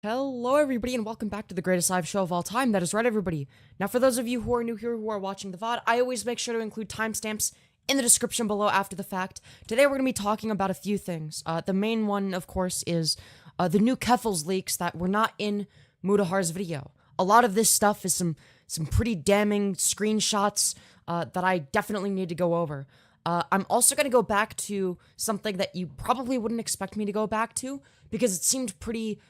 Hello everybody and welcome back to the greatest live show of all time. That is right, everybody. Now for those of you who are new here who are watching the VOD, I always make sure to include timestamps in the description below after the fact. Today we're going to be talking about a few things. The main one, of course, is the new Keffals leaks that were not in Mutahar's video. A lot of this stuff is some pretty damning screenshots that I definitely need to go over. I'm also going to go back to something that you probably wouldn't expect me to go back to because it seemed pretty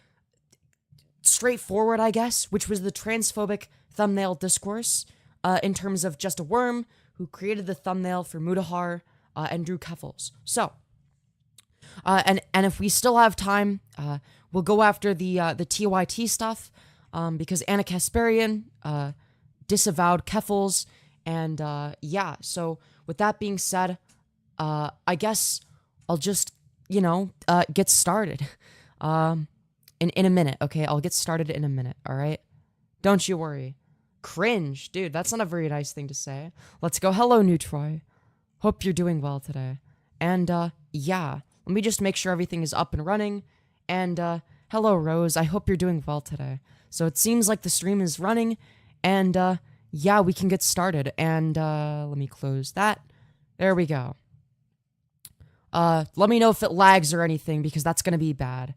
straightforward, I guess, which was the transphobic thumbnail discourse, in terms of Just a Worm, who created the thumbnail for Mutahar, and drew Keffals. So, and if we still have time, we'll go after the TYT stuff, because Anna Kasparian, disavowed Keffals, and, yeah, so, with that being said, I guess I'll just, get started. In a minute, okay? I'll get started in a minute, alright? Don't you worry. Cringe. Dude, that's not a very nice thing to say. Let's go. Hello, New Troy. Hope you're doing well today. And, yeah. Let me just make sure everything is up and running. And, hello, Rose. I hope you're doing well today. So it seems like the stream is running. And, yeah, we can get started. And, let me close that. There we go. Let me know if it lags or anything, because that's gonna be bad.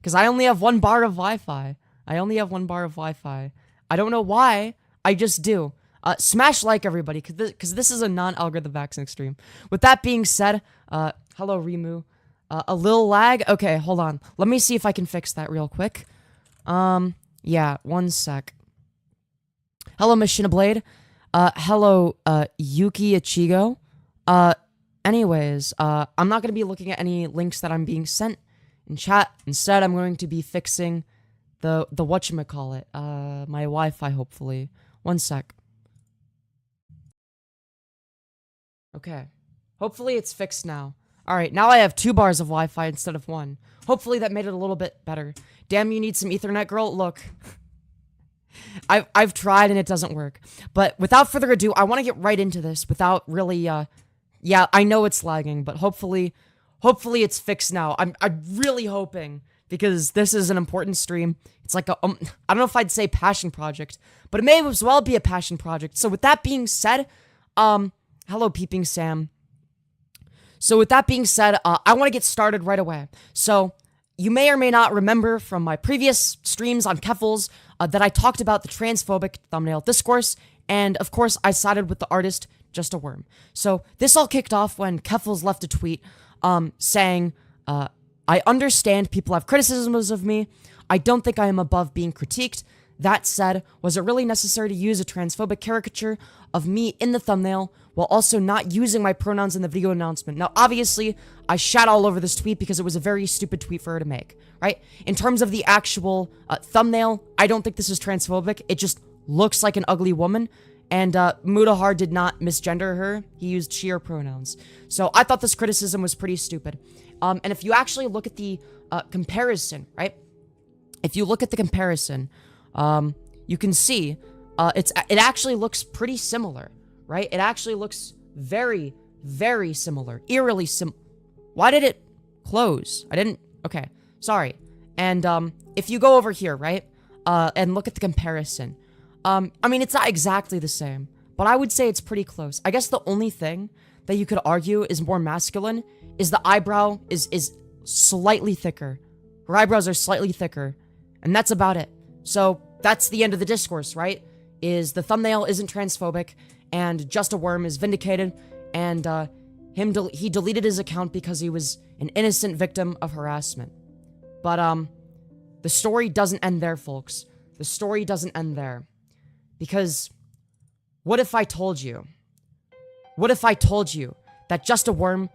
Because I only have 1 bar of Wi-Fi. I don't know why. I just do. Smash like, everybody, because this is a non-algorithm vaccine stream. With that being said, hello, Rimu. A little lag? Okay, hold on. Let me see if I can fix that real quick. Yeah, 1 sec. Hello, Machinablade. Hello, Yuki Ichigo. Anyways, I'm not gonna be looking at any links that I'm being sent in chat. Instead, I'm going to be fixing the whatchamacallit, my Wi-Fi, hopefully. 1 sec. Okay. Hopefully it's fixed now. Alright, now I have 2 bars of Wi-Fi instead of 1. Hopefully that made it a little bit better. Damn, you need some Ethernet, girl? Look. I've tried and it doesn't work. But without further ado, I want to get right into this without really, yeah, I know it's lagging, but hopefully it's fixed now. I'm really hoping, because this is an important stream. It's like a, I don't know if I'd say passion project, but it may as well be a passion project. So with that being said, hello, Peeping Sam. So with that being said, I want to get started right away. So you may or may not remember from my previous streams on Keffals that I talked about the transphobic thumbnail discourse, and of course I sided with the artist Just a Worm. So this all kicked off when Keffals left a tweet saying, I understand people have criticisms of me. I don't think I am above being critiqued. That said, was it really necessary to use a transphobic caricature of me in the thumbnail while also not using my pronouns in the video announcement? Now, obviously, I shat all over this tweet because it was a very stupid tweet for her to make, right? In terms of the actual thumbnail, I don't think this is transphobic. It just looks like an ugly woman. And Mutahar did not misgender her. He used she, her pronouns. So I thought this criticism was pretty stupid. And if you actually look at the comparison, right? If you look at the comparison, you can see it actually looks pretty similar, right? It actually looks very, very similar. Eerily Why did it close? Okay, sorry. And if you go over here, right? And look at the comparison. I mean, it's not exactly the same, but I would say it's pretty close. I guess the only thing that you could argue is more masculine is the eyebrow is slightly thicker. Her eyebrows are slightly thicker, and that's about it. So that's the end of the discourse, right? Is the thumbnail isn't transphobic, and Just a Worm is vindicated, and he deleted his account because he was an innocent victim of harassment. But the story doesn't end there, folks. The story doesn't end there. Because, what if I told you? What if I told you that Just a Worm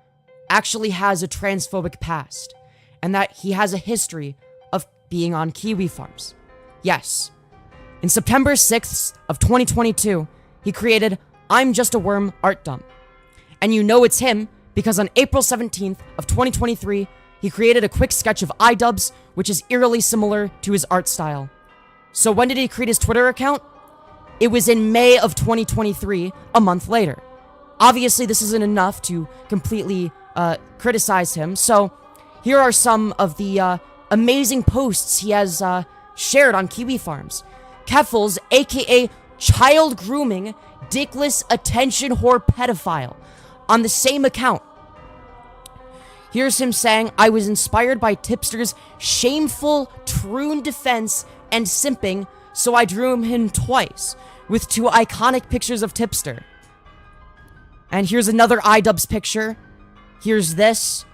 actually has a transphobic past, and that he has a history of being on Kiwifarms? Yes. In September 6th of 2022, he created I'm Just a Worm art dump. And you know it's him because on April 17th of 2023, he created a quick sketch of iDubbbz, which is eerily similar to his art style. So when did he create his Twitter account? It was in May of 2023, a month later. Obviously, this isn't enough to completely criticize him, so here are some of the amazing posts he has shared on Kiwifarms. Keffals, aka child grooming, dickless attention whore pedophile, on the same account. Here's him saying, I was inspired by Tipster's shameful, troon defense and simping, so I drew him twice, with 2 iconic pictures of Tipster. And here's another iDubbbz picture. Here's this.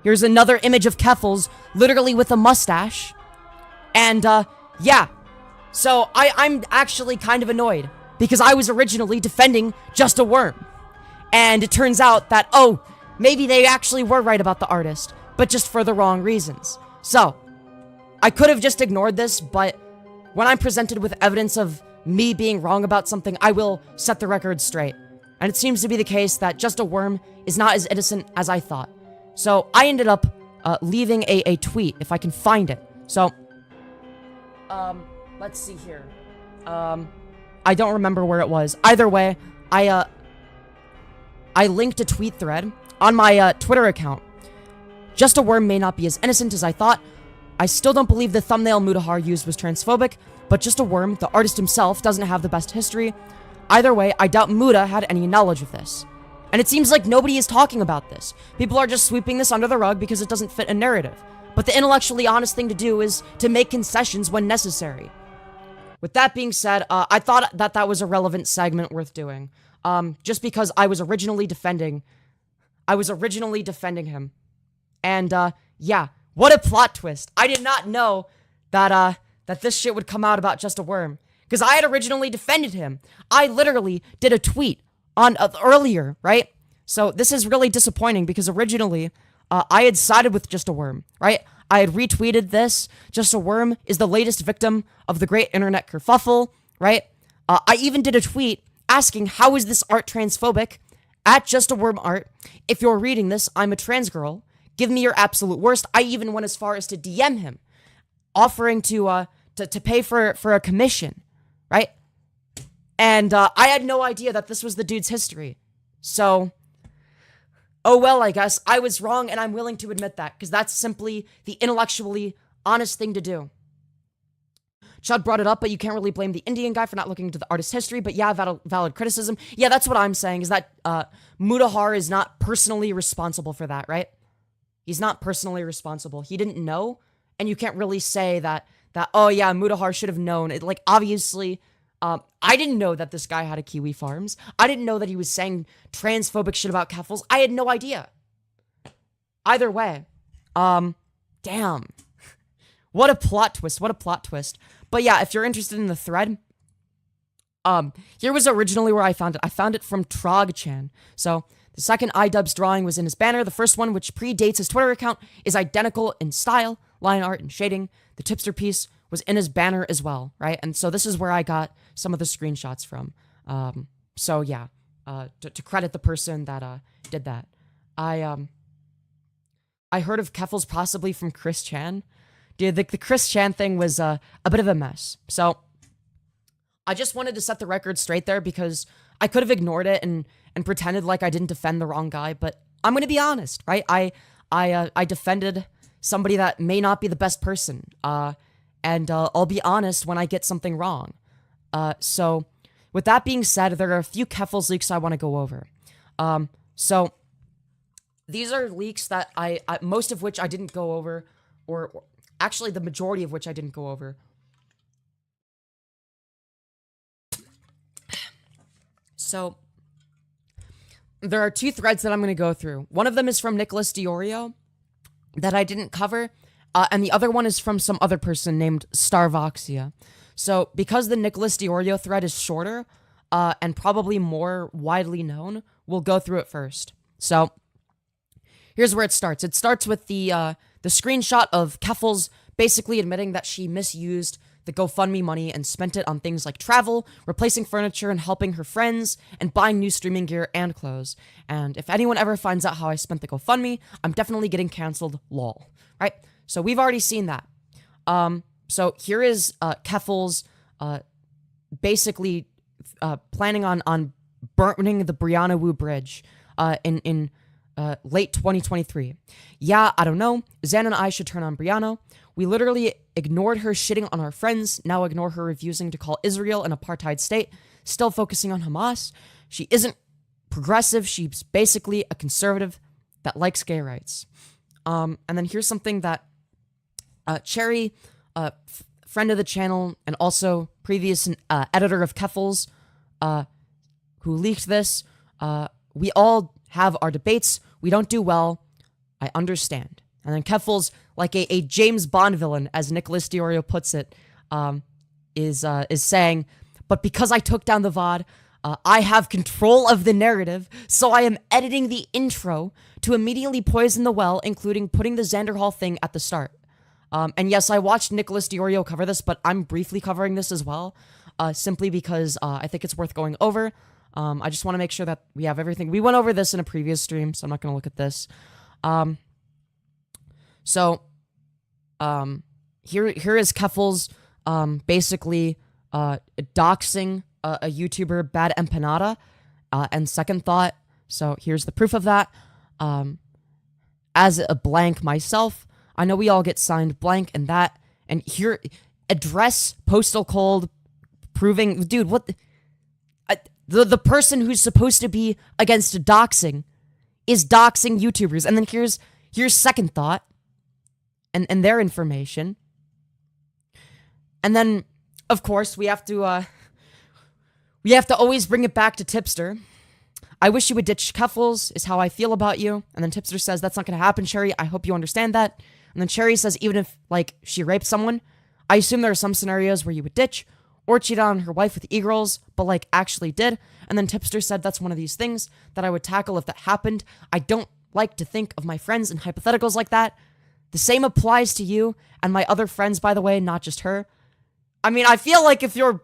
Here's another image of Keffals, literally with a mustache. And, yeah. So, I'm actually kind of annoyed, because I was originally defending Just a Worm. And it turns out that, oh, maybe they actually were right about the artist, but just for the wrong reasons. So, I could have just ignored this, but when I'm presented with evidence of me being wrong about something, I will set the record straight. And it seems to be the case that Just a Worm is not as innocent as I thought. So, I ended up leaving a tweet, if I can find it. So, let's see here. I don't remember where it was. Either way, I linked a tweet thread on my Twitter account. Just a Worm may not be as innocent as I thought. I still don't believe the thumbnail Mutahar used was transphobic, but Just a Worm, the artist himself, doesn't have the best history. Either way, I doubt Muta had any knowledge of this. And it seems like nobody is talking about this. People are just sweeping this under the rug because it doesn't fit a narrative. But the intellectually honest thing to do is to make concessions when necessary. With that being said, I thought that was a relevant segment worth doing. Just because I was originally defending him. And, yeah, what a plot twist. I did not know that this shit would come out about Just a Worm. Because I had originally defended him. I literally did a tweet on earlier, right? So this is really disappointing because originally, I had sided with Just a Worm, right? I had retweeted this. Just a Worm is the latest victim of the great internet kerfuffle, right? I even did a tweet asking, how is this art transphobic? At Just a Worm Art, if you're reading this, I'm a trans girl. Give me your absolute worst. I even went as far as to DM him, offering to pay for a commission, right? And I had no idea that this was the dude's history. So, oh well, I guess. I was wrong, and I'm willing to admit that, because that's simply the intellectually honest thing to do. Chud brought it up, but you can't really blame the Indian guy for not looking into the artist's history, but yeah, valid criticism. Yeah, that's what I'm saying, is that Mutahar is not personally responsible for that, right? He's not personally responsible. He didn't know, and you can't really say that oh yeah, Mutahar should have known. Like, obviously, I didn't know that this guy had a Kiwifarms. I didn't know that he was saying transphobic shit about Keffals. I had no idea. Either way, damn. What a plot twist, what a plot twist. But yeah, if you're interested in the thread, here was originally where I found it. I found it from Trog-chan. So, the second iDubbbz drawing was in his banner. The first one, which predates his Twitter account, is identical in style, line art, and shading. The Tipster piece was in his banner as well, right? And so this is where I got some of the screenshots from. So yeah, to credit the person that did that. I heard of Keffals possibly from Chris Chan. Dude, the Chris Chan thing was a bit of a mess. So I just wanted to set the record straight there because I could have ignored it and pretended like I didn't defend the wrong guy, but I'm gonna be honest, right? I defended somebody that may not be the best person, and I'll be honest when I get something wrong. So with that being said, there are a few Keffals leaks I want to go over. So these are leaks that I most of which I didn't go over, or actually the majority of which I didn't go over. So there are two threads that I'm going to go through. One of them is from DeOrio that I didn't cover, and the other one is from some other person named Staroxvia. So because the DeOrio thread is shorter and probably more widely known, we'll go through it first. So here's where it starts. It starts with the screenshot of Keffals basically admitting that she misused the GoFundMe money and spent it on things like travel, replacing furniture, and helping her friends, and buying new streaming gear and clothes. And if anyone ever finds out how I spent the GoFundMe, I'm definitely getting canceled, lol. Right? So we've already seen that. So here is Keffals basically planning on burning the Brianna Wu Bridge in late 2023. Yeah, I don't know. Zan and I should turn on Brianna. We literally ignored her shitting on our friends, now ignore her refusing to call Israel an apartheid state, still focusing on Hamas. She isn't progressive, she's basically a conservative that likes gay rights. And then here's something that Cherry, friend of the channel and also previous editor of Keffals, who leaked this, we all have our debates, we don't do well, I understand. And then Keffals, like a James Bond villain, as Nicholas DeOrio puts it, is saying, but because I took down the VOD, I have control of the narrative, so I am editing the intro to immediately poison the well, including putting the Xander Hall thing at the start. And yes, I watched Nicholas DeOrio cover this, but I'm briefly covering this as well, simply because I think it's worth going over. I just want to make sure that we have everything. We went over this in a previous stream, so I'm not going to look at this. Here is Keffals basically doxing a YouTuber, Bad Empanada, and Second Thought. So here's the proof of that. As a blank myself, I know we all get signed blank and that, and here, address postal cold, proving, dude, what, the person who's supposed to be against doxing is doxing YouTubers, and then here's Second Thought, and their information, and then, of course, we have to always bring it back to Tipster. I wish you would ditch Keffals, is how I feel about you. And then Tipster says, that's not going to happen, Cherry. I hope you understand that. And then Cherry says, even if, like, she raped someone, I assume there are some scenarios where you would ditch or cheat on her wife with e-girls, but, like, actually did. And then Tipster said, that's one of these things that I would tackle if that happened. I don't like to think of my friends in hypotheticals like that. The same applies to you and my other friends, by the way, not just her. I mean, I feel like if your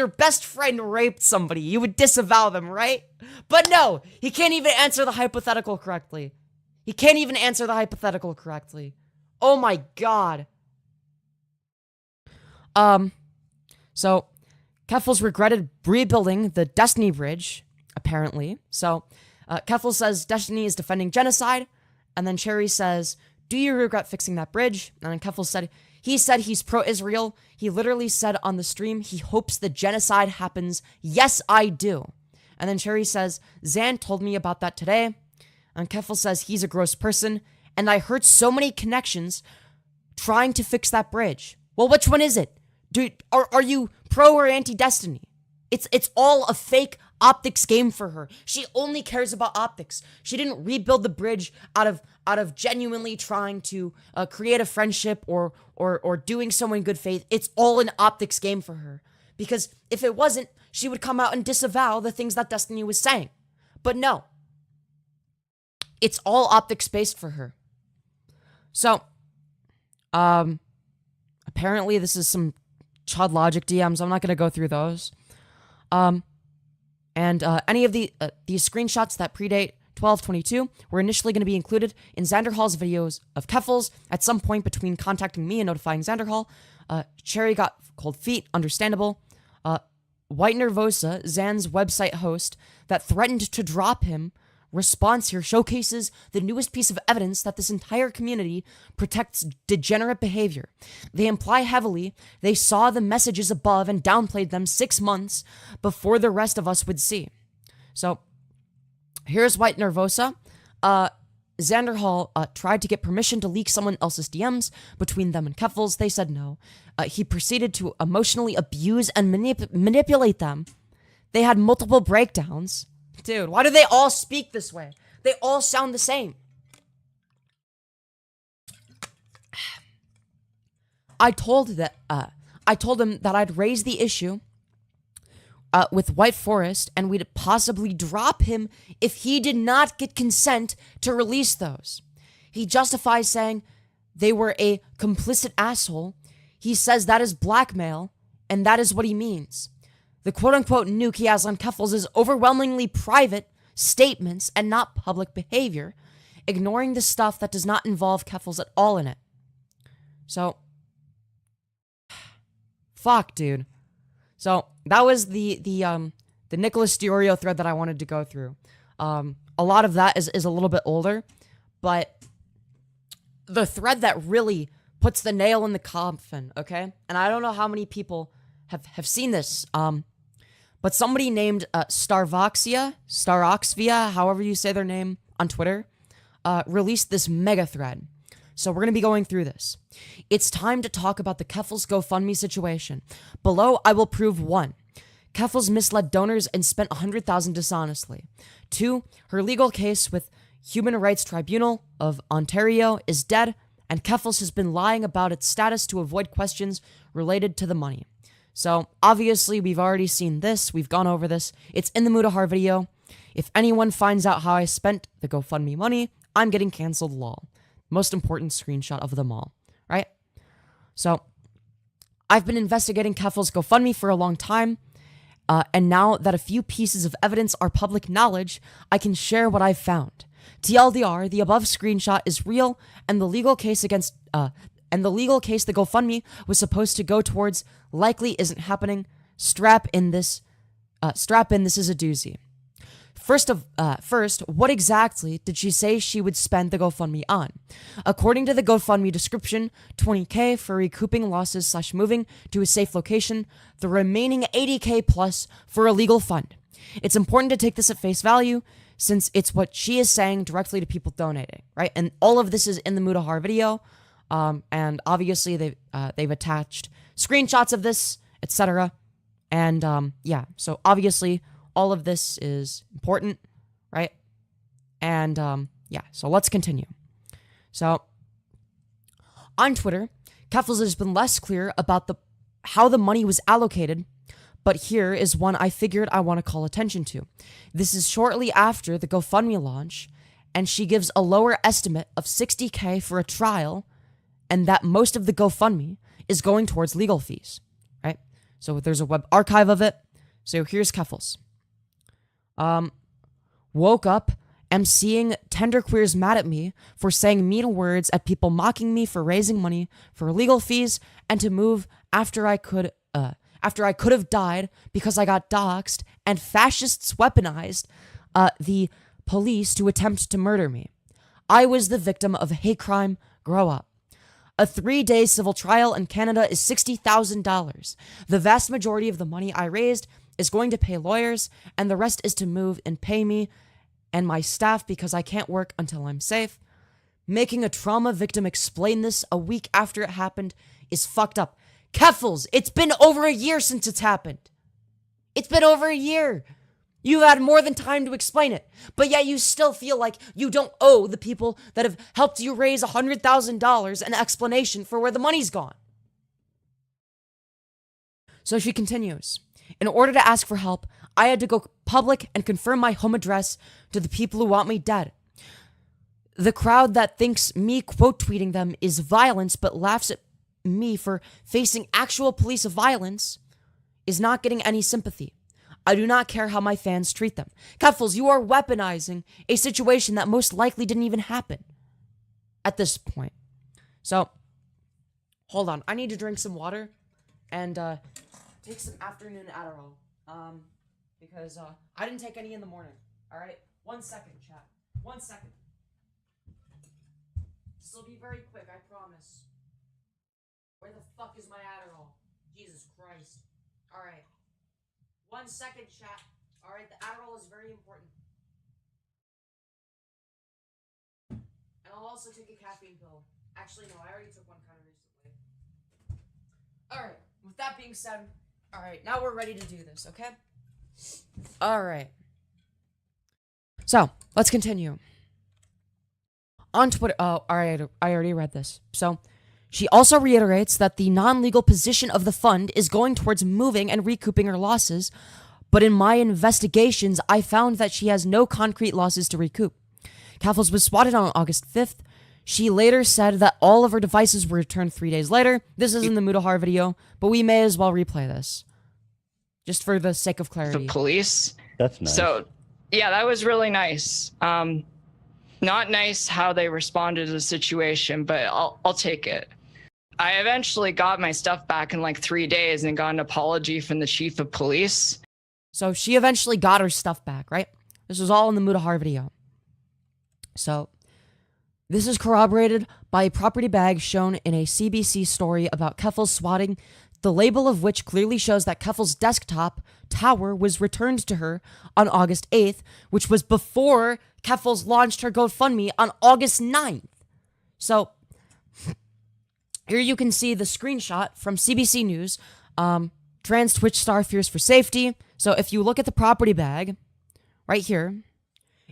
best friend raped somebody, you would disavow them, right? But no, he can't even answer the hypothetical correctly. He can't even answer the hypothetical correctly. Oh my god. So, Keffals regretted rebuilding the Destiny Bridge, apparently. So, Keffals says Destiny is defending genocide, and then Cherry says, do you regret fixing that bridge? And then Keffals said, he's pro-Israel. He literally said on the stream, he hopes the genocide happens. Yes, I do. And then Cherry says, Zan told me about that today. And Keffals says, he's a gross person. And I heard so many connections trying to fix that bridge. Well, which one is it? Dude, are you pro or anti-Destiny? It's all a fake optics game for her. She only cares about optics. She didn't rebuild the bridge out of genuinely trying to create a friendship or doing so in good faith. It's all an optics game for her. Because if it wasn't, she would come out and disavow the things that Destiny was saying. But no. It's all optics based for her. So, apparently this is some Chud Logic DMs. I'm not going to go through those. Any of these screenshots that predate 12/22 were initially going to be included in Xander Hall's videos of Keffals at some point between contacting me and notifying Xander Hall. Cherry got cold feet, understandable. White Nervosa, Zan's website host, that threatened to drop him. Response here showcases the newest piece of evidence that this entire community protects degenerate behavior. They imply heavily they saw the messages above and downplayed them 6 months before the rest of us would see. So, here's White Nervosa. Xander Hall tried to get permission to leak someone else's DMs between them and Keffals. They said no. He proceeded to emotionally abuse and manipulate them. They had multiple breakdowns. Dude, why do they all speak this way? They all sound the same. I told him that I'd raise the issue with White Forest and we'd possibly drop him if he did not get consent to release those. He justifies saying they were a complicit asshole. He says that is blackmail, and that is what he means. The quote-unquote nuke he has on Keffals is overwhelmingly private statements and not public behavior, ignoring the stuff that does not involve Keffals at all in it. So, fuck, dude. So, that was the Nicholas DeOrio thread that I wanted to go through. A lot of that is a little bit older, but the thread that really puts the nail in the coffin, okay? And I don't know how many people have seen this, but somebody named Staroxvia, however you say their name, on Twitter, released this mega thread. So we're going to be going through this. It's time to talk about the Keffals GoFundMe situation. Below, I will prove 1. Keffals misled donors and spent $100,000 dishonestly. 2. Her legal case with Human Rights Tribunal of Ontario is dead, and Keffals has been lying about its status to avoid questions related to the money. So, obviously, we've already seen this. We've gone over this. It's in the Mutahar video. If anyone finds out how I spent the GoFundMe money, I'm getting canceled lol. Most important screenshot of them all, right? So, I've been investigating Keffals GoFundMe for a long time, and now that a few pieces of evidence are public knowledge, I can share what I've found. TLDR, the above screenshot is real, and the legal case the GoFundMe was supposed to go towards likely isn't happening. Strap in, this is a doozy. First, what exactly did she say she would spend the GoFundMe on? According to the GoFundMe description, $20K for recouping losses / moving to a safe location, the remaining $80K plus for a legal fund. It's important to take this at face value, since it's what she is saying directly to people donating, right? And all of this is in the Mutahar video, and obviously they've attached screenshots of this, etc. And yeah, so obviously all of this is important, right? And yeah, so let's continue. So on Twitter, Keffals has been less clear about how the money was allocated, but here is one I figured I want to call attention to. This is shortly after the GoFundMe launch, and she gives a lower estimate of $60K for a trial, and that most of the GoFundMe is going towards legal fees, right? So there's a web archive of it. So here's Keffals. Woke up, am seeing tender queers mad at me for saying mean words at people mocking me for raising money for legal fees and to move after I could have died because I got doxxed and fascists weaponized the police to attempt to murder me. I was the victim of a hate crime. Grow up. A 3-day civil trial in Canada is $60,000. The vast majority of the money I raised is going to pay lawyers, and the rest is to move and pay me and my staff because I can't work until I'm safe. Making a trauma victim explain this a week after it happened is fucked up. Keffals, it's been over a year since it's happened. It's been over a year. You've had more than time to explain it, but yet you still feel like you don't owe the people that have helped you raise $100,000 an explanation for where the money's gone. So she continues. In order to ask for help, I had to go public and confirm my home address to the people who want me dead. The crowd that thinks me quote tweeting them is violence but laughs at me for facing actual police violence is not getting any sympathy. I do not care how my fans treat them. Keffals, you are weaponizing a situation that most likely didn't even happen at this point. So, hold on. I need to drink some water and take some afternoon Adderall. Because I didn't take any in the morning. Alright? 1 second, chat. 1 second. This will be very quick, I promise. Where the fuck is my Adderall? Jesus Christ. Alright. 1 second, chat. Alright, the Adderall is very important. And I'll also take a caffeine pill. Actually, no, I already took one kind of recently. Alright, with that being said, alright, now we're ready to do this, okay? Alright. So, let's continue. On Twitter, oh, alright, I already read this. So, she also reiterates that the non-legal position of the fund is going towards moving and recouping her losses, but in my investigations, I found that she has no concrete losses to recoup. Keffals was spotted on August 5th. She later said that all of her devices were returned 3 days later. This isn't the Mutahar video, but we may as well replay this. Just for the sake of clarity. The police. That's nice. So, yeah, that was really nice. Not nice how they responded to the situation, but I'll take it. I eventually got my stuff back in like 3 days and got an apology from the chief of police. So she eventually got her stuff back, right? This was all in the Mutahar video. So, this is corroborated by a property bag shown in a CBC story about Keffals swatting, the label of which clearly shows that Keffals' desktop tower was returned to her on August 8th, which was before Keffals launched her GoFundMe on August 9th. So, here you can see the screenshot from CBC News. Trans Twitch star fears for safety. So if you look at the property bag, right here,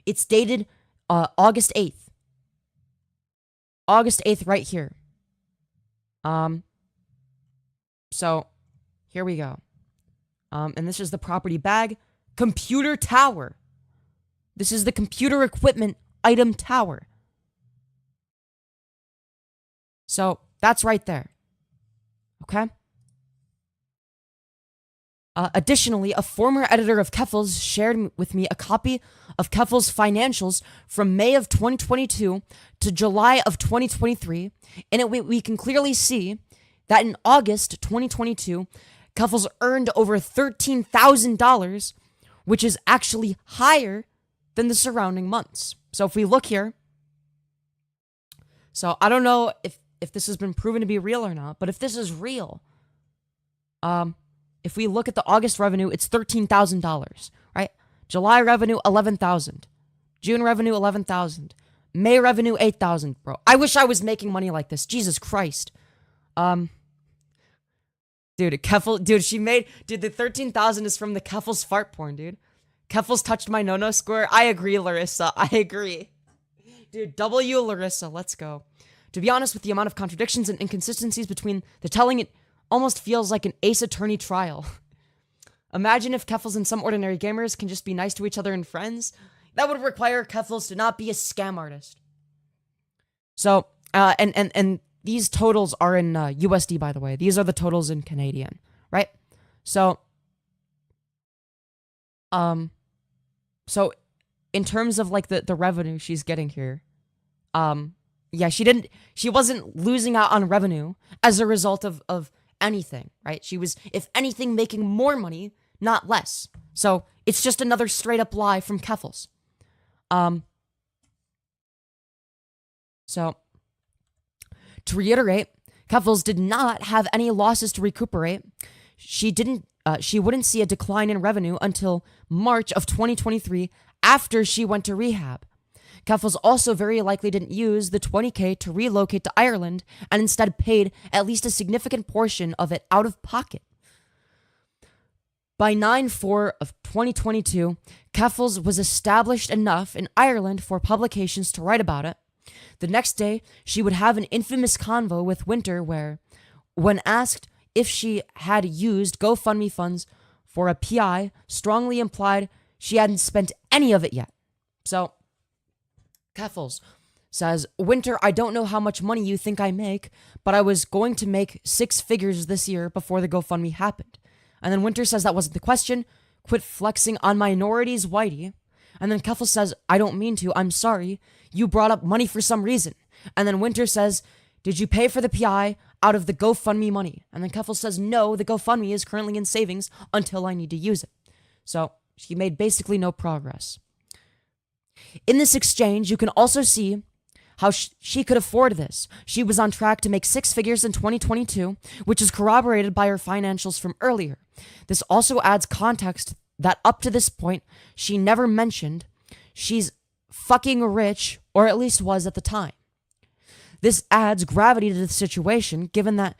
it's dated August 8th. August 8th right here. So, here we go. And this is the property bag. Computer tower. This is the computer equipment item tower. So, that's right there. Okay? Additionally, a former editor of Keffals shared with me a copy of Keffals' financials from May of 2022 to July of 2023, and we can clearly see that in August 2022, Keffals earned over $13,000, which is actually higher than the surrounding months. So if we look here, so I don't know if this has been proven to be real or not, but if this is real, if we look at the August revenue, it's $13,000, right? July revenue, $11,000. June revenue, $11,000. May revenue, $8,000, bro. I wish I was making money like this. Jesus Christ. Dude, Keffals, dude, the 13,000 is from the Keffals fart porn, dude. Keffals touched my no-no score. I agree, Larissa. I agree. Dude, W Larissa, let's go. To be honest, with the amount of contradictions and inconsistencies between the telling, it almost feels like an Ace Attorney trial. Imagine if Keffals and some ordinary gamers can just be nice to each other and friends. That would require Keffals to not be a scam artist. So, and these totals are in USD, by the way. These are the totals in Canadian, right? So, so in terms of like the revenue she's getting here, yeah, she wasn't losing out on revenue as a result of anything, right? She was, if anything, making more money, not less. So it's just another straight up lie from Keffals. So to reiterate, Keffals did not have any losses to recuperate. She wouldn't see a decline in revenue until March of 2023 after she went to rehab. Keffals also very likely didn't use the $20K to relocate to Ireland and instead paid at least a significant portion of it out of pocket. By 9/4 of 2022, Keffals was established enough in Ireland for publications to write about it. The next day, she would have an infamous convo with Winter where, when asked if she had used GoFundMe funds for a PI, strongly implied she hadn't spent any of it yet. So, Keffals says, Winter, I don't know how much money you think I make, but I was going to make 6 figures this year before the GoFundMe happened. And then Winter says that wasn't the question. Quit flexing on minorities, Whitey. And then Keffals says, I don't mean to. I'm sorry. You brought up money for some reason. And then Winter says, did you pay for the PI out of the GoFundMe money? And then Keffals says, no, the GoFundMe is currently in savings until I need to use it. So she made basically no progress. In this exchange, you can also see how she could afford this. She was on track to make 6 figures in 2022, which is corroborated by her financials from earlier. This also adds context that up to this point, she never mentioned she's fucking rich, or at least was at the time. This adds gravity to the situation, given that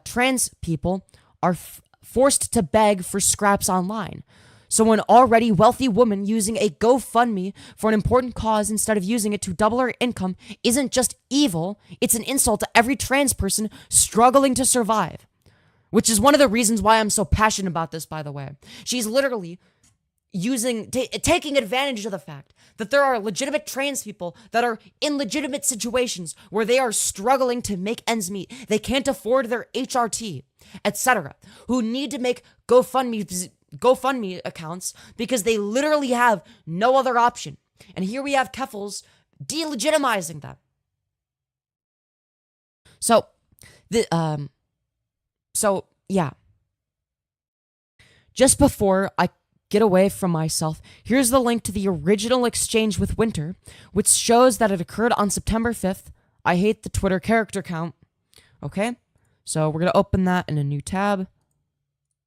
trans people are forced to beg for scraps online. So an already wealthy woman using a GoFundMe for an important cause instead of using it to double her income isn't just evil, it's an insult to every trans person struggling to survive. Which is one of the reasons why I'm so passionate about this, by the way. She's literally taking advantage of the fact that there are legitimate trans people that are in legitimate situations where they are struggling to make ends meet. They can't afford their HRT, etc. Who need to make GoFundMe accounts because they literally have no other option. And here we have Keffals delegitimizing them. So yeah. Just before I get away from myself. Here's the link to the original exchange with Winter, which shows that it occurred on September 5th. I hate the Twitter character count. Okay? So we're going to open that in a new tab.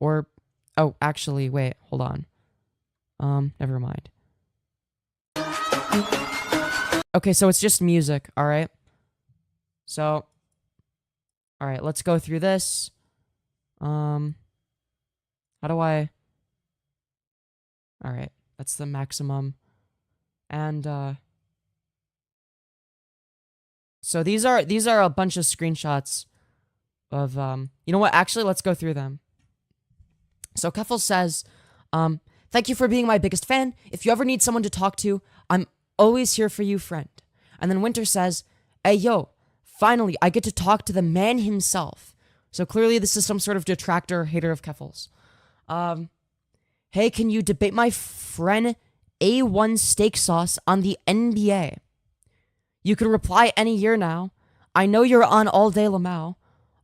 Or, oh, actually, wait, hold on. Never mind. Okay, so it's just music, alright? So, alright, let's go through this. How do I... Alright, that's the maximum. And, so these are a bunch of screenshots of, you know what, actually, let's go through them. So Keffals says, thank you for being my biggest fan. If you ever need someone to talk to, I'm always here for you, friend. And then Winter says, hey, yo, finally, I get to talk to the man himself. So clearly this is some sort of detractor or hater of Keffals. Hey, can you debate my friend A1 Steak Sauce on the NBA? You could reply any year now. I know you're on all day, Lamau.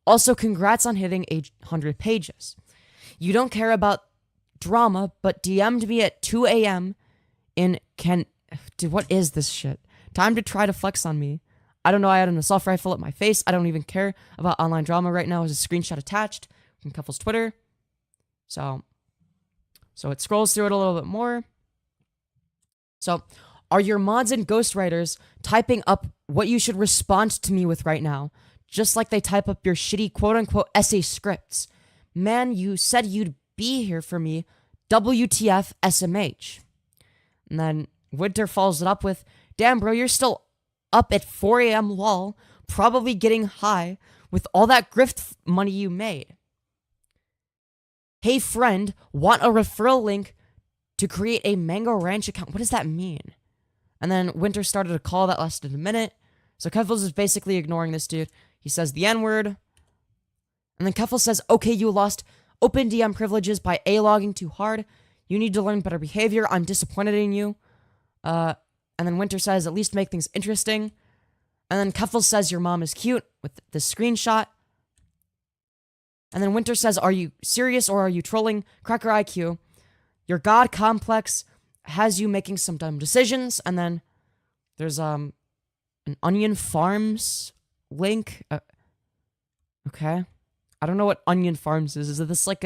Also, congrats on hitting 800 pages. You don't care about drama, but DM'd me at 2 a.m. Dude, what is this shit? Time to try to flex on me. I don't know, I had an assault rifle at my face. I don't even care about online drama right now. There's a screenshot attached from Keffals' Twitter. So it scrolls through it a little bit more. So, are your mods and ghostwriters typing up what you should respond to me with right now? Just like they type up your shitty quote-unquote essay scripts. Man, you said you'd be here for me. WTF SMH. And then Winter follows it up with, damn bro, you're still up at 4 a.m. lol, probably getting high with all that grift money you made. Hey friend, want a referral link to create a Mango Ranch account? What does that mean? And then Winter started a call that lasted a minute. So Keffals is basically ignoring this dude. He says the N-word. And then Keffals says, okay, you lost open DM privileges by A-logging too hard. You need to learn better behavior. I'm disappointed in you. And then Winter says, at least make things interesting. And then Keffals says, your mom is cute with the screenshot. And then Winter says, are you serious or are you trolling? Cracker IQ. Your god complex has you making some dumb decisions. And then there's an Onion Farms link. Okay. I don't know what Onion Farms is. Is this like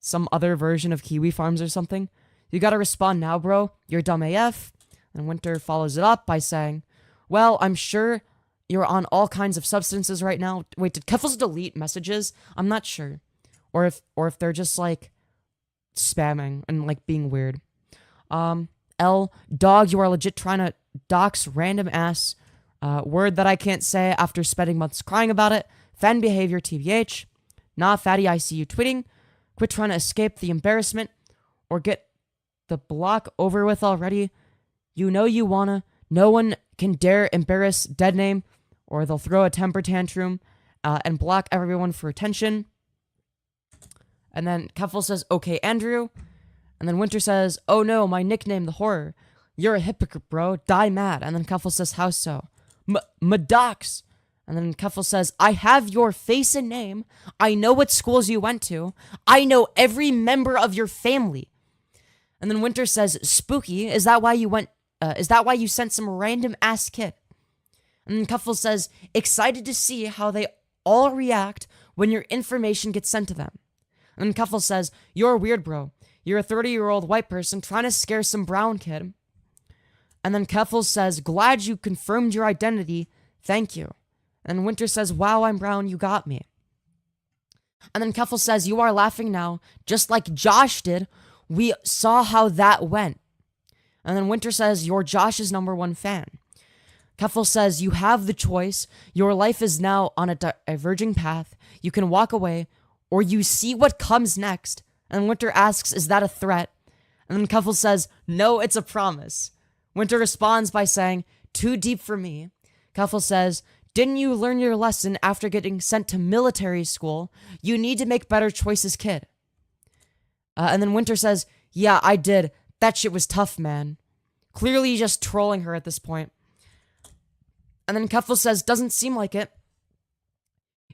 some other version of Kiwifarms or something? You gotta respond now, bro. You're dumb AF. And Winter follows it up by saying, well, I'm sure you're on all kinds of substances right now. Wait, did Keffals delete messages? I'm not sure. Or if they're just like spamming and like being weird. L, dog, you are legit trying to dox random ass word that I can't say after spending months crying about it. Fan behavior, TBH. Nah, fatty, I see you tweeting. Quit trying to escape the embarrassment or get the block over with already. You know you wanna. No one can dare embarrass dead name or they'll throw a temper tantrum and block everyone for attention. And then Keffals says, okay, Andrew. And then Winter says, oh no, my nickname, the horror. You're a hypocrite, bro. Die mad. And then Keffals says, how so? Madox. And then Keffals says, I have your face and name. I know what schools you went to. I know every member of your family. And then Winter says, spooky. Is that why you went? Is that why you sent some random ass kid? And then Keffals says, excited to see how they all react when your information gets sent to them. And then Keffals says, you're weird, bro. You're a 30-year-old white person trying to scare some brown kid. And then Keffals says, glad you confirmed your identity. Thank you. And Winter says, wow, I'm brown. You got me. And then Keffals says, you are laughing now, just like Josh did. We saw how that went. And then Winter says, you're Josh's #1 fan. Keffals says, you have the choice. Your life is now on a diverging path. You can walk away, or you see what comes next. And Winter asks, is that a threat? And then Keffals says, no, it's a promise. Winter responds by saying, too deep for me. Keffals says, didn't you learn your lesson after getting sent to military school? You need to make better choices, kid. And then Winter says, yeah, I did. That shit was tough, man. Clearly just trolling her at this point. And then Keffals says, doesn't seem like it.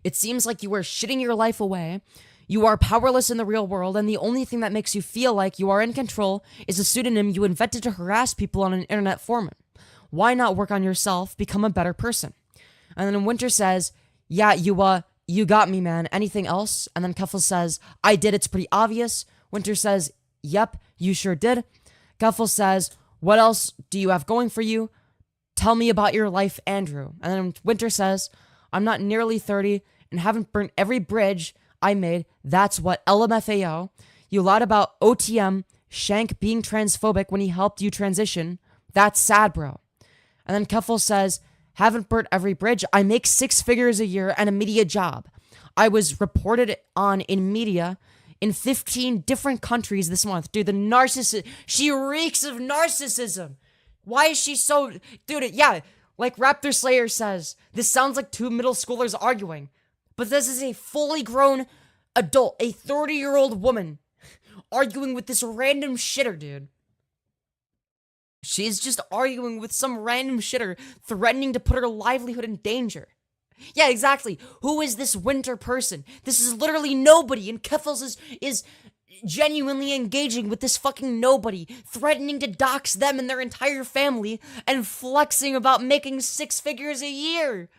It seems like you were shitting your life away. You are powerless in the real world, and the only thing that makes you feel like you are in control is a pseudonym you invented to harass people on an internet forum. Why not work on yourself, become a better person? And then Winter says, yeah, you got me, man. Anything else? And then Keffals says, I did, it's pretty obvious. Winter says, yep, you sure did. Keffals says, what else do you have going for you? Tell me about your life, Andrew. And then Winter says, I'm not nearly 30 and haven't burnt every bridge I made. That's what LMFAO. You lied about OTM, Shank being transphobic when he helped you transition. That's sad, bro. And then Keffals says, haven't burnt every bridge. I make 6 figures a year and a media job. I was reported on in media in 15 different countries this month. Dude, the narcissist, she reeks of narcissism. Why is she so, dude, yeah, like Raptor Slayer says, this sounds like 2 middle schoolers arguing. But this is a fully grown adult, a 30-year-old woman arguing with this random shitter, dude. She's just arguing with some random shitter, threatening to put her livelihood in danger. Yeah, exactly. Who is this Winter person? This is literally nobody, and Keffals is genuinely engaging with this fucking nobody, threatening to dox them and their entire family, and flexing about making 6 figures a year.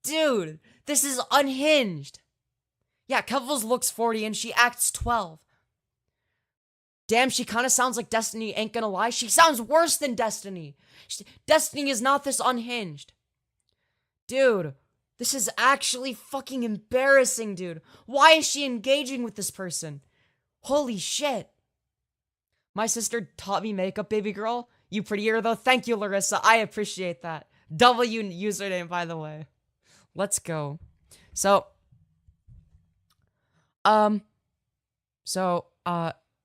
Dude, this is unhinged. Yeah, Keffals looks 40 and she acts 12. Damn, she kind of sounds like Destiny, ain't gonna lie. She sounds worse than Destiny. Destiny is not this unhinged. Dude, this is actually fucking embarrassing, dude. Why is she engaging with this person? Holy shit. My sister taught me makeup, baby girl. You prettier though. Thank you, Larissa. I appreciate that. W username, by the way. Let's go. So,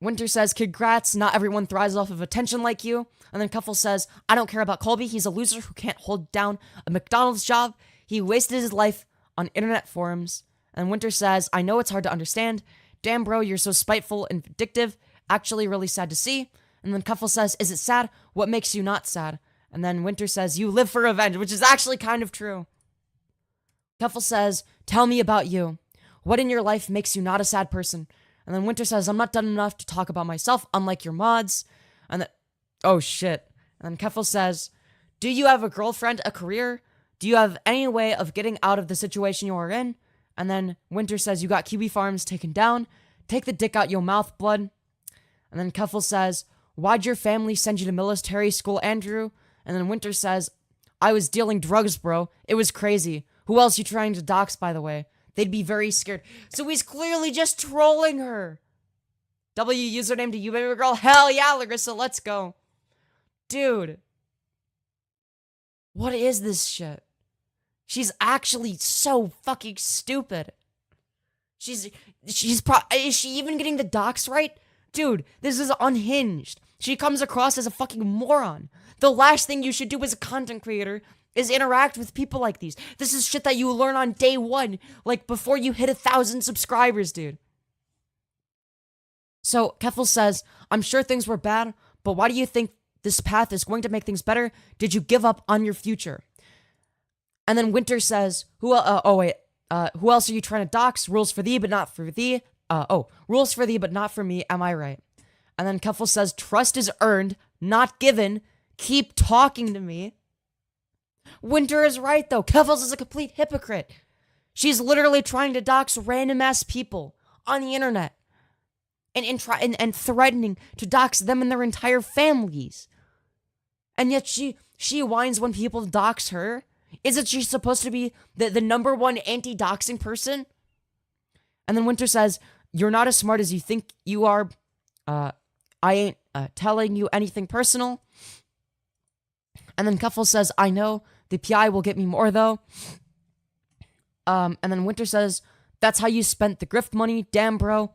Winter says, congrats, not everyone thrives off of attention like you. And then Keffals says, I don't care about Colby. He's a loser who can't hold down a McDonald's job. He wasted his life on internet forums. And Winter says, I know it's hard to understand. Damn, bro, you're so spiteful and vindictive. Actually really sad to see. And then Keffals says, is it sad? What makes you not sad? And then Winter says, you live for revenge, which is actually kind of true. Keffals says, tell me about you. What in your life makes you not a sad person? And then Winter says, I'm not done enough to talk about myself, unlike your mods. And then, oh shit. And then Keffals says, do you have a girlfriend, a career? Do you have any way of getting out of the situation you are in? And then Winter says, you got Kiwifarms taken down. Take the dick out your mouth, blood. And then Keffals says, why'd your family send you to military school, Andrew? And then Winter says, I was dealing drugs, bro. It was crazy. Who else you trying to dox, by the way? They'd be very scared. So he's clearly just trolling her. W username to you, baby girl. Hell yeah, Larissa, let's go. Dude. What is this shit? She's actually so fucking stupid. Is she even getting the docs right? Dude, this is unhinged. She comes across as a fucking moron. The last thing you should do as a content creator is interact with people like these. This is shit that you learn on day 1, like before you hit 1,000 subscribers, dude. So Keffals says, I'm sure things were bad, but why do you think this path is going to make things better? Did you give up on your future? And then Winter says, who else are you trying to dox? Rules for thee, but not for thee. Rules for thee, but not for me. Am I right? And then Keffals says, trust is earned, not given. Keep talking to me. Winter is right, though. Keffals is a complete hypocrite. She's literally trying to dox random-ass people on the internet. And threatening to dox them and their entire families. And yet she whines when people dox her. Isn't she supposed to be the number one anti-doxing person? And then Winter says, you're not as smart as you think you are. I ain't telling you anything personal. And then Keffals says, I know. The PI will get me more, though. And then Winter says, that's how you spent the grift money? Damn, bro.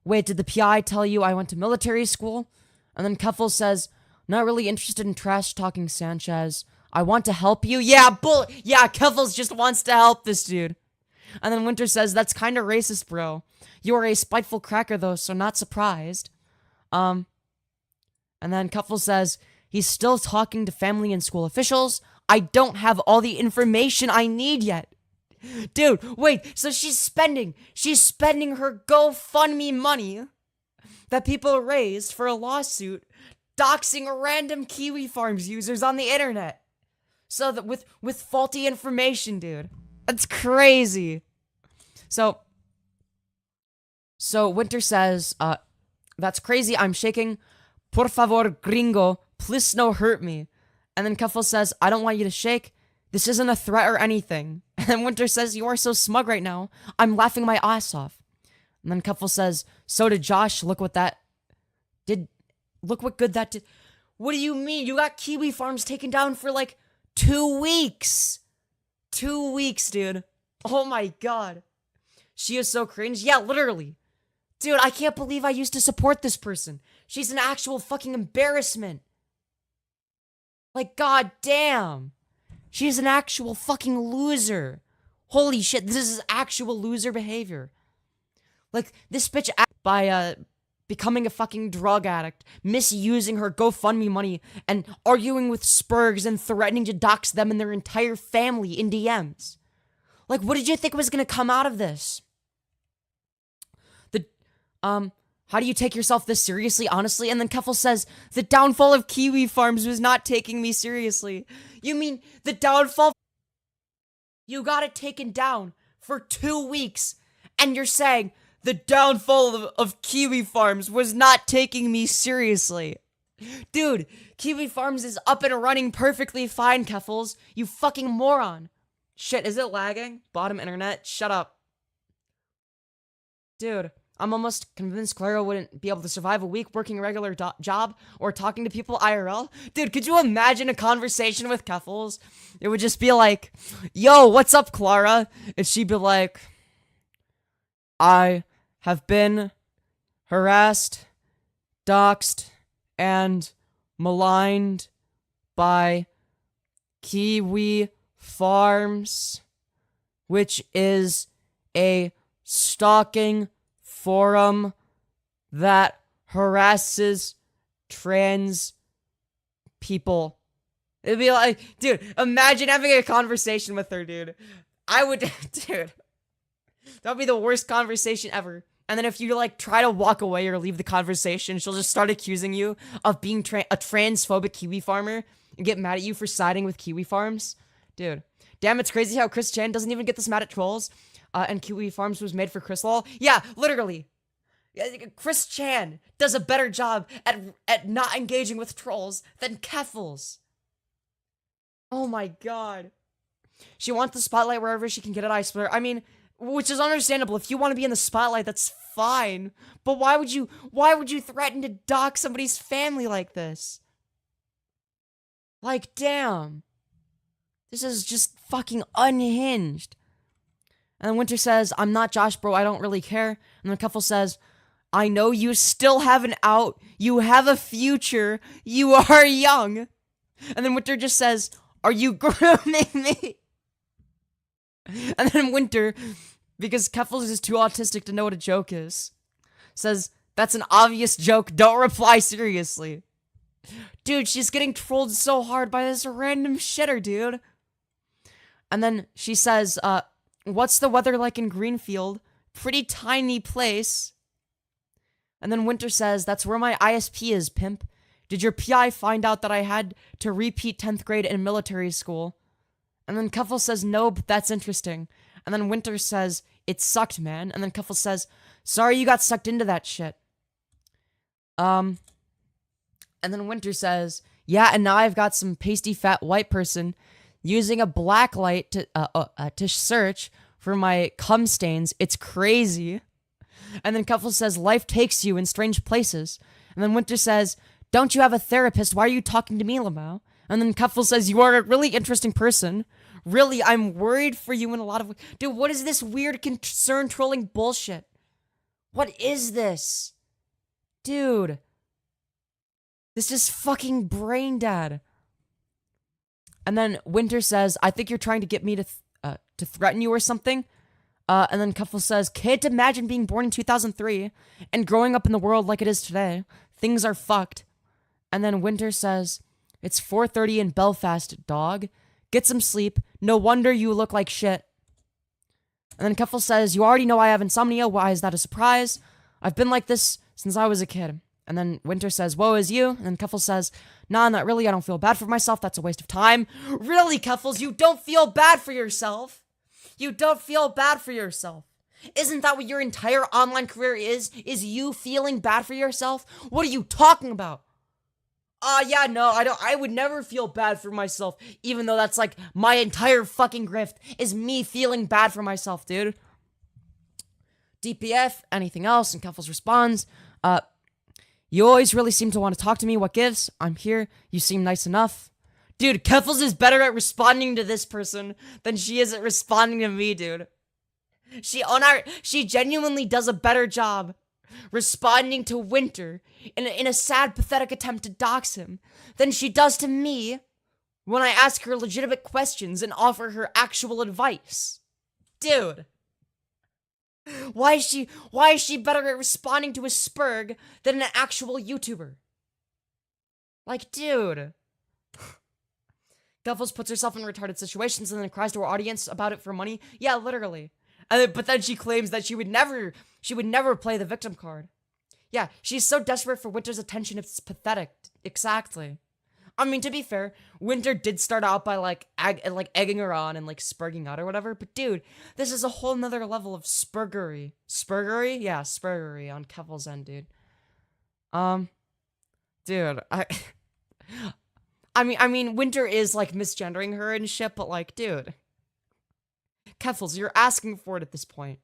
Wait, did the PI tell you I went to military school? And then Keffals says, not really interested in trash-talking Sanchez. I want to help you. Yeah, Keffals just wants to help this dude. And then Winter says, that's kind of racist, bro. You are a spiteful cracker, though, so not surprised. And then Keffals says, he's still talking to family and school officials. I don't have all the information I need yet. wait. So she's spending her GoFundMe money that people raised for a lawsuit, doxing random Kiwifarms users on the internet. So that with faulty information, dude. That's crazy. So Winter says, that's crazy, I'm shaking. Por favor, gringo, please no hurt me. And then Keffals says, I don't want you to shake. This isn't a threat or anything. And then Winter says, you are so smug right now. I'm laughing my ass off. And then Keffals says, so did Josh. Look what good that did. What do you mean? You got Kiwifarms taken down for like 2 weeks. 2 weeks, dude. Oh my god. She is so cringe. Yeah, literally. Dude, I can't believe I used to support this person. She's an actual fucking embarrassment. Like, god damn. She's an actual fucking loser. Holy shit, this is actual loser behavior. Like, this bitch by becoming a fucking drug addict, misusing her GoFundMe money, and arguing with Spurgs and threatening to dox them and their entire family in DMs. Like, what did you think was gonna come out of this? How do you take yourself this seriously, honestly? And then Keffals says, the downfall of Kiwifarms was not taking me seriously. You mean the downfall? You got it taken down for 2 weeks, and you're saying the downfall of Kiwifarms was not taking me seriously. Dude, Kiwifarms is up and running perfectly fine, Keffals. You fucking moron. Shit, is it lagging? Bottom internet? Shut up. Dude, I'm almost convinced Clara wouldn't be able to survive a week working a regular job or talking to people IRL. Dude, could you imagine a conversation with Keffals? It would just be like, yo, what's up, Clara? And she'd be like, I have been harassed, doxed, and maligned by Kiwifarms, which is a stalking forum that harasses trans people. It'd be like, dude, imagine having a conversation with her, dude. I would, dude. That would be the worst conversation ever. And then if you, like, try to walk away or leave the conversation, she'll just start accusing you of being a transphobic Kiwi farmer and get mad at you for siding with Kiwifarms. Dude. Damn, it's crazy how Chris Chan doesn't even get this mad at trolls. And Kiwifarms was made for Chris Lol. Yeah, literally. Chris Chan does a better job at not engaging with trolls than Keffals. Oh my god. She wants the spotlight wherever she can get it, I swear. I mean, which is understandable. If you want to be in the spotlight, that's fine. But why would you threaten to dox somebody's family like this? Like, damn. This is just fucking unhinged. And then Winter says, I'm not Josh, bro, I don't really care. And then Keffals says, I know you still have an out. You have a future. You are young. And then Winter just says, are you grooming me? And then Winter, because Keffals is too autistic to know what a joke is, says, that's an obvious joke. Don't reply seriously. Dude, she's getting trolled so hard by this random shitter, dude. And then she says, what's the weather like in Greenfield? Pretty tiny place. And then Winter says, that's where my ISP is, pimp. Did your PI find out that I had to repeat 10th grade in military school? And then Keffals says, no, but that's interesting. And then Winter says, it sucked, man. And then Keffals says, sorry you got sucked into that shit. And then Winter says, yeah, and now I've got some pasty fat white person using a black light to search for my cum stains. It's crazy. And then Keffals says, life takes you in strange places. And then Winter says, don't you have a therapist? Why are you talking to me, Lamau? And then Keffals says, you are a really interesting person. Really, I'm worried for you in a lot of ways. Dude, what is this weird concern trolling bullshit? What is this? Dude. This is fucking brain dead. And then Winter says, I think you're trying to get me to threaten you or something. And then Keffals says, can't imagine being born in 2003 and growing up in the world like it is today. Things are fucked. And then Winter says, it's 4:30 in Belfast, dog. Get some sleep. No wonder you look like shit. And then Keffals says, you already know I have insomnia. Why is that a surprise? I've been like this since I was a kid. And then Winter says, woe is you. And then Keffals says, nah, not really. I don't feel bad for myself. That's a waste of time. Really, Keffals, you don't feel bad for yourself. You don't feel bad for yourself. Isn't that what your entire online career is? Is you feeling bad for yourself? What are you talking about? Yeah, no, I would never feel bad for myself, even though that's like my entire fucking grift is me feeling bad for myself, dude. DPF, anything else? And Keffals responds, you always really seem to want to talk to me. What gives? I'm here. You seem nice enough. Dude, Keffals is better at responding to this person than she is at responding to me, dude. She genuinely does a better job responding to Winter in a sad, pathetic attempt to dox him than she does to me when I ask her legitimate questions and offer her actual advice. Dude. Why is she better at responding to a spurg than an actual YouTuber? Like, dude. Keffals puts herself in retarded situations and then cries to her audience about it for money. Yeah, literally. But then she claims that she would never play the victim card. Yeah, she's so desperate for Winter's attention, it's pathetic. Exactly. I mean, to be fair, Winter did start out by, like, egging her on and, like, spurging out or whatever. But, dude, this is a whole nother level of spurgery. Spurgery? Yeah, spurgery on Keffals' end, dude. Dude, I mean, Winter is, like, misgendering her and shit, but, like, dude. Keffals, you're asking for it at this point.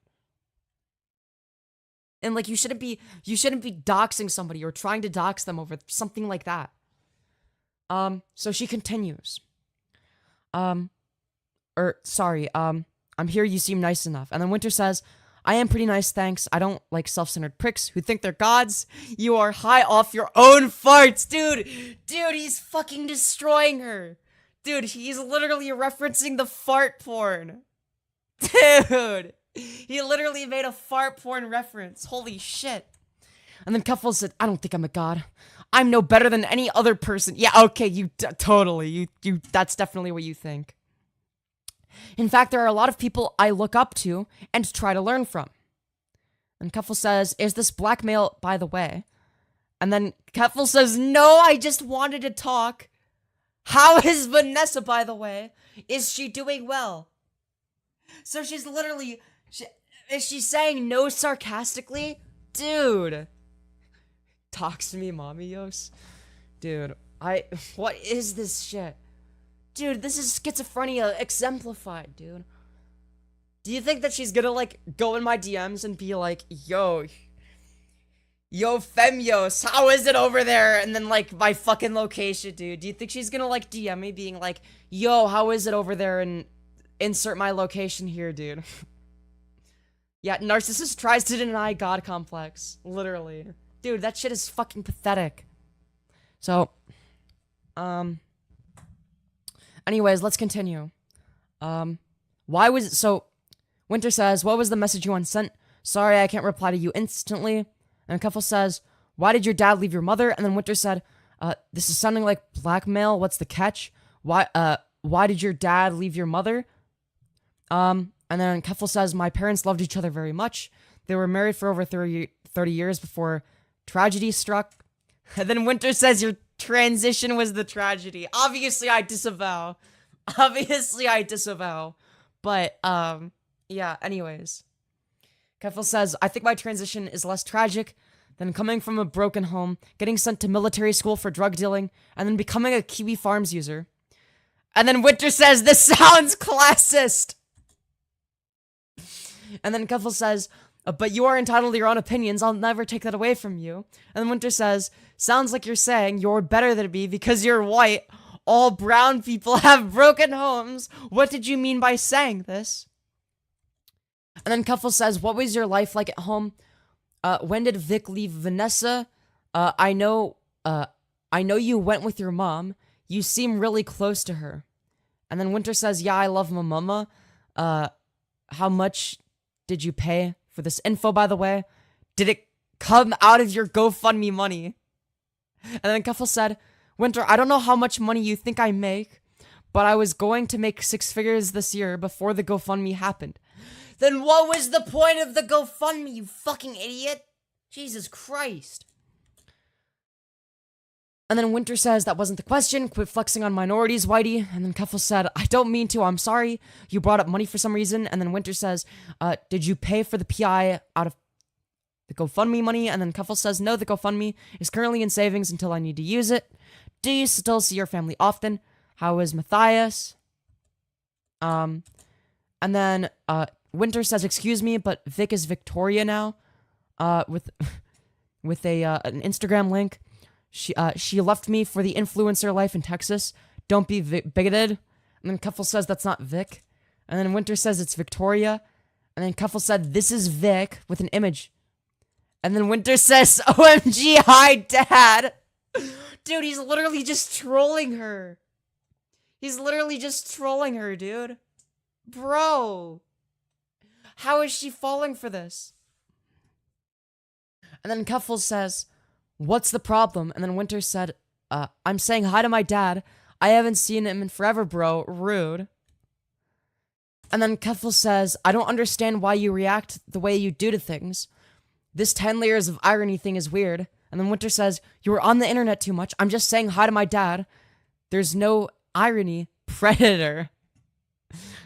And, like, you shouldn't be doxing somebody or trying to dox them over something like that. So she continues. I'm here, you seem nice enough. And then Winter says, I am pretty nice, thanks. I don't like self-centered pricks who think they're gods. You are high off your own farts, dude. Dude, he's fucking destroying her. Dude, he's literally referencing the fart porn. Dude, he literally made a fart porn reference. Holy shit. And then Keffals said, I don't think I'm a god. I'm no better than any other person. Yeah, okay, you totally. You that's definitely what you think. In fact, there are a lot of people I look up to and try to learn from. And Keffals says, is this blackmail, by the way? And then Keffals says, no, I just wanted to talk. How is Vanessa, by the way? Is she doing well? So she's literally, is she saying no sarcastically? Dude. Talks to me, Mamiyos. Dude, what is this shit? Dude, this is schizophrenia exemplified, dude. Do you think that she's gonna, like, go in my DMs and be like, yo, Femyoz, how is it over there? And then, like, my fucking location, dude. Do you think she's gonna, like, DM me being like, yo, how is it over there? And insert my location here, dude. Yeah, narcissist tries to deny God complex. Literally. Dude, that shit is fucking pathetic. So, anyways, let's continue. Winter says, what was the message you once sent? Sorry, I can't reply to you instantly. And Keffals says, why did your dad leave your mother? And then Winter said, this is sounding like blackmail. What's the catch? Why did your dad leave your mother? And then Keffals says, my parents loved each other very much. They were married for over 30 years before tragedy struck. And then Winter says, your transition was the tragedy. Obviously, I disavow. But, yeah, anyways. Keffals says, I think my transition is less tragic than coming from a broken home, getting sent to military school for drug dealing, and then becoming a Kiwifarms user. And then Winter says, this sounds classist. And then Keffals says, but you are entitled to your own opinions. I'll never take that away from you. And then Winter says, sounds like you're saying you're better than me because you're white. All brown people have broken homes. What did you mean by saying this? And then Keffals says, what was your life like at home? When did Vic leave Vanessa? I know you went with your mom. You seem really close to her. And then Winter says, yeah, I love my mama. How much did you pay for this info, by the way? Did it come out of your GoFundMe money? And then Keffals said, Winter, I don't know how much money you think I make, but I was going to make 6 figures this year before the GoFundMe happened. Then what was the point of the GoFundMe, you fucking idiot? Jesus Christ. And then Winter says, that wasn't the question. Quit flexing on minorities, Whitey. And then Keffals said, I don't mean to. I'm sorry. You brought up money for some reason. And then Winter says, did you pay for the PI out of the GoFundMe money? And then Keffals says, no, the GoFundMe is currently in savings until I need to use it. Do you still see your family often? How is Matthias? And then Winter says, excuse me, but Vic is Victoria now. With an Instagram link. She left me for the influencer life in Texas. Don't be bigoted. And then Keffals says that's not Vic. And then Winter says it's Victoria. And then Keffals said this is Vic with an image. And then Winter says, OMG, hi, Dad. Dude, he's literally just trolling her. He's literally just trolling her, dude. Bro. How is she falling for this? And then Keffals says, what's the problem? And then Winter said, I'm saying hi to my dad. I haven't seen him in forever, bro. Rude. And then Keffals says, I don't understand why you react the way you do to things. This 10 layers of irony thing is weird. And then Winter says, you were on the internet too much. I'm just saying hi to my dad. There's no irony. Predator.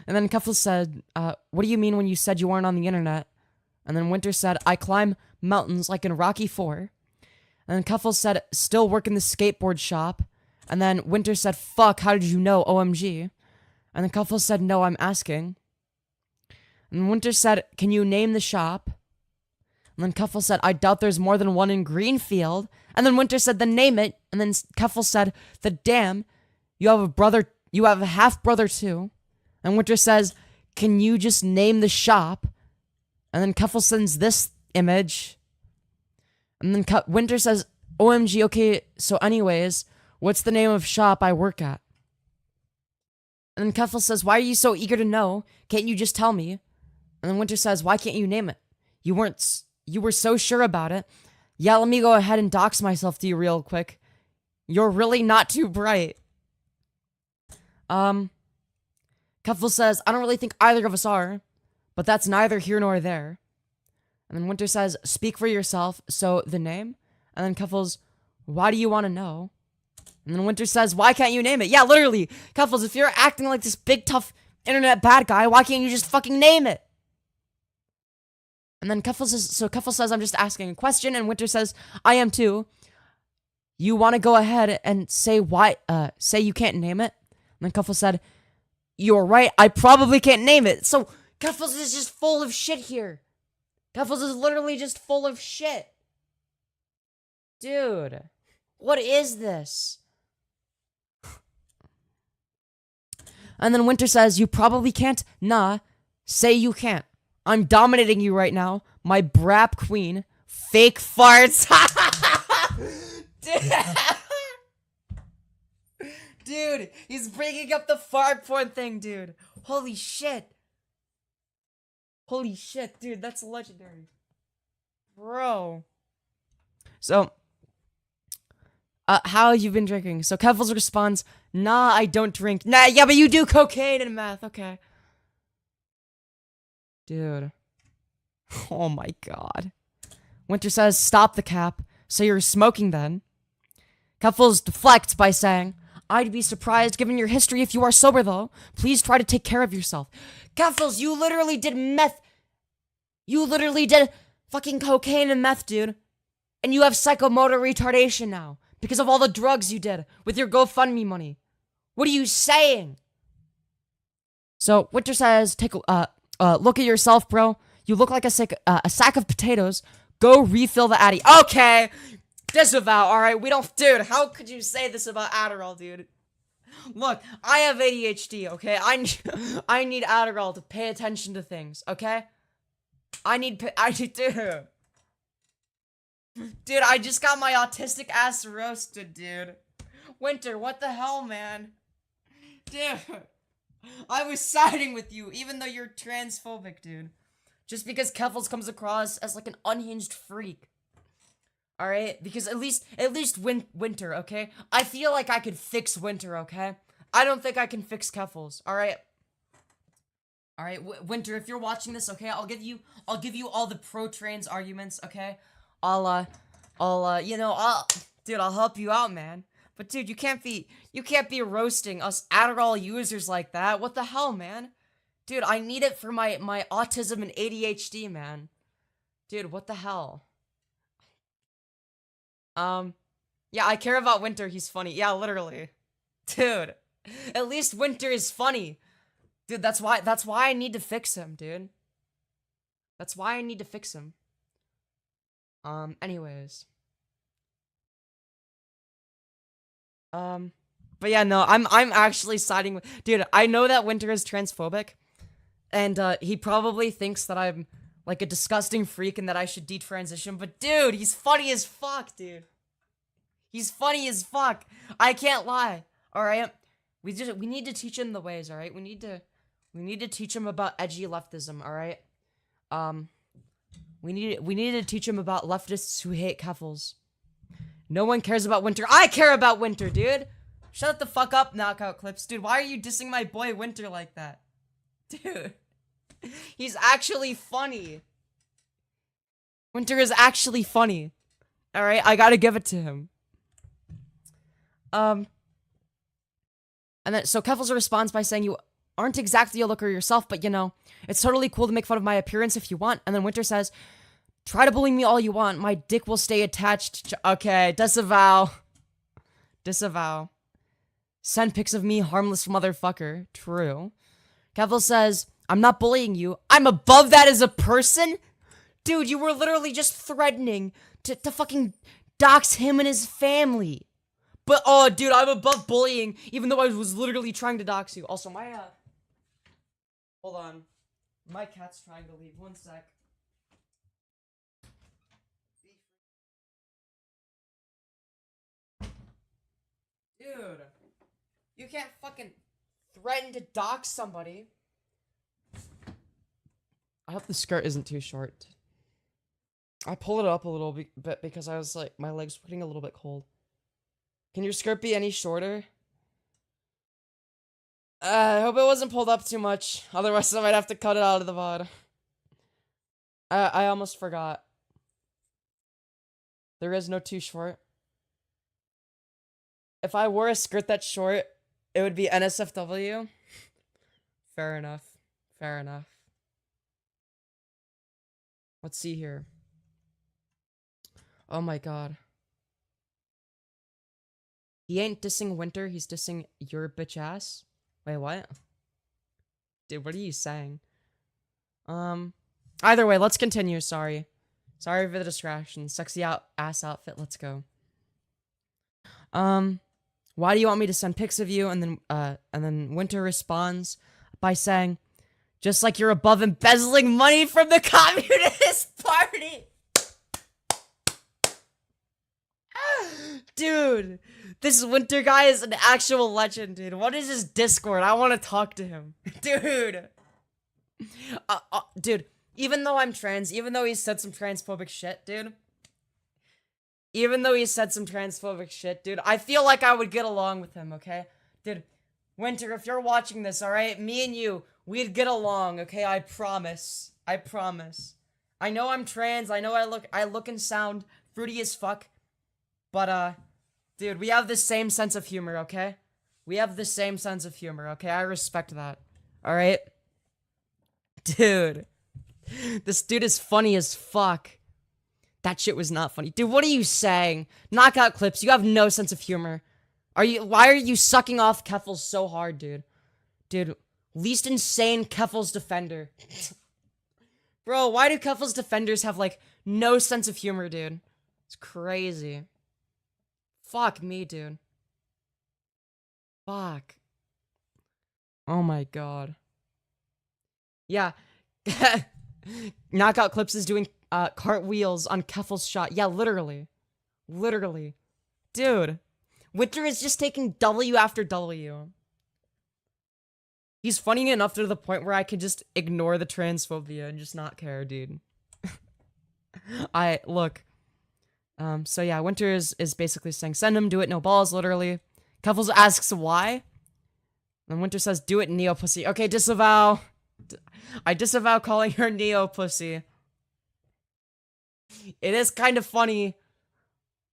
And then Keffals said, what do you mean when you said you weren't on the internet? And then Winter said, I climb mountains like in Rocky 4. And then Keffals said, still work in the skateboard shop. And then Winter said, fuck, how did you know, OMG? And then Keffals said, no, I'm asking. And Winter said, can you name the shop? And then Keffals said, I doubt there's more than one in Greenfield. And then Winter said, then name it. And then Keffals said, the damn, you have a half-brother too. And Winter says, can you just name the shop? And then Keffals sends this image. And then Winter says, OMG, okay, so anyways, what's the name of shop I work at? And then Keffals says, why are you so eager to know? Can't you just tell me? And then Winter says, why can't you name it? You were so sure about it. Yeah, let me go ahead and dox myself to you real quick. You're really not too bright. Keffals says, I don't really think either of us are, but that's neither here nor there. And then Winter says, speak for yourself, so the name? And then Keffals, why do you want to know? And then Winter says, why can't you name it? Yeah, literally, Keffals, if you're acting like this big, tough internet bad guy, why can't you just fucking name it? And then Keffals says, I'm just asking a question, and Winter says, I am too. You want to go ahead and say why, say you can't name it? And then Keffals said, you're right, I probably can't name it. So, Keffals is just full of shit here. Keffals is literally just full of shit. Dude, what is this? And then Winter says, you probably can't. Nah, say you can't. I'm dominating you right now. My brap queen. Fake farts. Dude, he's bringing up the fart porn thing, dude. Holy shit. Holy shit, dude, that's legendary. Bro. So, how have you been drinking? So Keffals responds, nah, I don't drink. Nah, yeah, but you do cocaine and meth, okay. Dude. Oh my god. Winter says, stop the cap. So you're smoking then? Keffals deflects by saying, I'd be surprised given your history if you are sober though. Please try to take care of yourself. Keffals, you literally did meth. You literally did fucking cocaine and meth, dude. And you have psychomotor retardation now. Because of all the drugs you did with your GoFundMe money. What are you saying? So, Winter says, take a look at yourself, bro. You look like a sack of potatoes. Go refill the Addy. Okay. Disavow, alright? We don't... Dude, how could you say this about Adderall, dude? Look, I have ADHD, okay? I need Adderall to pay attention to things, okay? Dude, I just got my autistic ass roasted, dude. Winter, what the hell, man? Dude, I was siding with you, even though you're transphobic, dude. Just because Keffals comes across as like an unhinged freak. Alright? Because at least Winter, okay? I feel like I could fix Winter, okay? I don't think I can fix Keffals. All right. All right, Winter, if you're watching this, okay, I'll give you all the pro-trans arguments, okay? Dude, I'll help you out, man. But dude, you can't be roasting us Adderall users like that. What the hell, man? Dude, I need it for my autism and ADHD, man. Dude, what the hell? Yeah, I care about Winter. He's funny. Yeah, literally. Dude, at least Winter is funny. Dude, that's why I need to fix him, dude. That's why I need to fix him. Anyways. But yeah, no, I'm actually siding with, dude, I know that Winter is transphobic, and he probably thinks that I'm like a disgusting freak and that I should detransition, but dude, he's funny as fuck, dude. He's funny as fuck. I can't lie. All right? We need to teach him the ways, all right? We need to teach him about edgy leftism, all right? We need to teach him about leftists who hate Keffals. No one cares about Winter. I care about Winter, dude. Shut the fuck up, Knockout Clips. Dude, why are you dissing my boy Winter like that? Dude. He's actually funny. Winter is actually funny. Alright, I gotta give it to him. And then, so Keffals responds by saying, you aren't exactly a looker yourself, but you know, it's totally cool to make fun of my appearance if you want. And then Winter says, try to bully me all you want. My dick will stay attached. Okay, disavow. Disavow. Send pics of me, harmless motherfucker. True. Keffals says, I'm not bullying you. I'm above that as a person? Dude, you were literally just threatening to fucking dox him and his family. But, oh, dude, I'm above bullying, even though I was literally trying to dox you. Also, my, hold on. My cat's trying to leave. One sec. Dude, you can't fucking threaten to dox somebody. I hope the skirt isn't too short. I pulled it up a little bit because I was like, my legs were getting a little bit cold. Can your skirt be any shorter? I hope it wasn't pulled up too much. Otherwise, I might have to cut it out of the VOD. I almost forgot. There is no too short. If I wore a skirt that's short, it would be NSFW. Fair enough. Fair enough. Let's see here. Oh my god. He ain't dissing Winter, he's dissing your bitch ass. Wait, what? Dude, what are you saying? Either way, let's continue, sorry. Sorry for the distraction. Sexy ass outfit, let's go. Why do you want me to send pics of you? And then Winter responds by saying, just like you're above embezzling money from the Communist Party. Dude, this Winter guy is an actual legend, dude. What is his Discord? I want to talk to him. Dude. Dude, even though I'm trans, even though he said some transphobic shit, dude. I feel like I would get along with him, okay? Dude, Winter, if you're watching this, alright? Me and you, we'd get along, okay? I promise. I promise. I know I'm trans, I know I look and sound fruity as fuck. But, dude, we have the same sense of humor, okay? We have the same sense of humor, okay? I respect that. Alright? Dude. This dude is funny as fuck. That shit was not funny. Dude, what are you saying? Knockout Clips, you have no sense of humor. Why are you sucking off Keffals so hard, dude? Dude, least insane Keffals defender. Bro, why do Keffals defenders have, like, no sense of humor, dude? It's crazy. Fuck me, dude. Fuck. Oh my god. Yeah. Knockout Clips is doing cartwheels on Keffals' shot. Yeah, literally. Literally. Dude. Winter is just taking W after W. He's funny enough to the point where I can just ignore the transphobia and just not care, dude. Look. So yeah, Winter is basically saying, send him, do it, no balls, literally. Keffals asks why. And Winter says, do it, Neo Pussy. Okay, disavow. I disavow calling her Neo Pussy. It is kind of funny,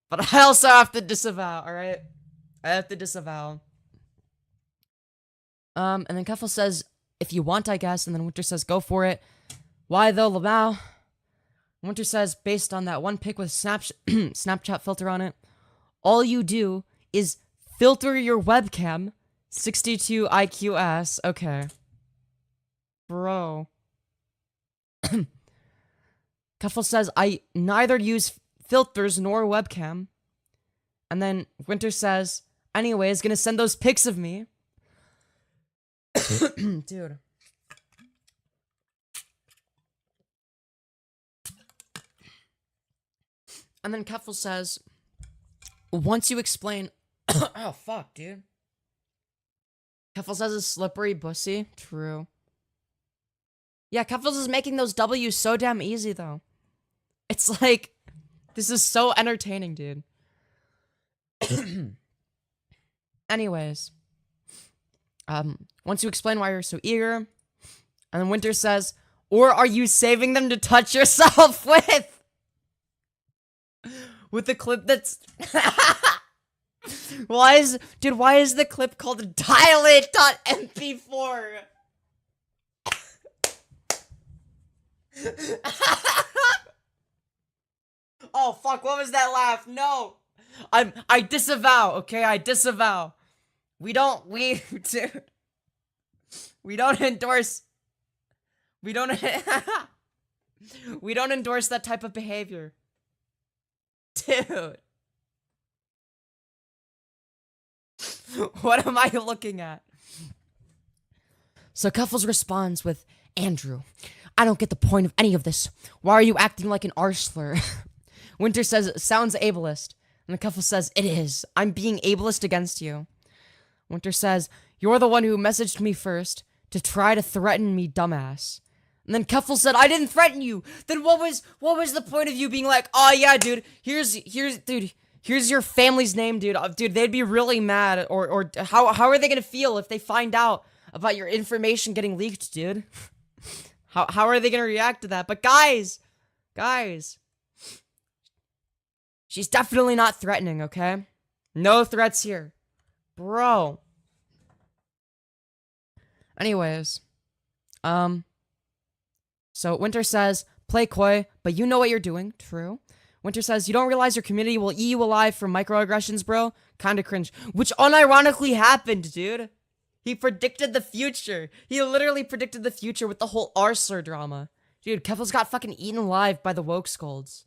but I also have to disavow, alright? I have to disavow. And then Keffals says, if you want, I guess. And then Winter says, go for it. Why though, Lamau? Winter says, based on that one pic with Snapchat filter on it, all you do is filter your webcam. 62 IQ ass. Okay. Bro. Keffals says, I neither use filters nor webcam. And then Winter says, anyways, gonna send those pics of me. Dude. And then Keffals says, once you explain... oh, fuck, dude. Keffals has a slippery pussy. True. Yeah, Keffals is making those W's so damn easy, though. It's like... This is so entertaining, dude. Anyways. Once you explain why you're so eager... And then Winter says, or are you saving them to touch yourself with? With the clip that's... why is the clip called dial-it.mp4? Oh, fuck, what was that laugh? No! I disavow, okay? I disavow. We don't endorse... We don't endorse that type of behavior. Dude. What am I looking at? So Keffals responds with, Andrew, I don't get the point of any of this. Why are you acting like an arse-slur? Winter says, it sounds ableist. And the Keffals says, it is. I'm being ableist against you. Winter says, you're the one who messaged me first to try to threaten me, dumbass. And then Keffals said, I didn't threaten you. Then what was the point of you being like, oh yeah, dude, here's your family's name, dude. Dude, they'd be really mad. Or how are they gonna feel if they find out about your information getting leaked, dude? How are they gonna react to that? But guys, she's definitely not threatening, okay? No threats here. Bro. Anyways. So Winter says, play coy, but you know what you're doing. True. Winter says, you don't realize your community will eat you alive for microaggressions, bro? Kinda cringe. Which unironically happened, dude. He predicted the future. He literally predicted the future with the whole Arslur drama. Dude, Keffals got fucking eaten alive by the woke scolds.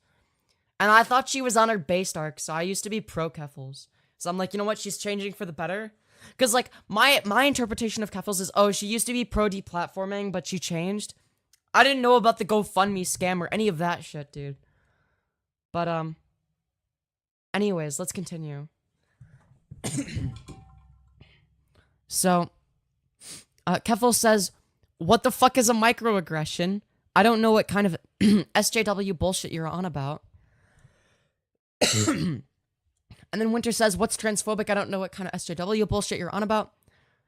And I thought she was on her base arc, so I used to be pro Keffals. So I'm like, you know what? She's changing for the better. Because, like, my interpretation of Keffals is, oh, she used to be pro deplatforming, but she changed. I didn't know about the GoFundMe scam or any of that shit, dude. But, anyways, let's continue. So, Keffals says, what the fuck is a microaggression? I don't know what kind of SJW bullshit you're on about. And then Winter says, what's transphobic? I don't know what kind of SJW bullshit you're on about.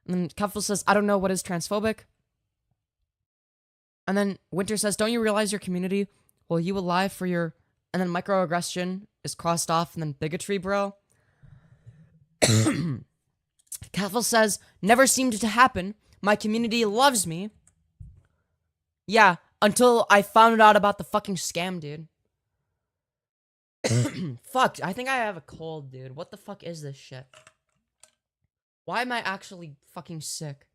And then Keffals says, I don't know what is transphobic. And then Winter says, don't you realize your community will you alive for your... And then microaggression is crossed off and then bigotry, bro. Keffals says, never seemed to happen. My community loves me. Yeah, until I found out about the fucking scam, dude. Fuck, I think I have a cold, dude. What the fuck is this shit? Why am I actually fucking sick?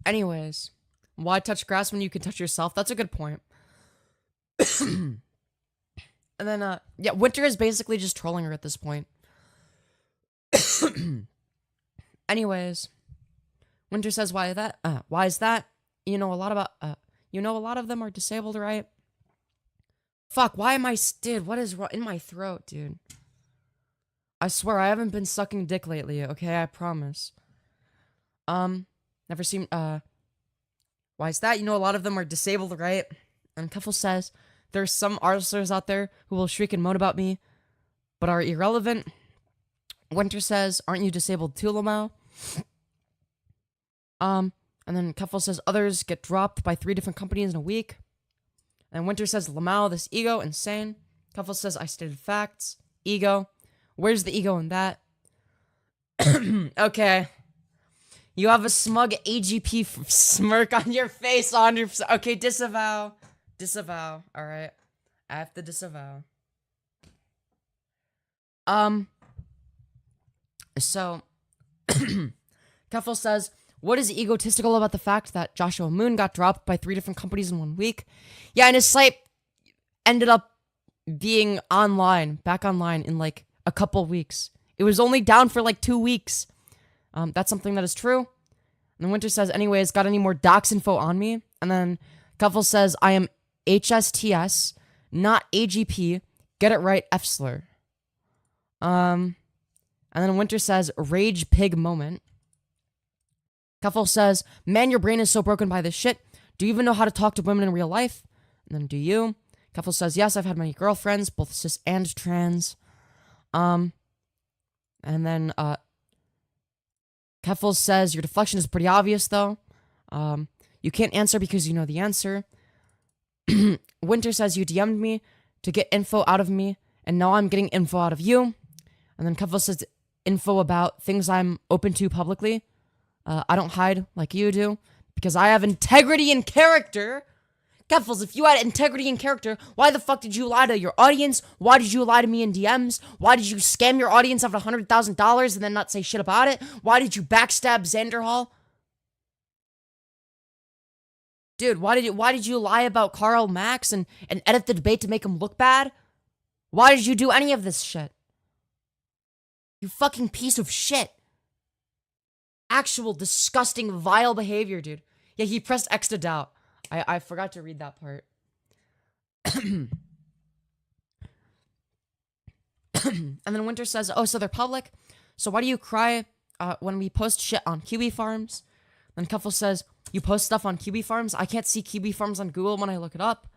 Anyways, why touch grass when you can touch yourself? That's a good point. And then, yeah, Winter is basically just trolling her at this point. Anyways, Winter says, why is that? You know a lot about, you know a lot of them are disabled, right? Fuck, why am I, dude, what is in my throat, dude? I swear, I haven't been sucking dick lately, okay? I promise. Never seen, why is that? You know a lot of them are disabled, right? And Keffals says, there's some artists out there who will shriek and moan about me, but are irrelevant. Winter says, aren't you disabled too, Lamau? And then Keffals says, others get dropped by 3 different companies in a week. And Winter says, Lamau, this ego, insane. Keffals says, I stated facts. Ego. Where's the ego in that? Okay. You have a smug AGP smirk on your face, 100%. Okay, disavow. Disavow. Alright. I have to disavow. So, Keffals says, what is egotistical about the fact that Joshua Moon got dropped by 3 different companies in 1 week? Yeah, and his site ended up being back online in like a couple weeks. It was only down for like 2 weeks. That's something that is true. And then Winter says, anyways, got any more docs info on me? And then Keffals says, I am HSTS, not AGP. Get it right, F-slur. And then Winter says, rage pig moment. Keffals says, man, your brain is so broken by this shit. Do you even know how to talk to women in real life? And then do you? Keffals says, yes, I've had many girlfriends, both cis and trans. And then, Keffals says, your deflection is pretty obvious, though. You can't answer because you know the answer. Winter says, you DM'd me to get info out of me, and now I'm getting info out of you. And then Keffals says, info about things I'm open to publicly. I don't hide like you do, because I have integrity and character. Keffals, if you had integrity and character, why the fuck did you lie to your audience? Why did you lie to me in DMs? Why did you scam your audience out of $100,000 and then not say shit about it? Why did you backstab Xander Hall? Dude, why did you lie about Karl Max and edit the debate to make him look bad? Why did you do any of this shit? You fucking piece of shit. Actual disgusting, vile behavior, dude. Yeah, he pressed X to doubt. I forgot to read that part. And then Winter says, oh, so they're public? So why do you cry when we post shit on Kiwifarms? Then Keffals says, you post stuff on Kiwifarms? I can't see Kiwifarms on Google when I look it up.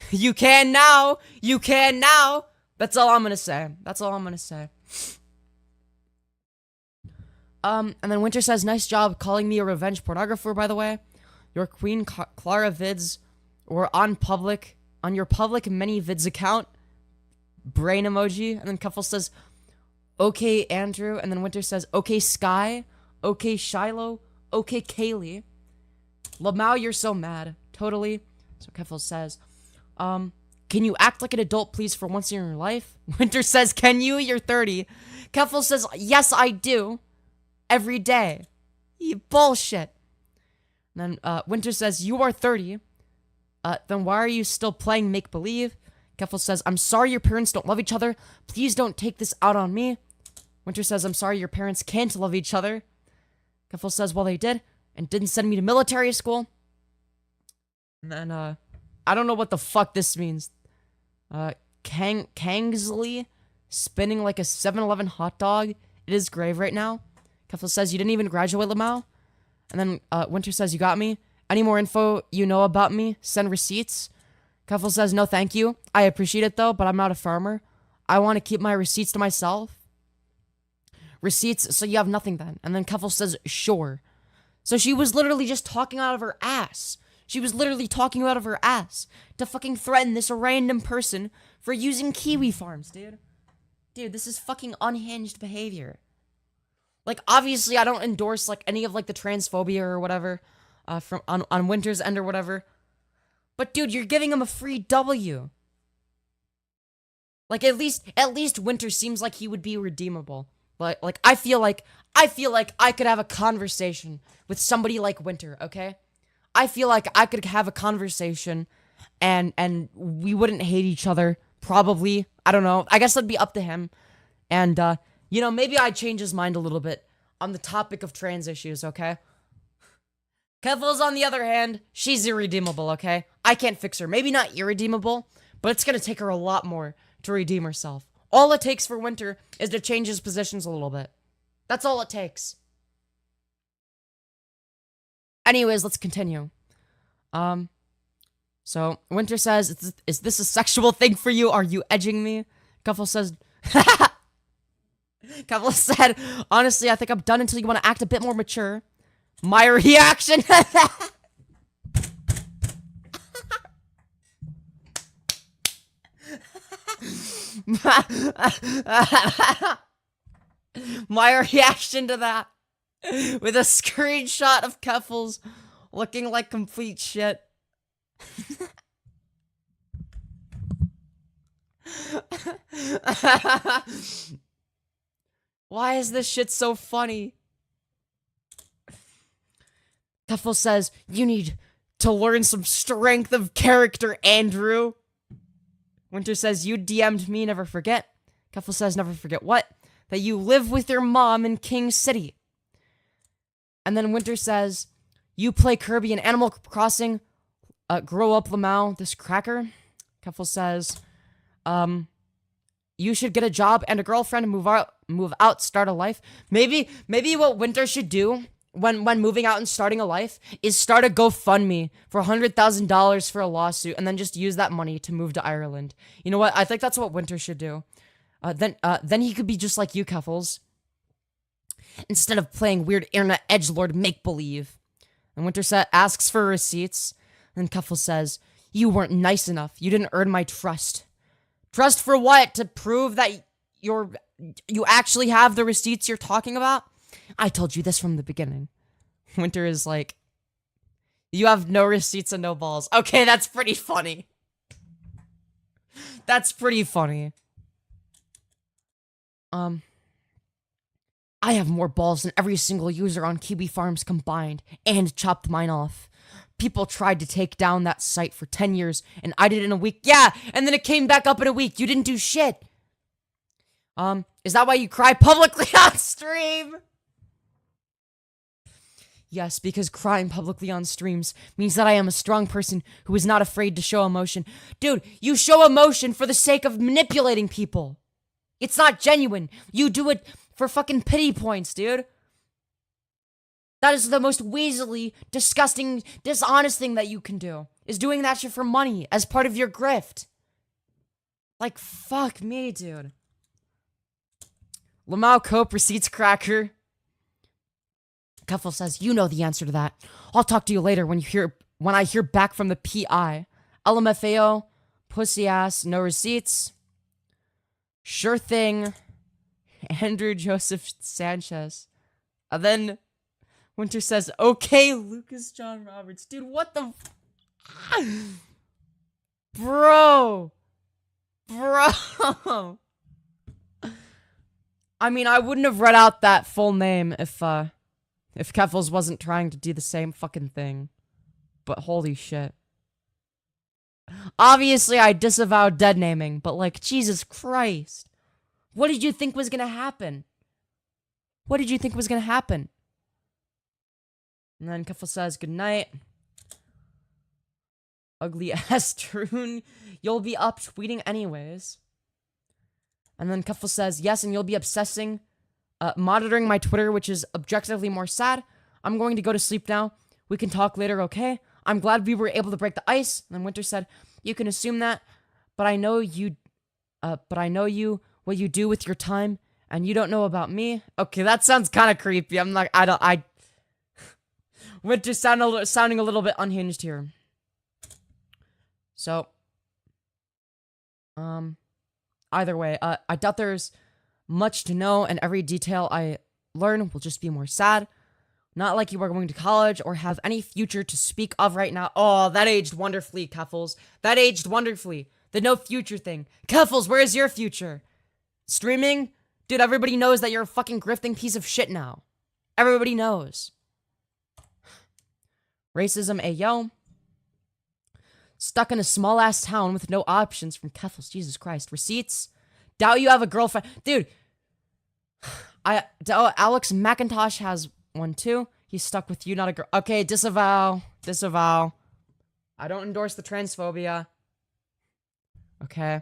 You can now! You can now! That's all I'm gonna say. That's all I'm gonna say. And then Winter says, nice job calling me a revenge pornographer, by the way. Your Queen Clara vids were on your public many vids account. Brain emoji. And then Keffals says, okay, Andrew. And then Winter says, okay, Sky. Okay, Shiloh. Okay, Kaylee. Lamau, you're so mad. Totally. So Keffals says, can you act like an adult, please, for once in your life? Winter says, can you? You're 30. Keffals says, yes, I do. Every day. You bullshit. And then Winter says, you are 30. Then why are you still playing make-believe? Keffals says, I'm sorry your parents don't love each other. Please don't take this out on me. Winter says, I'm sorry your parents can't love each other. Keffals says, well, they did, and didn't send me to military school. And then, I don't know what the fuck this means. Kangsley spinning like a 7-Eleven hot dog. It is grave right now. Keffals says, you didn't even graduate, Lamau? And then Winter says, you got me? Any more info you know about me? Send receipts. Keffals says, no thank you. I appreciate it though, but I'm not a farmer. I want to keep my receipts to myself. Receipts, so you have nothing then. And then Keffals says, sure. So she was literally just talking out of her ass. She was literally talking out of her ass to fucking threaten this random person for using Kiwifarms, dude. Dude, this is fucking unhinged behavior. Like, obviously, I don't endorse, like, any of, like, the transphobia or whatever, from, on Winter's end or whatever. But, dude, you're giving him a free W. Like, at least Winter seems like he would be redeemable. Like, I feel like I could have a conversation with somebody like Winter, okay? I feel like I could have a conversation, and we wouldn't hate each other, probably. I don't know. I guess that'd be up to him. And, you know, maybe I'd change his mind a little bit on the topic of trans issues, okay? Keffals, on the other hand, she's irredeemable, okay? I can't fix her. Maybe not irredeemable, but it's gonna take her a lot more to redeem herself. All it takes for Winter is to change his positions a little bit. That's all it takes. Anyways, let's continue. So Winter says, is this a sexual thing for you? Are you edging me? Keffals says, Keffals said, honestly, I think I'm done until you want to act a bit more mature. My reaction to that. My reaction to that, with a screenshot of Keffals looking like complete shit. Why is this shit so funny? Keffals says, you need to learn some strength of character, Andrew. Winter says, you DM'd me, never forget. Keffals says, never forget what? That you live with your mom in King City. And then Winter says, you play Kirby in Animal Crossing. Grow up, Lamau, this cracker. Keffals says, you should get a job and a girlfriend and move out, start a life. Maybe what Winter should do when moving out and starting a life is start a GoFundMe for $100,000 for a lawsuit and then just use that money to move to Ireland. You know what? I think that's what Winter should do. Then he could be just like you, Keffals. Instead of playing weird internet edgelord make-believe. And Winter asks for receipts. And Keffals says, you weren't nice enough. You didn't earn my trust. Trust for what? To prove that you actually have the receipts you're talking about? I told you this from the beginning. Winter is like, you have no receipts and no balls. Okay, that's pretty funny. That's pretty funny. I have more balls than every single user on Kiwifarms combined, and chopped mine off. People tried to take down that site for 10 years, and I did it in a week. Yeah, and then it came back up in a week. You didn't do shit. Is that why you cry publicly on stream? Yes, because crying publicly on streams means that I am a strong person who is not afraid to show emotion. Dude, you show emotion for the sake of manipulating people. It's not genuine. You do it for fucking pity points, dude. That is the most weaselly, disgusting, dishonest thing that you can do. Is doing that shit for money as part of your grift. Like, fuck me, dude. Lamau Cope receipts cracker. Keffals says, you know the answer to that. I'll talk to you later when I hear back from the PI. LMFAO, pussy ass, no receipts. Sure thing. Andrew Joseph Sanchez. And then Winter says, okay, Lucas John Roberts. Dude, what the Bro. I mean, I wouldn't have read out that full name if Keffals wasn't trying to do the same fucking thing. But holy shit. Obviously, I disavow dead naming, but like, Jesus Christ. What did you think was gonna happen? What did you think was gonna happen? And then Keffals says, good night. Ugly ass Troon. You'll be up tweeting anyways. And then Keffals says, yes, and you'll be obsessing, monitoring my Twitter, which is objectively more sad. I'm going to go to sleep now. We can talk later, okay? I'm glad we were able to break the ice. And then Winter said, you can assume that, but I know what you do with your time, and you don't know about me. Okay, that sounds kind of creepy. Winter sounding a little bit unhinged here. So, either way, I doubt there's much to know, and every detail I learn will just be more sad. Not like you are going to college or have any future to speak of right now. Oh, that aged wonderfully, Keffals. That aged wonderfully. The no future thing. Keffals, where is your future? Streaming? Dude, everybody knows that you're a fucking grifting piece of shit now. Everybody knows. Racism, ayo. Stuck in a small-ass town with no options from Keffals. Jesus Christ. Receipts? Doubt you have a girlfriend. Dude. Alex McIntosh has one too. He's stuck with you, not a girl. Okay, disavow. Disavow. I don't endorse the transphobia. Okay.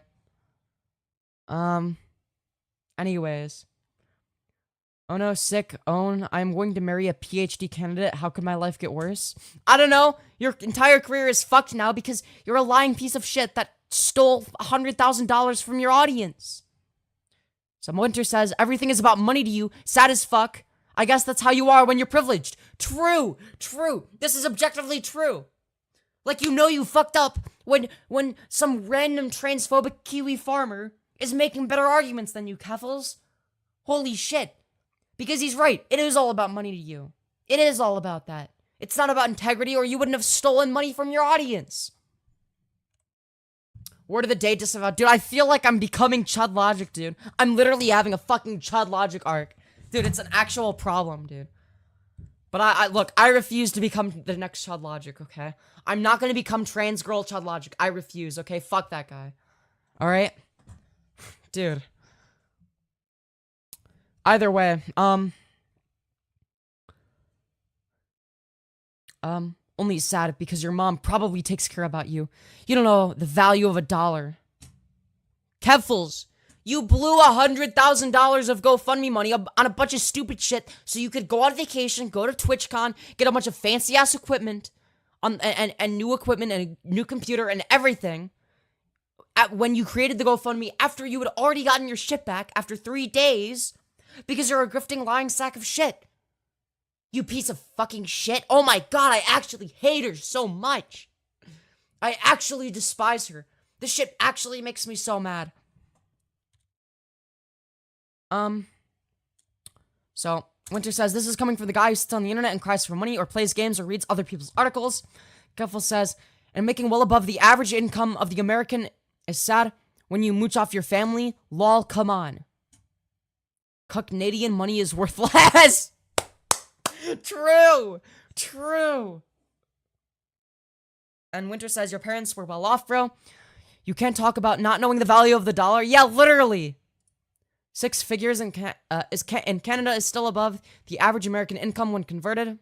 Anyways. Oh no, sick. Own. I'm going to marry a PhD candidate. How could my life get worse? I don't know. Your entire career is fucked now because you're a lying piece of shit that stole $100,000 from your audience. Some Winter says, everything is about money to you. Sad as fuck. I guess that's how you are when you're privileged. True. True. This is objectively true. Like, you know you fucked up when some random transphobic Kiwi farmer is making better arguments than you, Keffals. Holy shit. Because he's right. It is all about money to you. It is all about that. It's not about integrity, or you wouldn't have stolen money from your audience. Word of the day disavow. Dude, I feel like I'm becoming Chud Logic, dude. I'm literally having a fucking Chud Logic arc. Dude, it's an actual problem, dude. But look, I refuse to become the next Chud Logic, okay? I'm not gonna become trans girl Chud Logic. I refuse, okay? Fuck that guy. Alright? Dude. Either way, only sad because your mom probably takes care about you. You don't know the value of $1. Keffals, you blew $100,000 of GoFundMe money on a bunch of stupid shit so you could go on vacation, go to TwitchCon, get a bunch of fancy ass equipment, and new equipment and a new computer and everything. When you created the GoFundMe after you had already gotten your shit back after 3 days. Because you're a grifting, lying sack of shit. You piece of fucking shit. Oh my god, I actually hate her so much. I actually despise her. This shit actually makes me so mad. So, Winter says, this is coming from the guy who sits on the internet and cries for money or plays games or reads other people's articles. Keffals says, and making well above the average income of the American is sad when you mooch off your family. Lol, come on. Canadian money is worth less. True. True. And Winter says, your parents were well off, bro. You can't talk about not knowing the value of the dollar. Yeah, literally. 6 figures in Canada is still above the average American income when converted.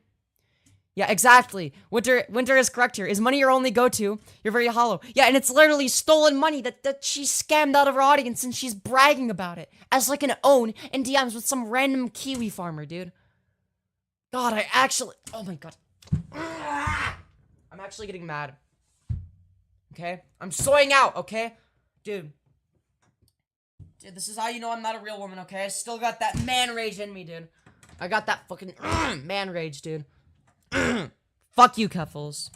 Yeah, exactly. Winter is correct here. Is money your only go-to? You're very hollow. Yeah, and it's literally stolen money that she scammed out of her audience, and she's bragging about it as like an own in DMs with some random Kiwi farmer, dude. God, I actually... Oh my god. I'm actually getting mad. Okay? I'm soying out, okay? Dude, this is how you know I'm not a real woman, okay? I still got that man rage in me, dude. I got that fucking man rage, dude. Fuck you, Keffals.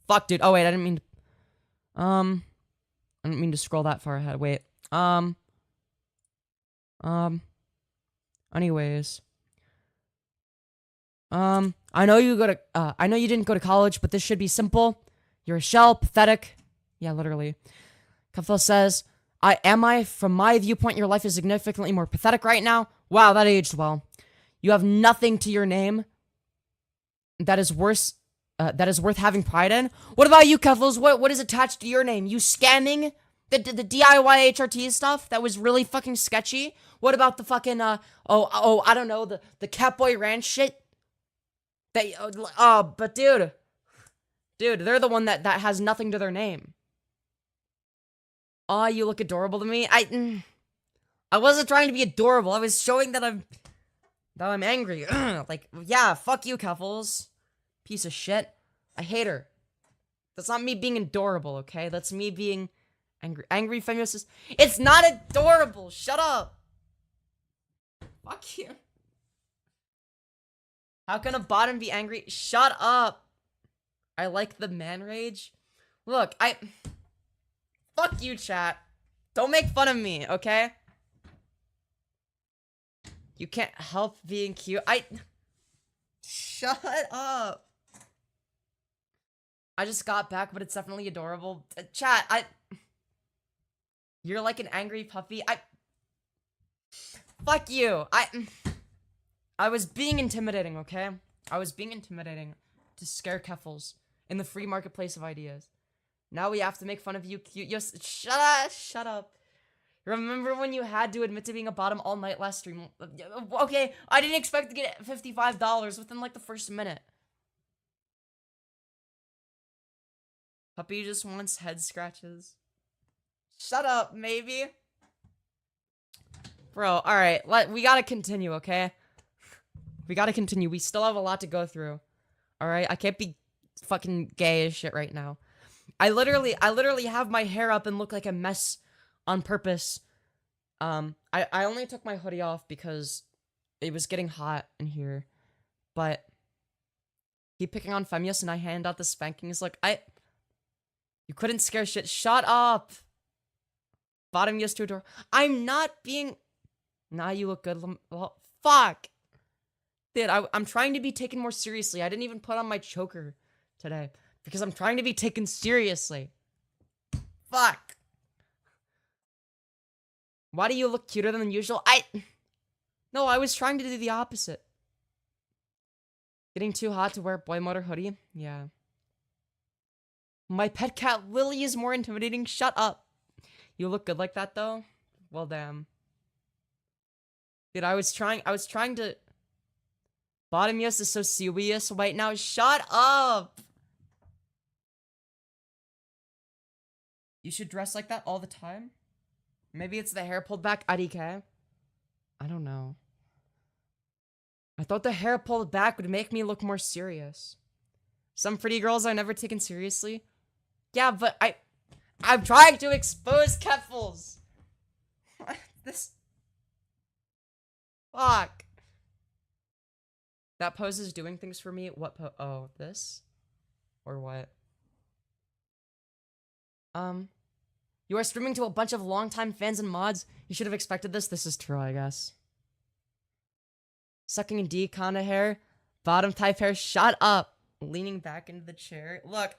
Fuck, dude. Oh, wait, I didn't mean to scroll that far ahead. Wait. Anyways. I know you didn't go to college, but this should be simple. You're a shell, pathetic. Yeah, literally. Keffals says, from my viewpoint, your life is significantly more pathetic right now. Wow, that aged well. You have nothing to your name that is worth having pride in. What about you, Keffals? What is attached to your name? You scamming the DIY HRT stuff that was really fucking sketchy? What about the fucking I don't know, the Catboy Ranch shit? But dude, they're the one that has nothing to their name. Aw, you look adorable to me. I wasn't trying to be adorable. I was showing that I'm angry. Like, yeah, fuck you, Keffals. Piece of shit. I hate her. That's not me being adorable, okay? That's me being angry. Angry Femyoz. It's not adorable. Shut up. Fuck you. How can a bottom be angry? Shut up. I like the man rage. Look, fuck you, chat. Don't make fun of me, okay? You can't help being cute. Shut up. I just got back, but it's definitely adorable. Chat, you're like an angry puppy. Fuck you. I was being intimidating, okay? I was being intimidating to scare Keffals in the free marketplace of ideas. Now we have to make fun of you cute. Shut up. Remember when you had to admit to being a bottom all night last stream? Okay, I didn't expect to get $55 within like the first minute. Puppy just wants head scratches. Shut up, maybe. Bro, alright, we gotta continue, okay? We gotta continue. We still have a lot to go through. Alright? I can't be fucking gay as shit right now. I literally have my hair up and look like a mess on purpose. I only took my hoodie off because it was getting hot in here. But keep picking on Femyoz and I hand out the spankings like, you couldn't scare shit. Shut up! Bottom yes to a door. I'm not being... Nah, you look good. Well, fuck! Dude, I'm trying to be taken more seriously. I didn't even put on my choker today. Because I'm trying to be taken seriously. Fuck! Why do you look cuter than usual? No, I was trying to do the opposite. Getting too hot to wear a boy motor hoodie? Yeah. My pet cat Lily is more intimidating. Shut up. You look good like that though? Well, damn. Dude, I was trying to... Bottom-yes is so serious right now. Shut up! You should dress like that all the time? Maybe it's the hair pulled back, IDK? I don't know. I thought the hair pulled back would make me look more serious. Some pretty girls are never taken seriously. Yeah, but I'm trying to expose Keffals. This... Fuck. That pose is doing things for me. What oh, this? Or what? You are streaming to a bunch of longtime fans and mods. You should have expected this. This is true, I guess. Sucking D kinda hair. Bottom type hair. Shut up. Leaning back into the chair. Look,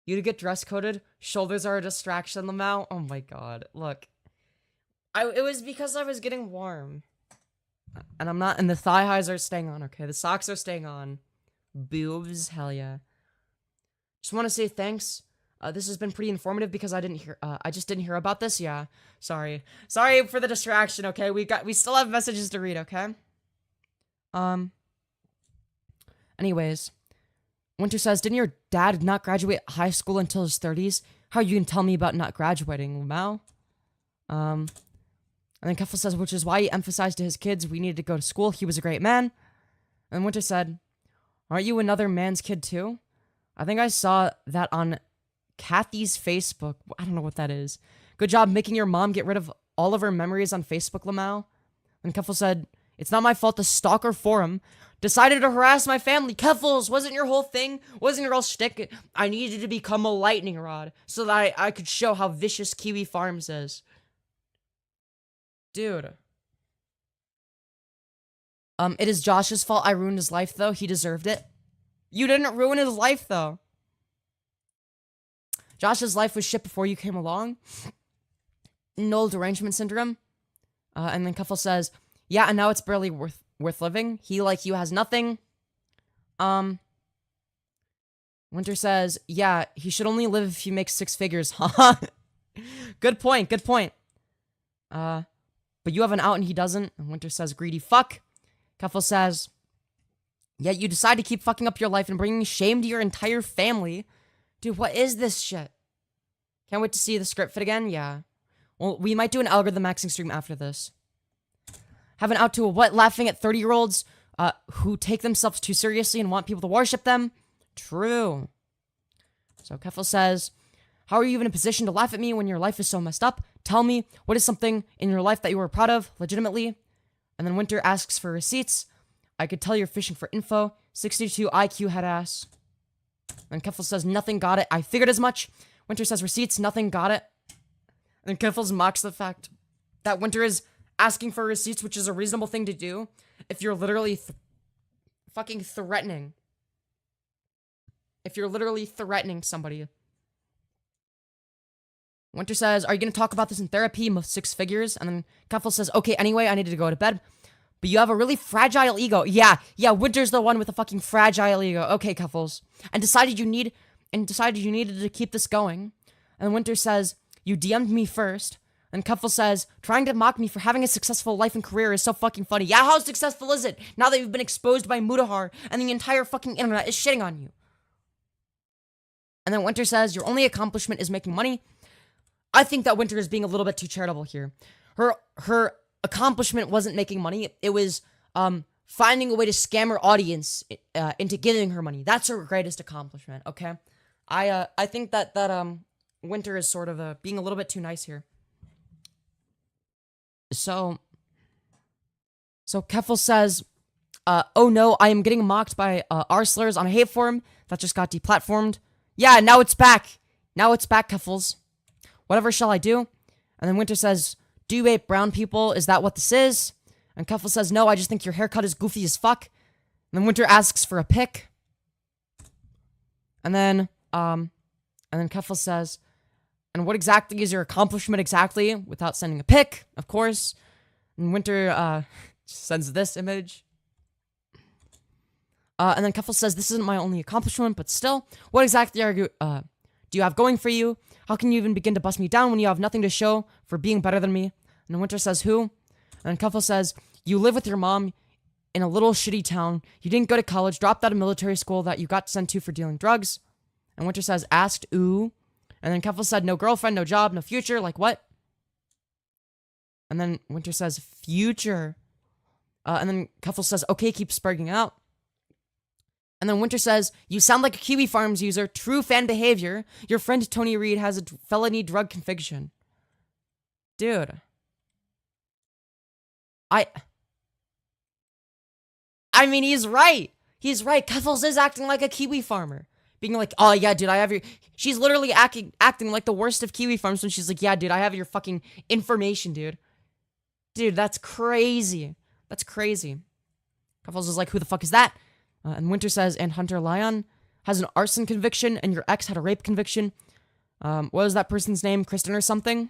you to get dress coded. Shoulders are a distraction, Lamau. Oh my god. Look. It was because I was getting warm. And I'm not, and the thigh highs are staying on, okay? The socks are staying on. Boobs, hell yeah. Just want to say thanks. This has been pretty informative because I just didn't hear about this, yeah. Sorry. Sorry for the distraction, okay? We still have messages to read, okay? Anyways. Winter says, didn't your dad not graduate high school until his 30s? How are you gonna tell me about not graduating, Lamau? And then Keffals says, which is why he emphasized to his kids we needed to go to school. He was a great man. And Winter said, aren't you another man's kid too? I think I saw that on Kathy's Facebook. I don't know what that is. Good job making your mom get rid of all of her memories on Facebook, Lamau. And Keffals said, it's not my fault the stalker forum decided to harass my family. Keffals, wasn't your whole thing? Wasn't your whole shtick? I needed to become a lightning rod so that I could show how vicious Kiwifarms is. Dude. It is Josh's fault I ruined his life, though. He deserved it. You didn't ruin his life, though. Josh's life was shit before you came along. Null derangement syndrome. And then Keffals says, yeah, and now it's barely worth living. He, like you, has nothing. Winter says, yeah, he should only live if he makes 6 figures. Haha. Good point, good point. But you have an out and he doesn't. And Winter says, greedy fuck. Keffals says, yeah, you decide to keep fucking up your life and bringing shame to your entire family. Dude, what is this shit? Can't wait to see the script fit again? Yeah. Well, we might do an algorithm maxing stream after this. Have an out to a what? Laughing at 30-year-olds who take themselves too seriously and want people to worship them? True. So Keffals says, how are you even in a position to laugh at me when your life is so messed up? Tell me, what is something in your life that you were proud of, legitimately? And then Winter asks for receipts. I could tell you're fishing for info. 62 IQ head ass. And Keffals says, nothing, got it. I figured as much. Winter says, receipts, nothing, got it. And Keffals mocks the fact that Winter is asking for receipts, which is a reasonable thing to do if you're literally fucking threatening. If you're literally threatening somebody. Winter says, are you going to talk about this in therapy? 6 figures. And then Keffals says, okay, anyway, I needed to go to bed. But you have a really fragile ego. Yeah, Winter's the one with a fucking fragile ego. Okay, Keffals. And decided you needed to keep this going. And Winter says, you DM'd me first. And Keffals says, trying to mock me for having a successful life and career is so fucking funny. Yeah, how successful is it? Now that you've been exposed by Mutahar and the entire fucking internet is shitting on you. And then Winter says, your only accomplishment is making money. I think that Winter is being a little bit too charitable here. Her accomplishment wasn't making money. It was finding a way to scam her audience into giving her money. That's her greatest accomplishment, okay? I think that Winter is sort of being a little bit too nice here. So Keffals says, oh no, I am getting mocked by r slurs on a hate forum that just got deplatformed. Yeah, now it's back. Now it's back, Keffals. Whatever shall I do? And then Winter says, do you hate brown people? Is that what this is? And Keffals says, no, I just think your haircut is goofy as fuck. And then Winter asks for a pic. And then Keffals says, and what exactly is your accomplishment exactly? Without sending a pic, of course. And Winter sends this image. And then Keffals says, this isn't my only accomplishment, but still, what exactly do you have going for you? How can you even begin to bust me down when you have nothing to show for being better than me? And then Winter says, who? And then Keffals says, you live with your mom in a little shitty town. You didn't go to college, dropped out of military school that you got sent to for dealing drugs. And Winter says, asked, ooh. And then Keffals said, no girlfriend, no job, no future. Like what? And then Winter says, future. And then Keffals says, okay, keep sparking out. And then Winter says, you sound like a Kiwifarms user. True fan behavior. Your friend Tony Reed has a felony drug conviction. Dude. I mean, he's right. He's right. Keffals is acting like a Kiwi farmer. Being like, oh yeah, dude, I have your... She's literally acting like the worst of Kiwifarms when she's like, yeah, dude, I have your fucking information, dude. Dude, that's crazy. That's crazy. Keffals is like, who the fuck is that? And Winter says, and Hunter Lyon has an arson conviction, and your ex had a rape conviction. What was that person's name? Kristen or something?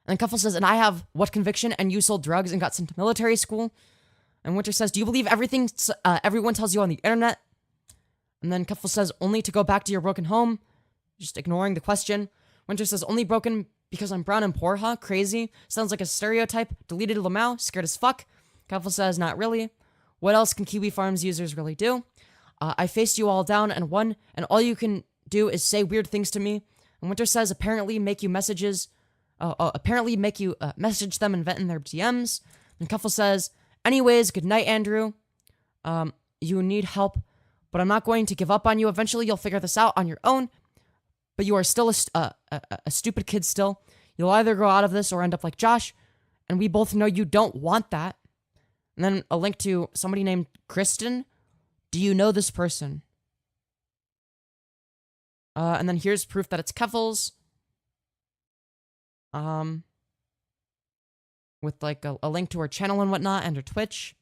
And Keffals says, and I have what conviction? And you sold drugs and got sent to military school. And Winter says, do you believe everything everyone tells you on the internet? And then Keffals says, only to go back to your broken home. Just ignoring the question. Winter says, only broken because I'm brown and poor, huh? Crazy. Sounds like a stereotype. Deleted Lamau. Scared as fuck. Keffals says, not really. What else can Kiwifarms users really do? I faced you all down and won, and all you can do is say weird things to me. And Winter says, apparently make you message them and vent in their DMs. And Keffals says, anyways, good night, Andrew. You need help, but I'm not going to give up on you. Eventually, you'll figure this out on your own, but you are still a stupid kid still. You'll either grow out of this or end up like Josh, and we both know you don't want that. And then a link to somebody named Kristen. Do you know this person? And then here's proof that it's Keffals. With like a link to her channel and whatnot and her Twitch.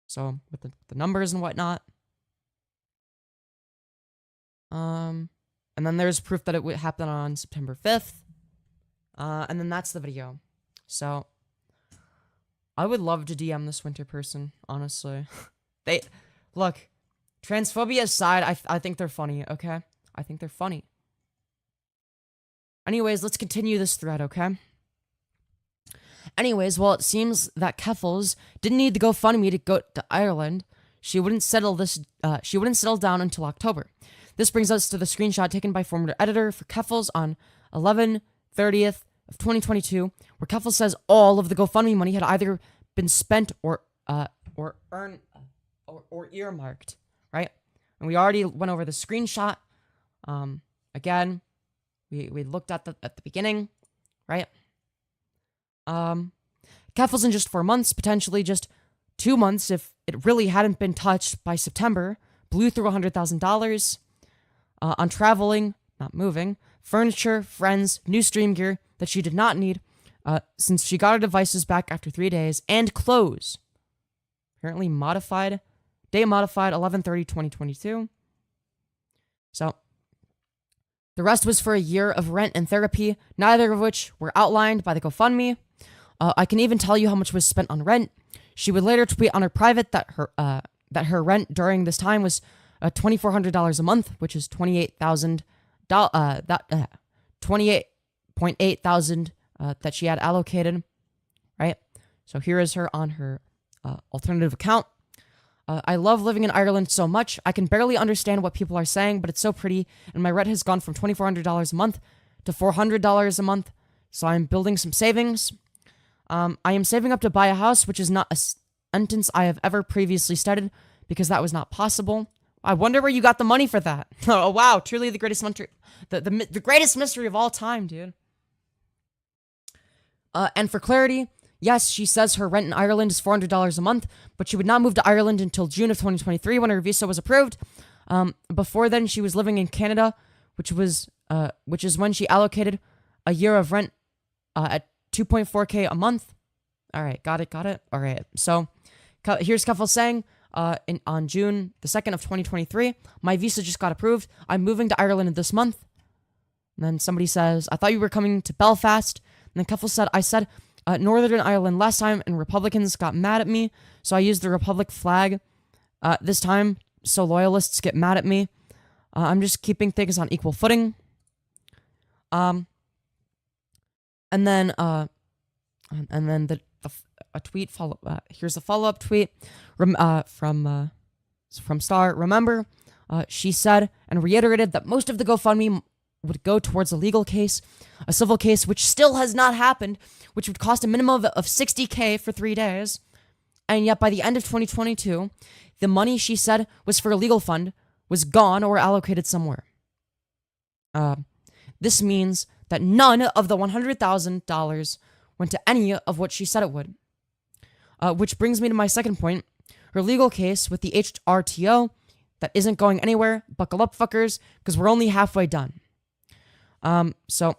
So with the numbers and whatnot. And then there's proof that it would happen on September 5th. And then that's the video. So, I would love to DM this Winter person, honestly. Look, transphobia aside, I think they're funny, okay? I think they're funny. Anyways, let's continue this thread, okay? Anyways, well, it seems that Keffals didn't need the GoFundMe to go to Ireland. She wouldn't settle down until October. This brings us to the screenshot taken by former editor for Keffals on 11/30th of 2022, where Keffals says all of the GoFundMe money had either been spent or earned or earmarked, right? And we already went over the screenshot. Again, we looked at the beginning, right? Keffals in just 4 months, potentially just 2 months if it really hadn't been touched by September, blew through $100,000 on traveling, not moving, furniture, friends, new stream gear that she did not need, since she got her devices back after 3 days, and clothes. Apparently day modified 11/30/2022. So, the rest was for a year of rent and therapy, neither of which were outlined by the GoFundMe. I can even tell you how much was spent on rent. She would later tweet on her private that her rent during this time was $2,400 a month, which is $28,800 that she had allocated, right? So here is her on her alternative account. I love living in Ireland so much. I can barely understand what people are saying, but it's so pretty, and my rent has gone from $2,400 a month to $400 a month, so I'm building some savings. I am saving up to buy a house, which is not a sentence I have ever previously studied, because that was not possible. I wonder where you got the money for that. Oh, wow, truly the greatest mystery, the greatest mystery of all time, dude. And for clarity, yes, she says her rent in Ireland is $400 a month, but she would not move to Ireland until June of 2023 when her visa was approved. Before then, she was living in Canada, which is when she allocated a year of rent at $2.4K a month. All right, got it. All right, so here's Keffals saying, on June the 2nd of 2023, my visa just got approved. I'm moving to Ireland this month. And then somebody says, I thought you were coming to Belfast. And then Keffals said, I said Northern Ireland last time, and Republicans got mad at me, so I used the Republic flag this time, so loyalists get mad at me. I'm just keeping things on equal footing. And then a tweet follow. Here's a follow-up tweet from Star. Remember, she said and reiterated that most of the GoFundMe would go towards a legal case, a civil case, which still has not happened, which would cost a minimum of $60K for 3 days. And yet by the end of 2022, the money she said was for a legal fund was gone or allocated somewhere. This means that none of the $100,000 went to any of what she said it would. Which brings me to my second point, her legal case with the HRTO that isn't going anywhere. Buckle up, fuckers, because we're only halfway done. So,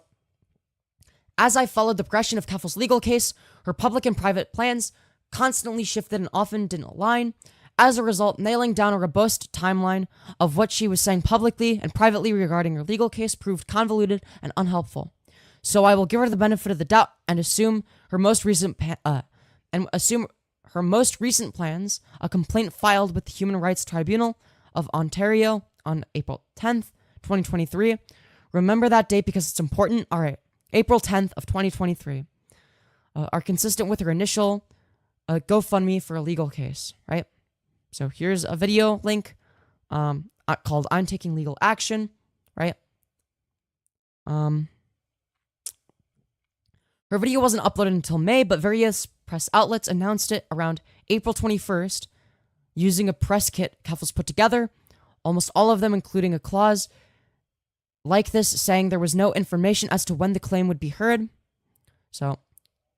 as I followed the progression of Keffals' legal case, her public and private plans constantly shifted and often didn't align. As a result, nailing down a robust timeline of what she was saying publicly and privately regarding her legal case proved convoluted and unhelpful. So I will give her the benefit of the doubt and assume her most recent plans, a complaint filed with the Human Rights Tribunal of Ontario on April 10th, 2023. Remember that date because it's important. All right, April 10th of 2023 are consistent with her initial GoFundMe for a legal case, right? So here's a video link called I'm Taking Legal Action, right? Her video wasn't uploaded until May, but various press outlets announced it around April 21st using a press kit Keffals put together, almost all of them including a clause like this saying there was no information as to when the claim would be heard. So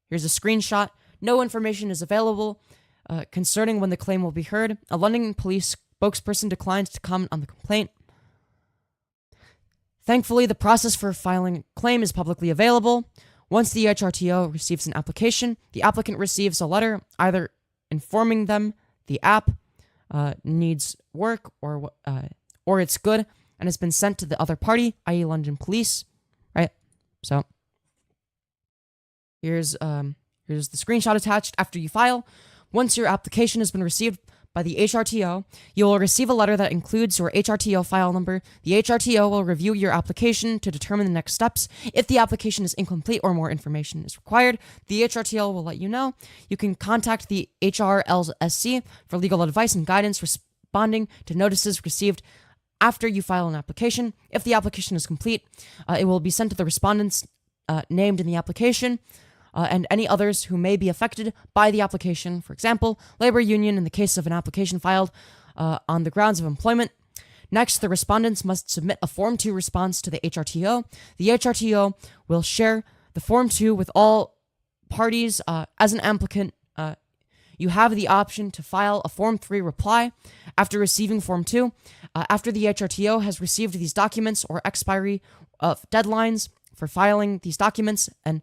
here's a screenshot. No information is available concerning when the claim will be heard. A London police spokesperson declined to comment on the complaint. Thankfully, the process for filing a claim is publicly available. Once the HRTO receives an application, the applicant receives a letter either informing them the app needs work or it's good and has been sent to the other party, i.e. London police, right? So here's the screenshot attached. After you file, once your application has been received by the HRTO, you will receive a letter that includes your HRTO file number. The HRTO will review your application to determine the next steps. If the application is incomplete or more information is required, the HRTO will let you know. You can contact the HRLSC for legal advice and guidance responding to notices received after you file an application. If the application is complete, it will be sent to the respondents named in the application. And any others who may be affected by the application, for example, labor union in the case of an application filed on the grounds of employment. Next, the respondents must submit a Form 2 response to the HRTO. The HRTO will share the Form 2 with all parties. As an applicant, you have the option to file a Form 3 reply after receiving Form 2. After the HRTO has received these documents or expiry of deadlines for filing these documents, and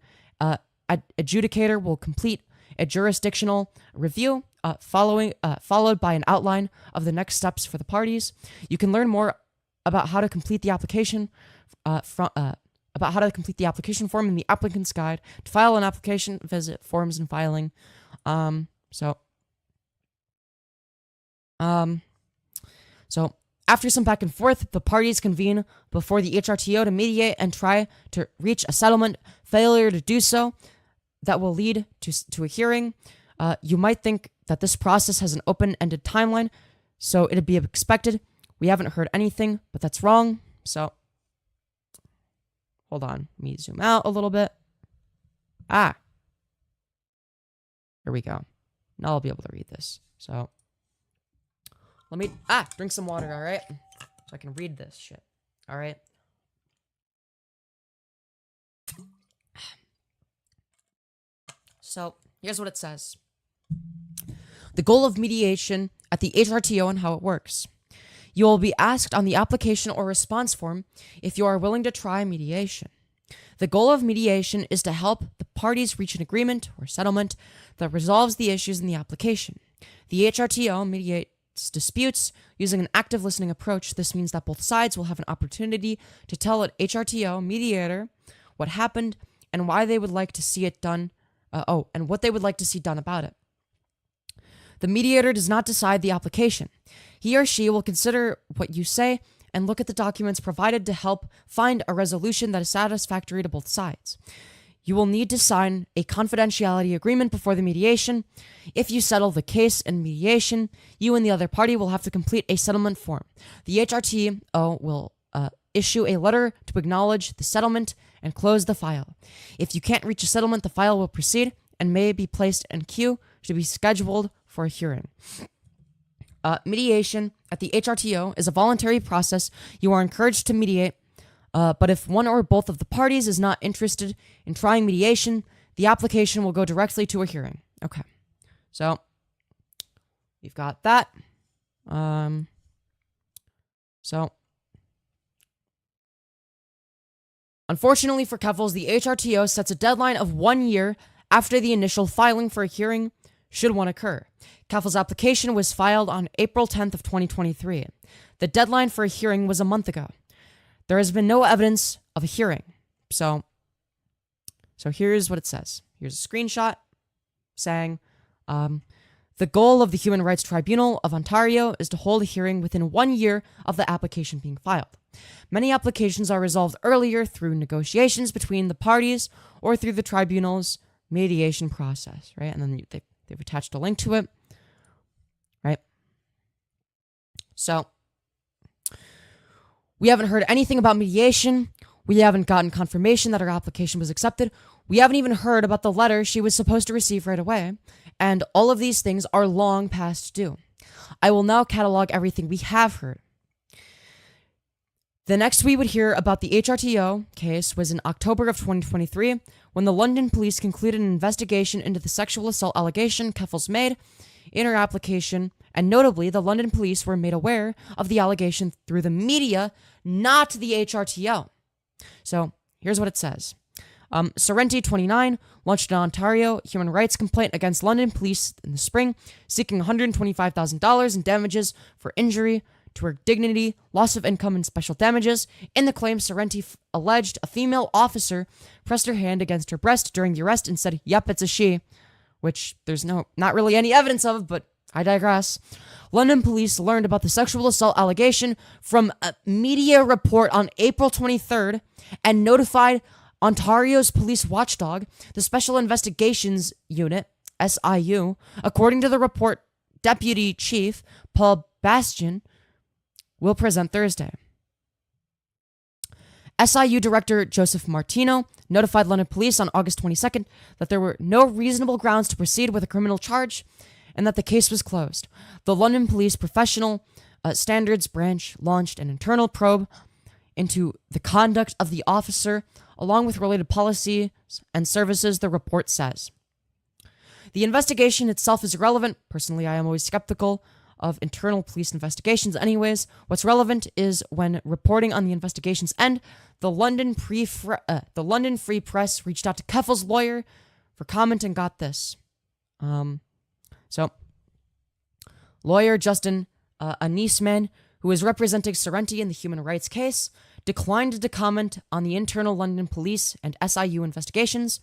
adjudicator will complete a jurisdictional review, followed by an outline of the next steps for the parties. You can learn more about how to complete the application form in the applicant's guide to file an application. Visit forms and filing. So after some back and forth, the parties convene before the HRTO to mediate and try to reach a settlement. Failure to do so, that will lead to a hearing. You might think that this process has an open-ended timeline, so it'd be expected. We haven't heard anything, but that's wrong. So, hold on. Let me zoom out a little bit. Here we go. Now I'll be able to read this. So, let me, drink some water, all right? So I can read this shit, all right? So, here's what it says. The goal of mediation at the HRTO and how it works. You will be asked on the application or response form if you are willing to try mediation. The goal of mediation is to help the parties reach an agreement or settlement that resolves the issues in the application. The HRTO mediates disputes using an active listening approach. This means that both sides will have an opportunity to tell an HRTO mediator what happened and why they would like to see it done, and what they would like to see done about it. The mediator does not decide the application. He or she will consider what you say and look at the documents provided to help find a resolution that is satisfactory to both sides. You will need to sign a confidentiality agreement before the mediation. If you settle the case in mediation, you and the other party will have to complete a settlement form. The HRTO will issue a letter to acknowledge the settlement and close the file. If you can't reach a settlement, the file will proceed and may be placed in queue to be scheduled for a hearing. Mediation at the HRTO is a voluntary process. You are encouraged to mediate, but if one or both of the parties is not interested in trying mediation, the application will go directly to a hearing. Okay, so we've got that. Unfortunately for Keffals, the HRTO sets a deadline of 1 year after the initial filing for a hearing should one occur. Keffals' application was filed on April 10th of 2023. The deadline for a hearing was a month ago. There has been no evidence of a hearing. So here's what it says. Here's a screenshot saying, the goal of the Human Rights Tribunal of Ontario is to hold a hearing within 1 year of the application being filed. Many applications are resolved earlier through negotiations between the parties or through the tribunal's mediation process, right? And then they've attached a link to it, right? So, we haven't heard anything about mediation. We haven't gotten confirmation that her application was accepted. We haven't even heard about the letter she was supposed to receive right away. And all of these things are long past due. I will now catalog everything we have heard. The next we would hear about the HRTO case was in October of 2023, when the London police concluded an investigation into the sexual assault allegation Keffals made in her application, and notably, the London police were made aware of the allegation through the media, not the HRTO. So, here's what it says. Sorrenti, 29, launched an Ontario human rights complaint against London police in the spring, seeking $125,000 in damages for injury to her dignity, loss of income, and special damages. In the claim, Sorrenti alleged a female officer pressed her hand against her breast during the arrest and said, "Yep, it's a she," which there's not really any evidence of, but I digress. London police learned about the sexual assault allegation from a media report on April 23rd and notified Ontario's police watchdog, the Special Investigations Unit, SIU. According to the report, Deputy Chief Paul Bastian will present Thursday. SIU Director Joseph Martino notified London police on August 22nd that there were no reasonable grounds to proceed with a criminal charge and that the case was closed. The London Police Professional Standards Branch launched an internal probe into the conduct of the officer, along with related policies and services, the report says. The investigation itself is irrelevant. Personally, I am always skeptical of internal police investigations anyways. What's relevant is when reporting on the investigation's end, the London Free Press reached out to Keffals' lawyer for comment and got this. So, lawyer Justin Anisman, who is representing Sorrenti in the human rights case, declined to comment on the internal London police and SIU investigations,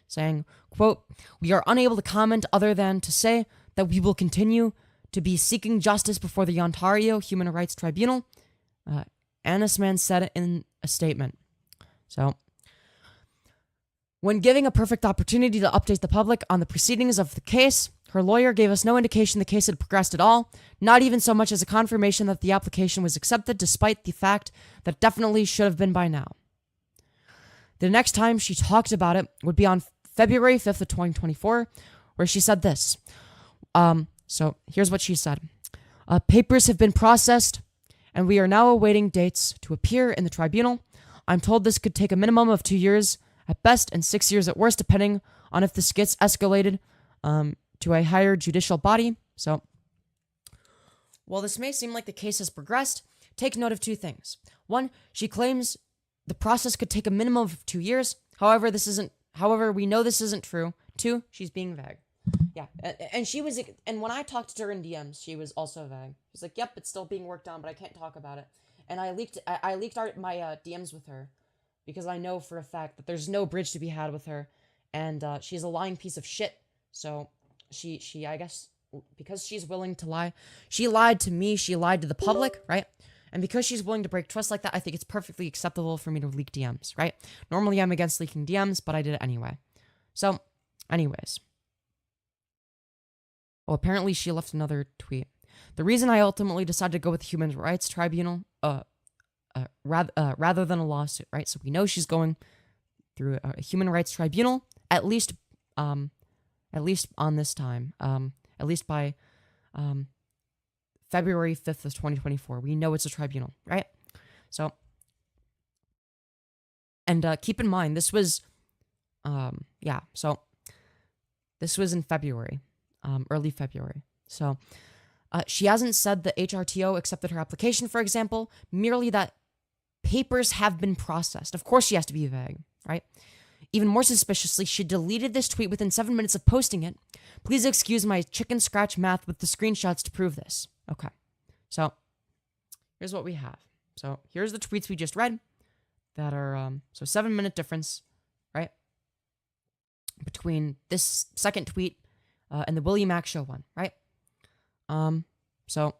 saying, quote, "We are unable to comment other than to say that we will continue to be seeking justice before the Ontario Human Rights Tribunal," Anisman said in a statement. So, when giving a perfect opportunity to update the public on the proceedings of the case, Her lawyer gave us no indication the case had progressed at all, not even so much as a confirmation that the application was accepted, despite the fact that it definitely should have been by now. The next time she talked about it would be on February 5th of 2024, where she said this. So here's what she said. Papers have been processed, and we are now awaiting dates to appear in the tribunal. I'm told this could take a minimum of 2 years at best and 6 years at worst, depending on if this gets escalated to a higher judicial body. So, while this may seem like the case has progressed, take note of two things. One, she claims the process could take a minimum of 2 years. However, we know this isn't true. Two, she's being vague. Yeah, and when I talked to her in DMs, she was also vague. She's like, "Yep, it's still being worked on, but I can't talk about it." And I leaked my DMs with her because I know for a fact that there's no bridge to be had with her, and she's a lying piece of shit. So she I guess because she's willing to lie, she lied to me, she lied to the public, right? And because she's willing to break trust like that, I think it's perfectly acceptable for me to leak DMs, right? Normally I'm against leaking DMs, but I did it anyway. So, anyways. Well, apparently she left another tweet. The reason I ultimately decided to go with the Human Rights Tribunal, rather than a lawsuit, right? So we know she's going through a Human Rights Tribunal, at least on this time, at least by February 5th of 2024. We know it's a tribunal, right? So, and keep in mind, this was, so this was in February, early February. So, she hasn't said the HRTO accepted her application, for example, merely that papers have been processed. Of course she has to be vague, right? Even more suspiciously, she deleted this tweet within 7 minutes of posting it. Please excuse my chicken scratch math with the screenshots to prove this. Okay, so here's what we have. So here's the tweets we just read that are, so 7 minute difference, right? Between this second tweet and the Willie Mack show one, right? So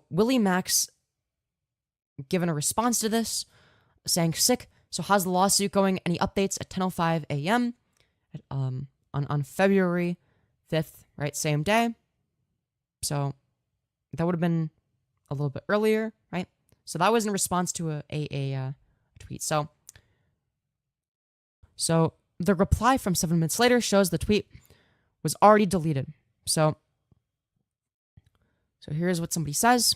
Willie Mack's given a response to this, saying, sick, so how's the lawsuit going? Any updates at 10:05 a.m. On February 5th, right? Same day. So that would have been a little bit earlier, right? So that was in response to a tweet. So the reply from 7 minutes later shows the tweet was already deleted. So here's what somebody says.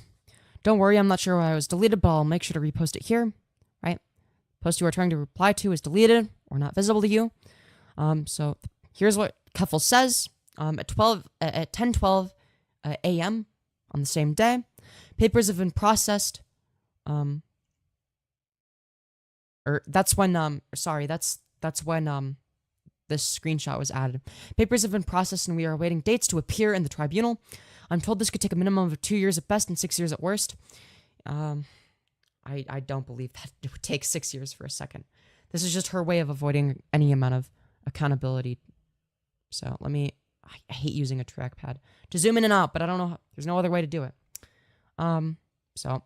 Don't worry, I'm not sure why it was deleted, but I'll make sure to repost it here, right? Post you are trying to reply to is deleted or not visible to you. So here's what Keffals says at 10:12 a.m. on the same day. Papers have been processed. That's when this screenshot was added. Papers have been processed and we are awaiting dates to appear in the tribunal. I'm told this could take a minimum of 2 years at best and 6 years at worst. I don't believe that it would take 6 years for a second. This is just her way of avoiding any amount of accountability. So I hate using a trackpad to zoom in and out, but I don't know, there's no other way to do it. So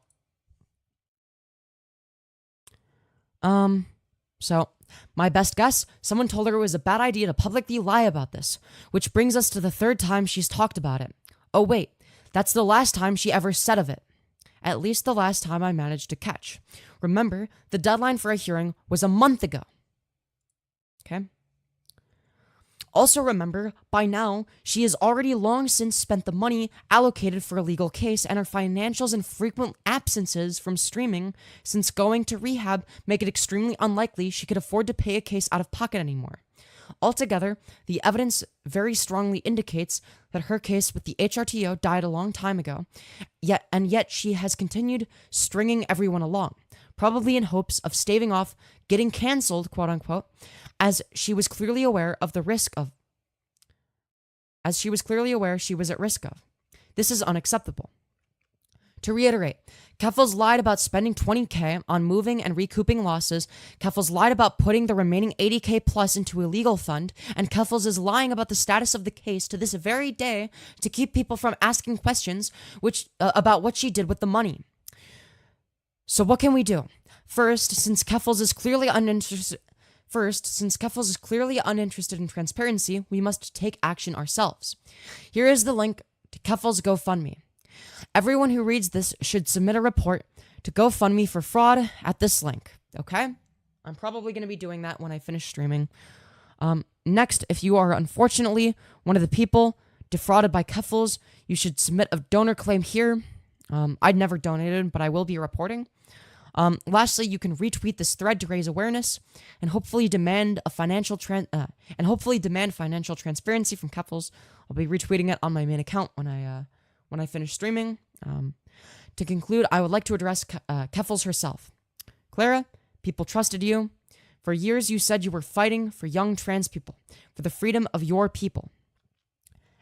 my best guess, someone told her it was a bad idea to publicly lie about this, which brings us to the third time she's talked about it. Oh wait, that's the last time she ever said of it. At least the last time I managed to catch. Remember, the deadline for a hearing was a month ago. Okay? Also remember, by now, she has already long since spent the money allocated for a legal case, and her financials and frequent absences from streaming since going to rehab make it extremely unlikely she could afford to pay a case out of pocket anymore. Altogether, the evidence very strongly indicates that her case with the HRTO died a long time ago, yet she has continued stringing everyone along, probably in hopes of staving off getting cancelled, quote unquote, as she was clearly aware she was at risk of. This is unacceptable. To reiterate, Keffals lied about spending $20,000 on moving and recouping losses. Keffals lied about putting the remaining $80,000 plus into a legal fund, and Keffals is lying about the status of the case to this very day to keep people from asking questions about what she did with the money. So what can we do? First, since Keffals is clearly uninterested First, since Keffals is clearly uninterested in transparency, we must take action ourselves. Here is the link to Keffals' GoFundMe. Everyone who reads this should submit a report to GoFundMe for fraud at this link, okay? I'm probably going to be doing that when I finish streaming. Next, if you are unfortunately one of the people defrauded by Keffals, you should submit a donor claim here. I'd never donated, but I will be reporting. Lastly, you can retweet this thread to raise awareness and hopefully demand financial transparency from Keffals. I'll be retweeting it on my main account when I finish streaming. To conclude, I would like to address Keffals herself. Clara, people trusted you. For years, you said you were fighting for young trans people, for the freedom of your people.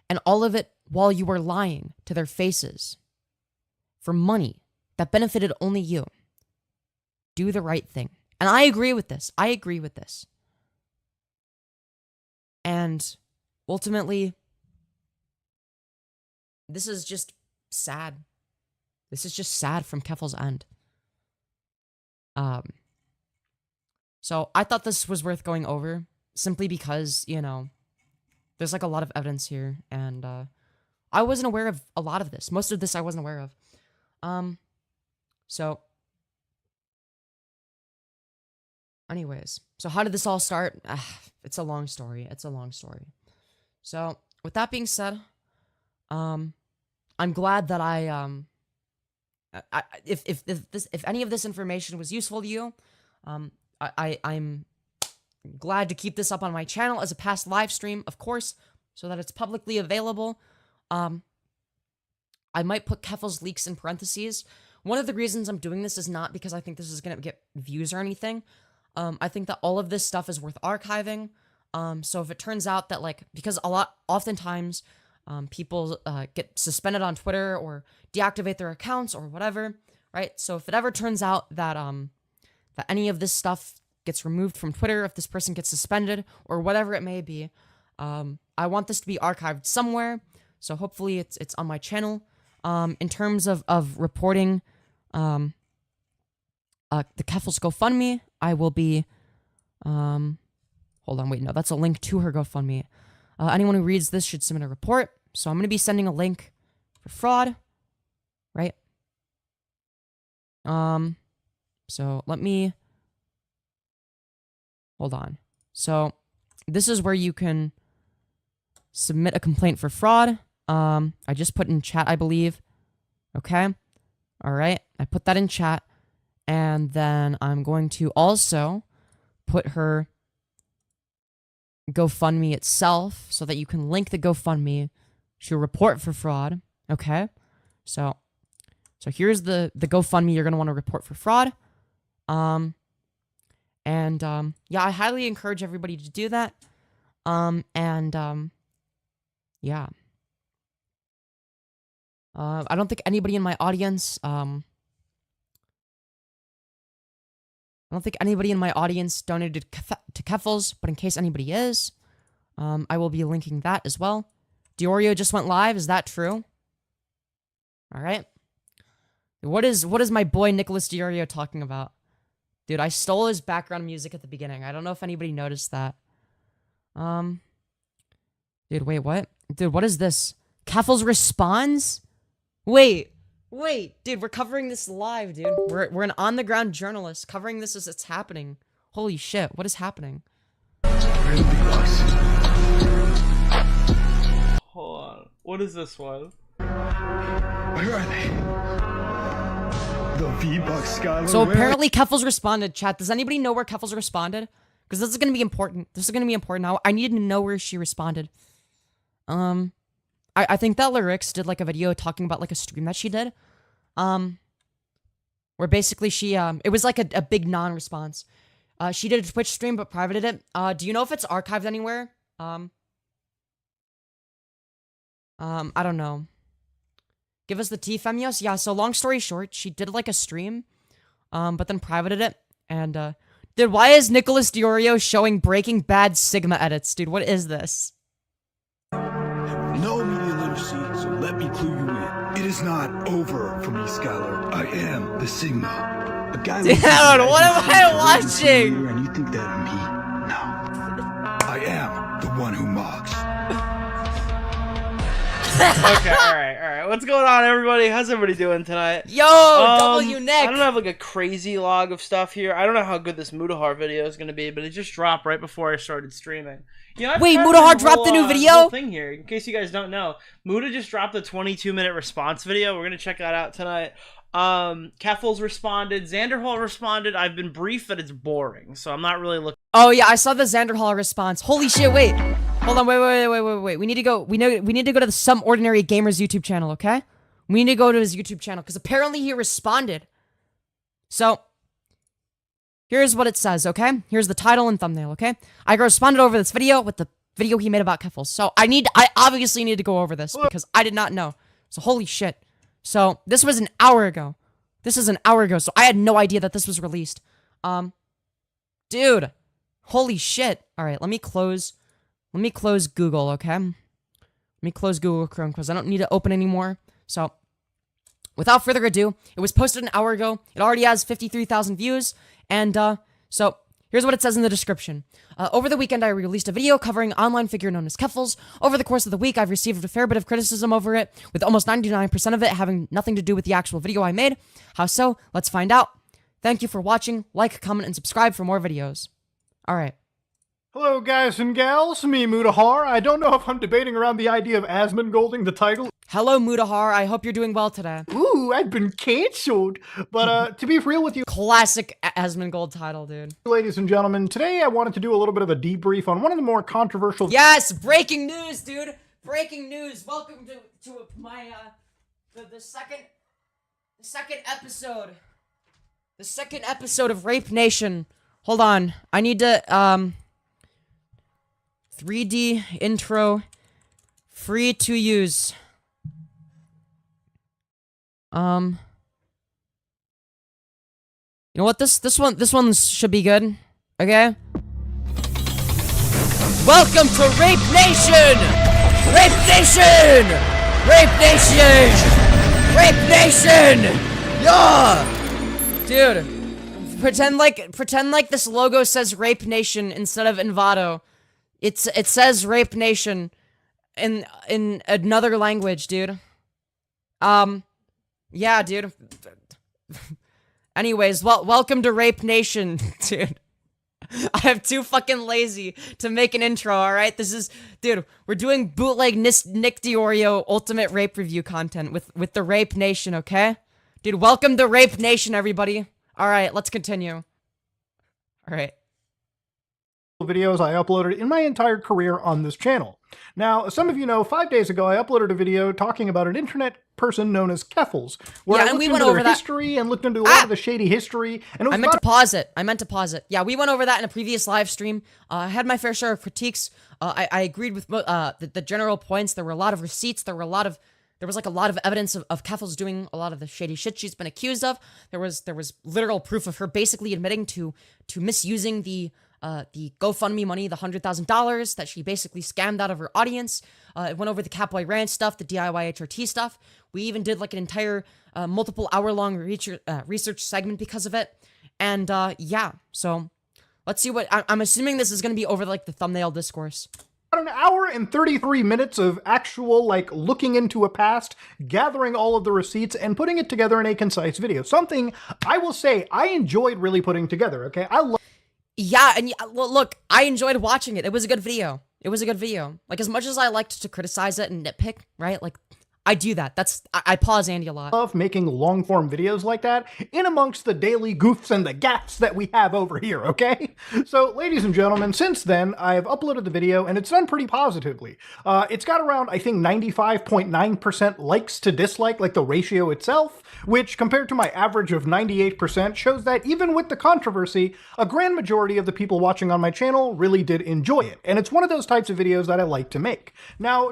And all of it while you were lying to their faces. For money that benefited only you. Do the right thing. And I agree with this. And ultimately, this is just sad. This is just sad from Keffals' end. So I thought this was worth going over simply because, you know, there's like a lot of evidence here, and I wasn't aware of a lot of this. Most of this I wasn't aware of. So anyways, so how did this all start? It's a long story. So with that being said, I'm glad that if any of this information was useful to you, I'm glad to keep this up on my channel as a past live stream, of course, so that it's publicly available. I might put Keffals leaks in parentheses. One of the reasons I'm doing this is not because I think this is gonna get views or anything. I think that all of this stuff is worth archiving. So if it turns out that, like, because oftentimes people get suspended on Twitter or deactivate their accounts or whatever, right? So if it ever turns out that that any of this stuff gets removed from Twitter, if this person gets suspended or whatever it may be, I want this to be archived somewhere. So hopefully it's on my channel. In terms of reporting the Keffals GoFundMe, I will be hold on, wait, no, that's a link to her GoFundMe. Anyone who reads this should submit a report. So I'm going to be sending a link for fraud, right? So let me, hold on. So this is where you can submit a complaint for fraud. I just put in chat, I believe. Okay. All right. I put that in chat. And then I'm going to also put her GoFundMe itself so that you can link the GoFundMe to report for fraud. Okay. So here's the GoFundMe you're going to want to report for fraud. Yeah, I highly encourage everybody to do that. Yeah. I don't think anybody in my audience, donated to Keffals, but in case anybody is, I will be linking that as well. DeOrio just went live, is that true? Alright. What is my boy Nicholas DeOrio talking about? Dude, I stole his background music at the beginning. I don't know if anybody noticed that. Dude, wait, what? Dude, what is this? Keffals responds? Wait, dude, we're covering this live, dude. We're an on-the-ground journalist covering this as it's happening. Holy shit, what is happening? Hold on, what is this one? Where are they? The V-Bucks, Skylar. So apparently Keffals responded, chat. Does anybody know where Keffals responded? Because this is going to be important. I need to know where she responded. I think that Lyrics did like a video talking about like a stream that she did. Where basically she, it was like a big non-response. She did a Twitch stream but privated it. Do you know if it's archived anywhere? I don't know. Give us the tea, Femyoz. Yeah, so long story short, she did like a stream, but then privated it. And, dude, why is Nicholas DeOrio showing Breaking Bad Sigma edits? Dude, what is this? No media literacy, so let me clue you in. It is not over for me, Skylar. I am the Sigma. A guy Dude, what am I watching? And you think that of me? one who mocks. Okay, alright. What's going on, everybody? How's everybody doing tonight? Yo, W Nick. I don't have like a crazy log of stuff here. I don't know how good this Mutahar video is gonna be, but it just dropped right before I started streaming. You know, Wait, Mutahar dropped the new video? Whole thing here, in case you guys don't know, Muta just dropped a 22-minute response video. We're gonna check that out tonight. Keffals responded, Xanderhall responded. I've been briefed that it's boring, so I'm not really looking. Oh yeah, I saw the Xanderhall response. Holy shit! Wait, hold on. Wait. We need to go. We need to go to the Some Ordinary Gamer's YouTube channel. Okay, we need to go to his YouTube channel because apparently he responded. So here's what it says. Okay, here's the title and thumbnail. Okay, I responded over this video with the video he made about Keffals. So I obviously need to go over this because I did not know. So holy shit. So this was an hour ago. This is an hour ago. So I had no idea that this was released. Dude. Holy shit. Alright, let me close Google, okay? Let me close Google Chrome because I don't need to open anymore. So, without further ado, it was posted an hour ago. It already has 53,000 views. And, so, here's what it says in the description. Over the weekend, I released a video covering an online figure known as Keffals. Over the course of the week, I've received a fair bit of criticism over it, with almost 99% of it having nothing to do with the actual video I made. How so? Let's find out. Thank you for watching. Like, comment, and subscribe for more videos. Alright. Hello guys and gals, me Mutahar. I don't know if I'm debating around the idea of Asmongolding the title. Hello, Mutahar. I hope you're doing well today. Ooh, I've been cancelled. But to be real with you, Classic Asmongold title, dude. ladies and gentlemen, today I wanted to do a little bit of a debrief on one of the more controversial Yes! Breaking news, dude! Breaking news! Welcome to my, the second episode. The second episode of Rape Nation. Hold on. I need to, 3D intro. Free to use. You know what? This one should be good. Okay? Welcome to Rape Nation! Rape Nation! Rape Nation! Rape Nation! Yeah! Dude. Pretend like this logo says Rape Nation instead of Envato. It says Rape Nation in another language, dude. Yeah, dude. Anyways, welcome to Rape Nation, dude. I'm too fucking lazy to make an intro, alright? Dude, we're doing bootleg Nick DeOrio ultimate rape review content with the Rape Nation, okay? Dude, welcome to Rape Nation, everybody. Alright, let's continue. Alright. videos I uploaded in my entire career on this channel. Now, as some of you know, 5 days ago I uploaded a video talking about an internet person known as Keffals, where I looked into their history and looked into a lot of the shady history. And it was I meant to pause it. Yeah, we went over that in a previous live stream. I had my fair share of critiques. I agreed with the general points. There were a lot of receipts. There was like a lot of evidence of Keffals doing a lot of the shady shit she's been accused of. There was literal proof of her basically admitting to misusing the GoFundMe money, the $100,000 that she basically scammed out of her audience. It went over the Catboy Ranch stuff, the DIY HRT stuff. We even did like an entire multiple hour-long research segment because of it. And yeah, so let's see what I'm assuming this is going to be over like the thumbnail discourse. About an hour and 33 minutes of actual, like, looking into a past, gathering all of the receipts, and putting it together in a concise video. Something I will say I enjoyed really putting together, okay? Yeah, and look, I enjoyed watching it. It was a good video. It was a good video. Like, as much as I liked to criticize it and nitpick, right? Like, I do that. I pause Andy a lot. Love making long-form videos like that in amongst the daily goofs and the gaffes that we have over here, okay? So, ladies and gentlemen, since then, I've uploaded the video, and it's done pretty positively. It's got around, I think, 95.9% likes to dislike, like the ratio itself, which, compared to my average of 98%, shows that even with the controversy, a grand majority of the people watching on my channel really did enjoy it, and it's one of those types of videos that I like to make. Now,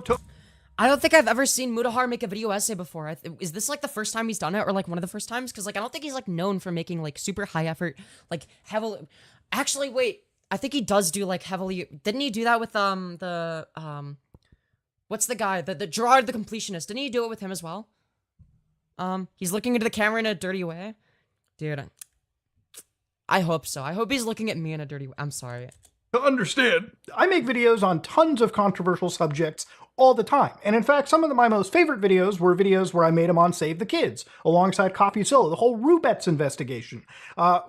I don't think I've ever seen Mutahar make a video essay before. Is this like the first time he's done it, or like one of the first times? Because like I don't think he's like known for making like super high effort, like heavily. Actually, wait, I think he does do like heavily. Didn't he do that with what's the guy, the Gerard the Completionist? Didn't he do it with him as well? He's looking into the camera in a dirty way, dude. I hope so. I hope he's looking at me in a dirty way. I'm sorry. understand. I make videos on tons of controversial subjects all the time. And in fact, some of my most favorite videos were videos where I made them on Save the Kids, alongside Coffeezilla, the whole Rubets investigation,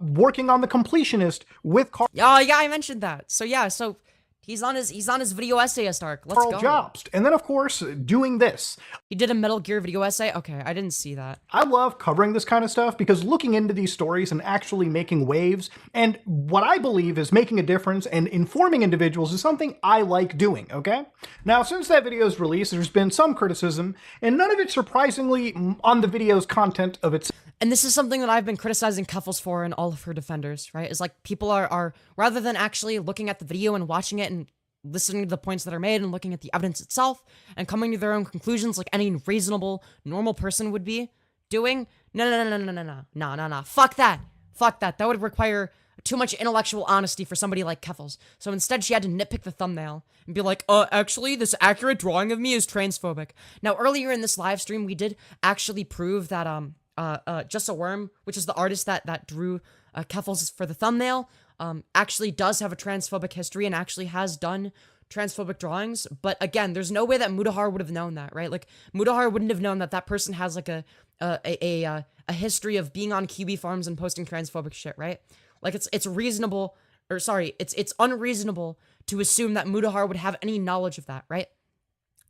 working on The Completionist with Carl. Oh yeah, I mentioned that. So yeah, so he's on his video essayist arc. Let's go. Jobst. And then of course, doing this. He did a Metal Gear video essay? Okay, I didn't see that. I love covering this kind of stuff because looking into these stories and actually making waves and what I believe is making a difference and informing individuals is something I like doing, okay? Now, since that video's release, there's been some criticism, and none of it surprisingly on the video's content of its. And this is something that I've been criticizing Keffals for and all of her defenders, right? Is like people are rather than actually looking at the video and watching it and listening to the points that are made and looking at the evidence itself and coming to their own conclusions like any reasonable, normal person would be doing. No. Fuck that. That would require too much intellectual honesty for somebody like Keffals. So instead, she had to nitpick the thumbnail and be like, actually, this accurate drawing of me is transphobic. Now, earlier in this live stream, we did actually prove that, Just a Worm, which is the artist that drew Keffals for the thumbnail, actually does have a transphobic history and actually has done transphobic drawings. But again, there's no way that Mutahar would have known that, right? Like, Mutahar wouldn't have known that that person has like a history of being on Kiwifarms and posting transphobic shit, right? Like, it's reasonable, or sorry, it's unreasonable to assume that Mutahar would have any knowledge of that, right?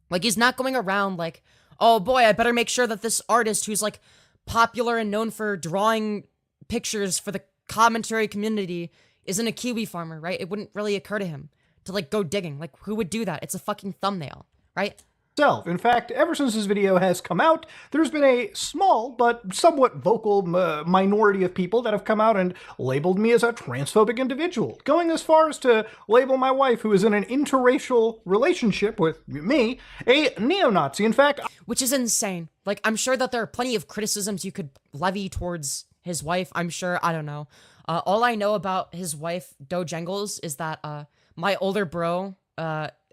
Like, he's not going around like, oh boy, I better make sure that this artist who's like popular and known for drawing pictures for the commentary community isn't a Kiwi farmer, right? It wouldn't really occur to him to like go digging. Like, who would do that? It's a fucking thumbnail, right? In fact, ever since this video has come out, there's been a small but somewhat vocal minority of people that have come out and labeled me as a transphobic individual, going as far as to label my wife, who is in an interracial relationship with me, a neo-Nazi. In fact, which is insane. Like, I'm sure that there are plenty of criticisms you could levy towards his wife. I'm sure, I don't know. All I know about his wife, DeOrio, is that my older bro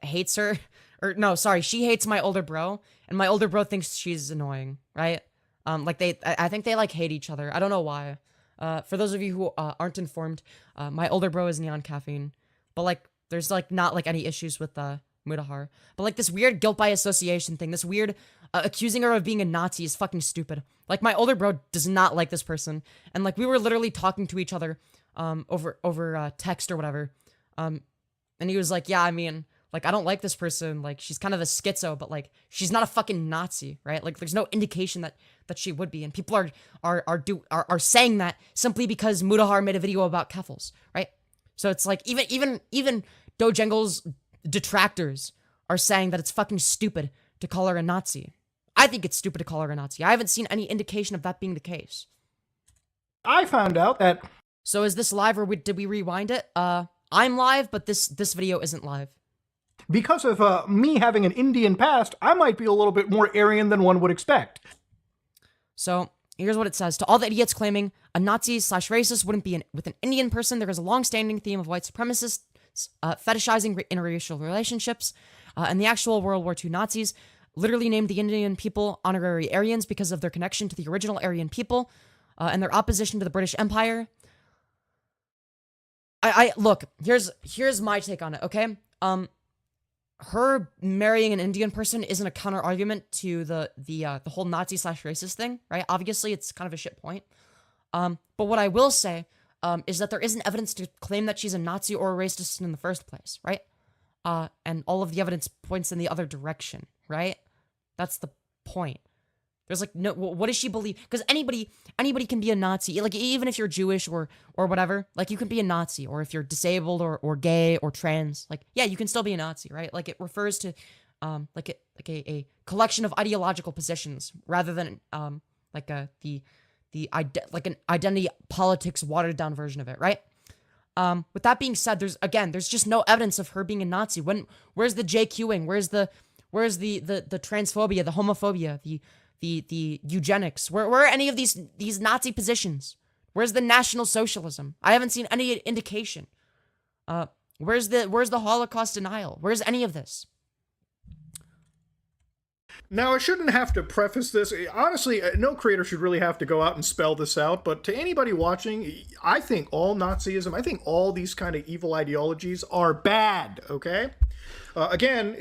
hates her. Or no, sorry, she hates my older bro, and my older bro thinks she's annoying, right? Like I think they like hate each other. I don't know why. For those of you who aren't informed, my older bro is Neon Caffeine, but like there's like not like any issues with Mutahar. But like this weird guilt by association thing, this weird accusing her of being a Nazi is fucking stupid. Like my older bro does not like this person, and like we were literally talking to each other over text or whatever, and he was like, yeah, I mean, like, I don't like this person, like, she's kind of a schizo, but, like, she's not a fucking Nazi, right? Like, there's no indication that she would be, and people are saying that simply because Mutahar made a video about Keffals, right? So it's like, even DeOrio's detractors are saying that it's fucking stupid to call her a Nazi. I think it's stupid to call her a Nazi. I haven't seen any indication of that being the case. I found out that... So is this live, or did we rewind it? I'm live, but this video isn't live. Because of me having an Indian past, I might be a little bit more Aryan than one would expect. So, here's what it says. To all the idiots claiming a Nazi/racist wouldn't be with an Indian person, there is a long-standing theme of white supremacists fetishizing interracial relationships, and the actual World War II Nazis literally named the Indian people honorary Aryans because of their connection to the original Aryan people, and their opposition to the British Empire. Look, here's my take on it, okay? Her marrying an Indian person isn't a counter argument to the whole Nazi/racist thing, right? Obviously, it's kind of a shit point. But what I will say is that there isn't evidence to claim that she's a Nazi or a racist in the first place, right? And all of the evidence points in the other direction, right? That's the point. There's like no, what does she believe? Because anybody can be a Nazi. Like, even if you're Jewish or whatever, like, you can be a Nazi. Or if you're disabled or gay or trans, like, yeah, you can still be a Nazi, right? Like, it refers to like a collection of ideological positions rather than like an identity politics watered down version of it, right? With that being said, there's just no evidence of her being a Nazi. Where's the JQing? Where's the transphobia, the homophobia, the eugenics? Where are any of these Nazi positions? Where's the National Socialism? I haven't seen any indication. Where's the Holocaust denial? Where's any of this? Now, I shouldn't have to preface this. Honestly, no creator should really have to go out and spell this out, but to anybody watching, I think all Nazism, I think all these kind of evil ideologies are bad, okay? Again,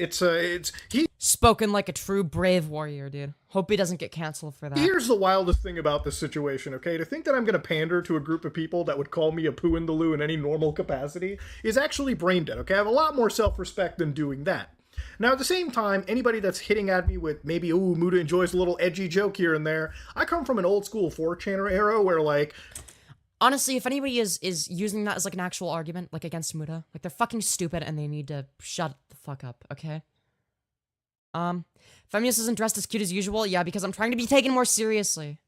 he Spoken like a true brave warrior, dude. Hope he doesn't get canceled for that. Here's the wildest thing about this situation, okay? To think that I'm going to pander to a group of people that would call me a poo in the loo in any normal capacity is actually brain dead, okay? I have a lot more self-respect than doing that. Now, at the same time, anybody that's hitting at me with maybe, ooh, Muta enjoys a little edgy joke here and there, I come from an old school 4chan era where, like... Honestly, if anybody is using that as, like, an actual argument, like, against Muta, like, they're fucking stupid and they need to shut the fuck up, okay? Femyoz isn't dressed as cute as usual? Yeah, because I'm trying to be taken more seriously.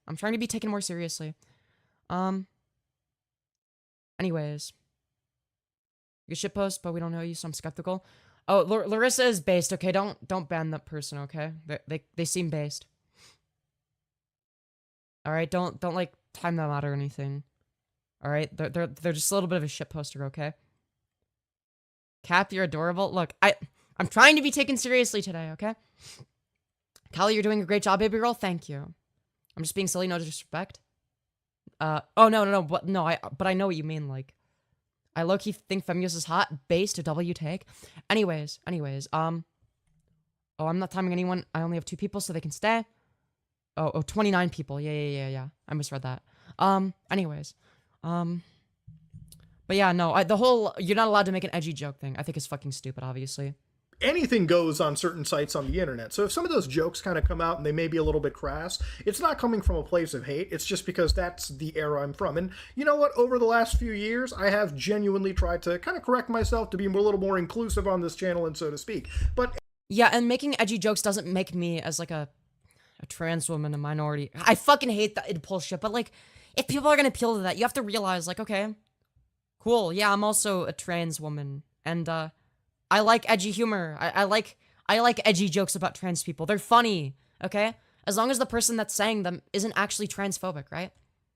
Anyways. You shitpost, but we don't know you, so I'm skeptical. Oh, Larissa is based, okay? Don't ban that person, okay? They seem based. Alright, don't like time them out or anything. Alright? They're just a little bit of a shitposter, okay? Cap, you're adorable. Look, I'm trying to be taken seriously today, okay? Callie, you're doing a great job, baby girl. Thank you. I'm just being silly, no disrespect. Oh no, but I know what you mean, like. I low-key think Femyoz is hot, base to W take. Anyways, oh, I'm not timing anyone. I only have 2 people, so they can stay. Oh, 29 people. Yeah. I misread that. Anyways. But yeah, no, the whole, you're not allowed to make an edgy joke thing, I think is fucking stupid, obviously. Anything goes on certain sites on the internet. So if some of those jokes kind of come out and they may be a little bit crass, it's not coming from a place of hate. It's just because that's the era I'm from. And you know what? Over the last few years, I have genuinely tried to kind of correct myself to be a little more inclusive on this channel and so to speak. But yeah, and making edgy jokes doesn't make me as like a trans woman, a minority. I fucking hate that bullshit. But like, if people are gonna appeal to that, you have to realize like, okay, cool. Yeah, I'm also a trans woman, and I like edgy humor. I like edgy jokes about trans people. They're funny, okay? As long as the person that's saying them isn't actually transphobic, right?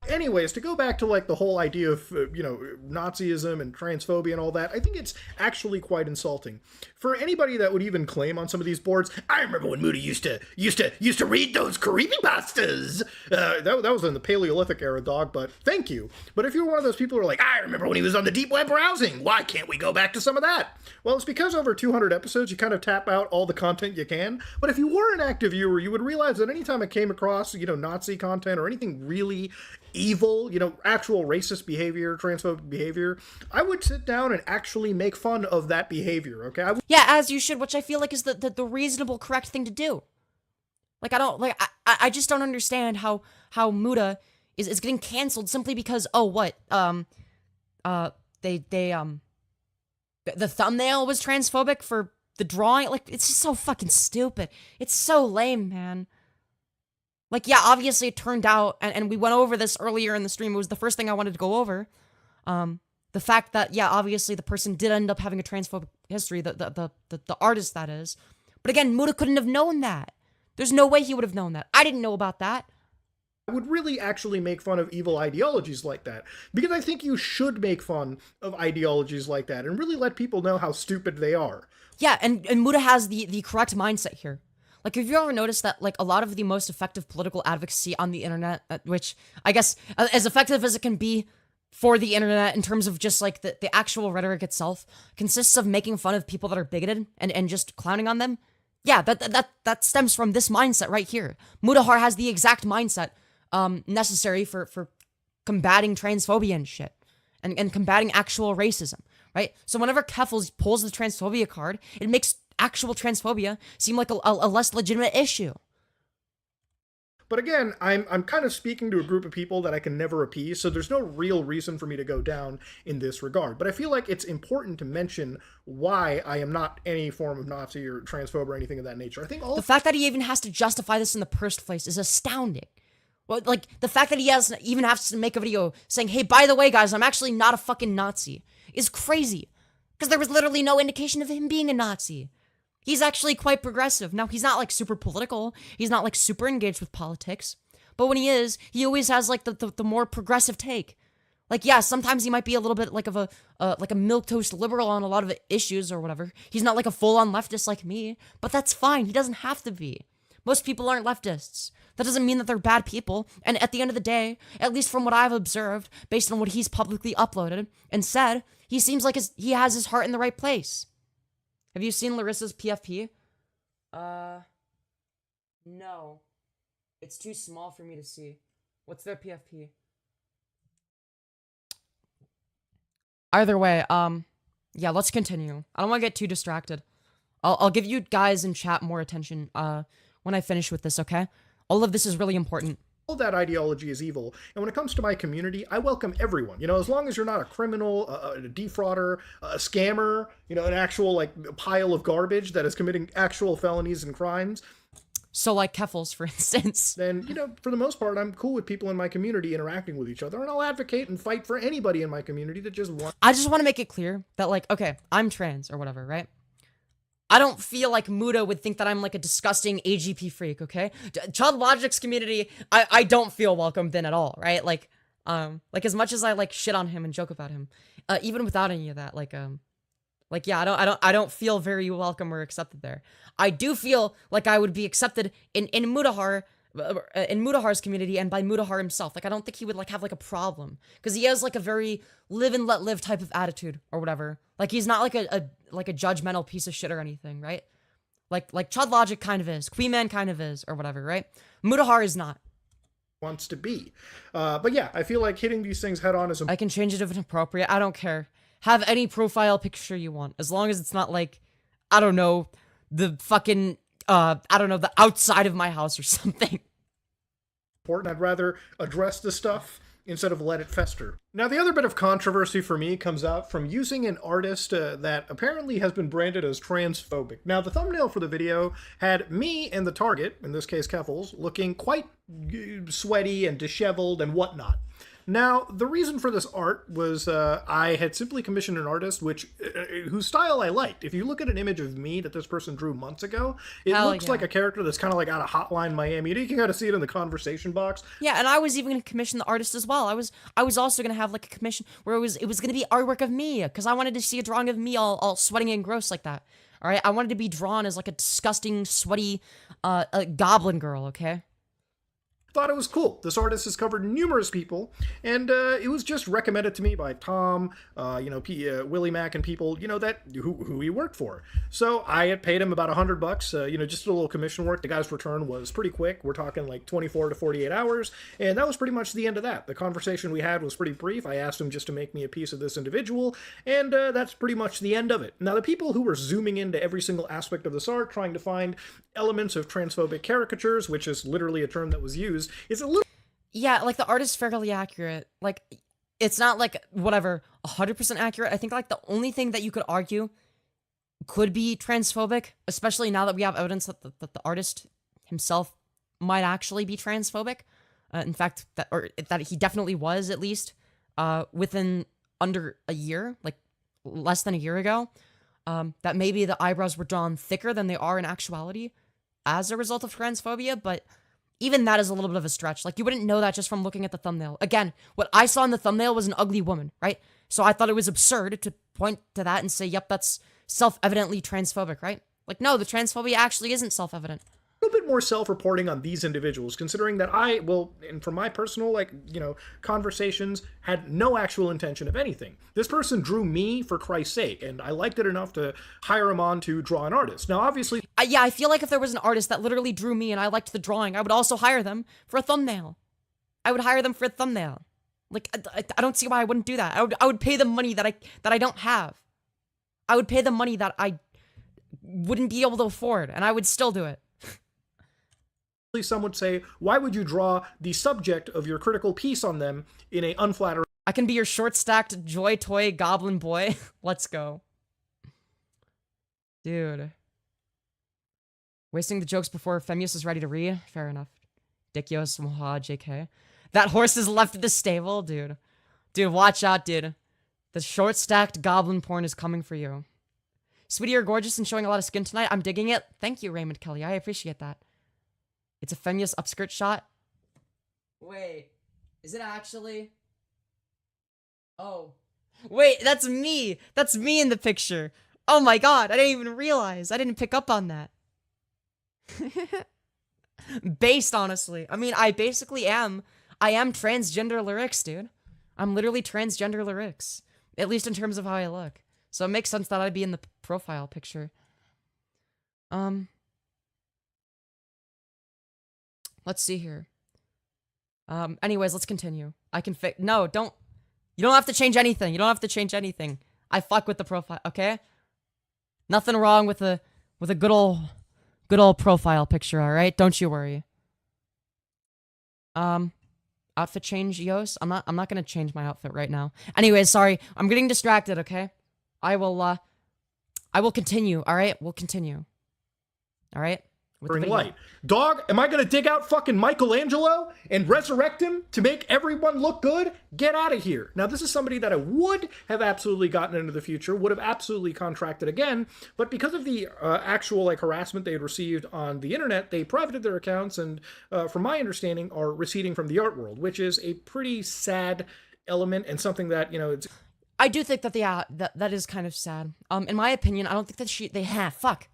anyways, to go back to like the whole idea of, Nazism and transphobia and all that, I think it's actually quite insulting. For anybody that would even claim on some of these boards, I remember when Moody used to read those creepypastas. That was in the Paleolithic era, dog, but thank you. But if you're one of those people who are like, I remember when he was on the deep web browsing, why can't we go back to some of that? Well, it's because over 200 episodes, you kind of tap out all the content you can. But if you were an active viewer, you would realize that anytime I came across, Nazi content or anything really evil, actual racist behavior, transphobic behavior, I would sit down and actually make fun of that behavior, okay? Yeah, as you should, which I feel like is the reasonable, correct thing to do. Like, I just don't understand how Muta is getting canceled simply because, the thumbnail was transphobic for the drawing. Like, it's just so fucking stupid. It's so lame, man. Like, yeah, obviously it turned out, and we went over this earlier in the stream, it was the first thing I wanted to go over, the fact that, yeah, obviously the person did end up having a transphobic history, the artist, that is. But again, Muta couldn't have known that. There's no way he would have known that. I didn't know about that. I would really actually make fun of evil ideologies like that, because I think you should make fun of ideologies like that and really let people know how stupid they are. Yeah, and Muta has the correct mindset here. Like, have you ever noticed that, like, a lot of the most effective political advocacy on the internet, which, I guess, as effective as it can be for the internet in terms of just, like, the actual rhetoric itself, consists of making fun of people that are bigoted and just clowning on them? Yeah, that stems from this mindset right here. Mutahar has the exact mindset necessary for combating transphobia and shit, and combating actual racism, right? So whenever Keffals pulls the transphobia card, it makes actual transphobia seem like a less legitimate issue. But again, I'm kind of speaking to a group of people that I can never appease, so there's no real reason for me to go down in this regard. But I feel like it's important to mention why I am not any form of Nazi or transphobe or anything of that nature. I think the fact that he even has to justify this in the first place is astounding. Well, like, the fact that he even has to make a video saying, hey, by the way, guys, I'm actually not a fucking Nazi, is crazy. Because there was literally no indication of him being a Nazi. He's actually quite progressive. Now, he's not, like, super political. He's not, like, super engaged with politics. But when he is, he always has, like, the more progressive take. Like, yeah, sometimes he might be a little bit like of a milquetoast liberal on a lot of issues or whatever. He's not, like, a full-on leftist like me. But that's fine. He doesn't have to be. Most people aren't leftists. That doesn't mean that they're bad people. And at the end of the day, at least from what I've observed, based on what he's publicly uploaded and said, he seems like he has his heart in the right place. Have you seen Larissa's PFP? No. It's too small for me to see. What's their PFP? Either way, yeah, let's continue. I don't want to get too distracted. I'll give you guys in chat more attention, when I finish with this, okay? All of this is really important. All that ideology is evil, and when it comes to my community, I welcome everyone. You know, as long as you're not a criminal, a defrauder, a scammer, you know, an actual, like, pile of garbage that is committing actual felonies and crimes. So, like Keffals, for instance. Then, you know, for the most part, I'm cool with people in my community interacting with each other, and I'll advocate and fight for anybody in my community that just wants... I just want to make it clear that, like, okay, I'm trans or whatever, right? I don't feel like Muta would think that I'm like a disgusting AGP freak, okay? Child Logic's community, I don't feel welcomed in at all, right? Like as much as I like shit on him and joke about him, even without any of that, yeah, I don't feel very welcome or accepted there. I do feel like I would be accepted in Mutahar, in Mutahar's community and by Mutahar himself. Like, I don't think he would like have like a problem because he has like a very live and let live type of attitude or whatever. Like, he's not like a judgmental piece of shit or anything, right? Like Chud Logic kind of is, Queen Man kind of is, or whatever, right? Mutahar is not. Wants to be. But yeah, I feel like hitting these things head on is... I can change it if it's appropriate. I don't care. Have any profile picture you want, as long as it's not like, I don't know, the fucking, I don't know, the outside of my house or something. Important. I'd rather address the stuff instead of let it fester. Now, the other bit of controversy for me comes out from using an artist that apparently has been branded as transphobic. Now, the thumbnail for the video had me and the target, in this case Keffals, looking quite sweaty and disheveled and whatnot. Now, the reason for this art was I had simply commissioned an artist whose style I liked. If you look at an image of me that this person drew months ago, it looks like a character that's kind of like out of Hotline Miami. You can kind of see it in the conversation box. Yeah, and I was even going to commission the artist as well. I was also going to have like a commission where it was going to be artwork of me because I wanted to see a drawing of me all sweating and gross like that. All right, I wanted to be drawn as like a disgusting, sweaty goblin girl, okay? Thought it was cool. This artist has covered numerous people, and it was just recommended to me by Tom, Willie Mack, and people, that who he worked for. So I had paid him about $100, just a little commission work. The guy's return was pretty quick. We're talking like 24 to 48 hours, and that was pretty much the end of that. The conversation we had was pretty brief. I asked him just to make me a piece of this individual, and that's pretty much the end of it. Now, the people who were zooming into every single aspect of this art, trying to find elements of transphobic caricatures, which is literally a term that was used, is a little... Yeah, like, the art is fairly accurate. Like, it's not, like, whatever, 100% accurate. I think, like, the only thing that you could argue could be transphobic, especially now that we have evidence that the artist himself might actually be transphobic. In fact, that he definitely was, at least, within under a year, like, less than a year ago. That maybe the eyebrows were drawn thicker than they are in actuality as a result of transphobia, but even that is a little bit of a stretch. Like, you wouldn't know that just from looking at the thumbnail. Again, what I saw in the thumbnail was an ugly woman, right? So I thought it was absurd to point to that and say, yep, that's self-evidently transphobic, right? Like, no, the transphobia actually isn't self-evident. A little bit more self-reporting on these individuals, considering that and from my personal, conversations, had no actual intention of anything. This person drew me for Christ's sake, and I liked it enough to hire him on to draw an artist. Now, obviously... Yeah, I feel like if there was an artist that literally drew me and I liked the drawing, I would also hire them for a thumbnail. I would hire them for a thumbnail. Like, I don't see why I wouldn't do that. I would pay them money that I don't have. I would pay them money that I wouldn't be able to afford, and I would still do it. Some would say, why would you draw the subject of your critical piece on them in a unflattering... I can be your short-stacked joy toy goblin boy. Let's go. Dude. Wasting the jokes before Femyoz is ready to read? Fair enough. Dickios, Moha, JK. That horse is left at the stable? Dude. Dude, watch out, dude. The short-stacked goblin porn is coming for you. Sweetie, you're gorgeous and showing a lot of skin tonight. I'm digging it. Thank you, Raymond Kelly. I appreciate that. It's a Femyoz upskirt shot. Wait, is it actually? Oh. Wait, that's me! That's me in the picture! Oh my god, I didn't even realize. I didn't pick up on that. Based, honestly. I mean, I basically am. I am transgender lyrics, dude. I'm literally transgender lyrics. At least in terms of how I look. So it makes sense that I'd be in the profile picture. Let's see here. Anyways, let's continue. I can fix. No, don't. You don't have to change anything. You don't have to change anything. I fuck with the profile, okay? Nothing wrong with a good old profile picture, all right? Don't you worry. Outfit change, Yos? I'm not gonna change my outfit right now. Anyways, sorry. I'm getting distracted, okay? I will continue, all right? We'll continue. All right? Light. Dog, am I gonna dig out fucking Michelangelo and resurrect him to make everyone look good? Get out of here. Now, this is somebody that I would have absolutely gotten into the future, would have absolutely contracted again, but because of the actual like harassment they had received on the internet, they privated their accounts and, from my understanding, are receding from the art world, which is a pretty sad element and something that, you know, it's... I do think that that is kind of sad. In my opinion, I don't think that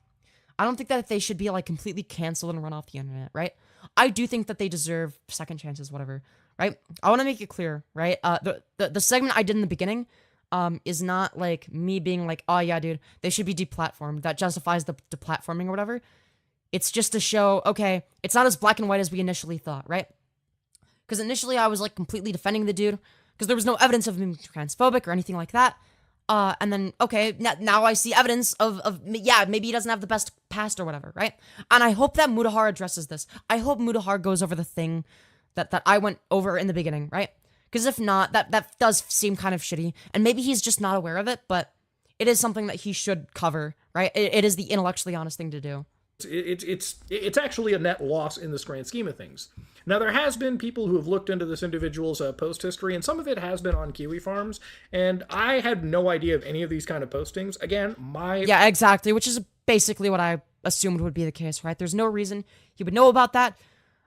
I don't think that they should be like completely canceled and run off the internet, right? I do think that they deserve second chances, whatever, right? I want to make it clear, right? The segment I did in the beginning, is not like me being like, oh yeah, dude, they should be deplatformed. That justifies the deplatforming or whatever. It's just to show, okay, it's not as black and white as we initially thought, right? Because initially I was like completely defending the dude because there was no evidence of him transphobic or anything like that. And then, okay, now I see evidence of, yeah, maybe he doesn't have the best past or whatever, right? And I hope that Mutahar addresses this. I hope Mutahar goes over the thing that I went over in the beginning, right? Because if not, that does seem kind of shitty. And maybe he's just not aware of it, but it is something that he should cover, right? It is the intellectually honest thing to do. It's actually a net loss in this grand scheme of things. Now, there has been people who have looked into this individual's post history, and some of it has been on Kiwifarms, and I had no idea of any of these kind of postings. Again, Yeah, exactly, which is basically what I assumed would be the case, right? There's no reason he would know about that.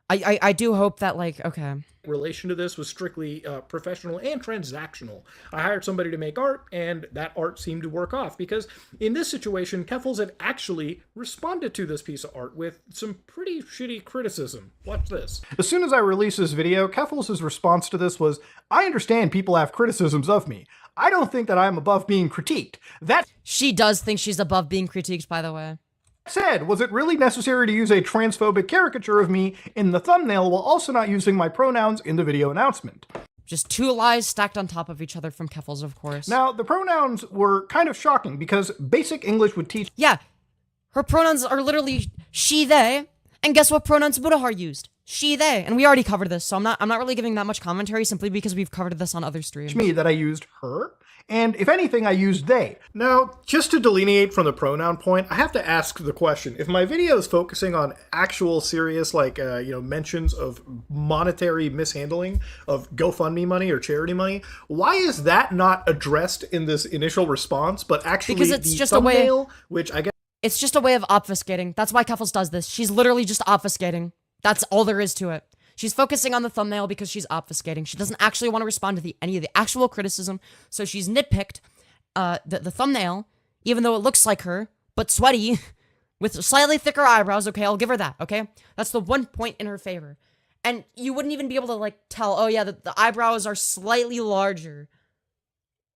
I do hope that, like, okay. Relation to this was strictly professional and transactional. I hired somebody to make art, and that art seemed to work off, because in this situation, Keffals had actually responded to this piece of art with some pretty shitty criticism. Watch this. As soon as I released this video, Keffals' response to this was, I understand people have criticisms of me. I don't think that I'm above being critiqued. She does think she's above being critiqued, by the way. Said, was it really necessary to use a transphobic caricature of me in the thumbnail while also not using my pronouns in the video announcement? Just two lies stacked on top of each other from Keffals, of course. Now, the pronouns were kind of shocking because basic English would teach... Yeah, her pronouns are literally she, they, and guess what pronouns Mutahar used? She, they, and we already covered this, so I'm not really giving that much commentary simply because we've covered this on other streams. Me that I used her, and if anything, I used they. Now, just to delineate from the pronoun point, I have to ask the question, if my video is focusing on actual serious, like, mentions of monetary mishandling of GoFundMe money or charity money, why is that not addressed in this initial response, but actually because it's the just thumbnail, a way, which I guess... It's just a way of obfuscating. That's why Keffals does this. She's literally just obfuscating. That's all there is to it. She's focusing on the thumbnail because she's obfuscating. She doesn't actually want to respond to any of the actual criticism, so she's nitpicked the thumbnail, even though it looks like her, but sweaty, with slightly thicker eyebrows. Okay, I'll give her that, okay? That's the one point in her favor. And you wouldn't even be able to, like, tell, oh yeah, the eyebrows are slightly larger,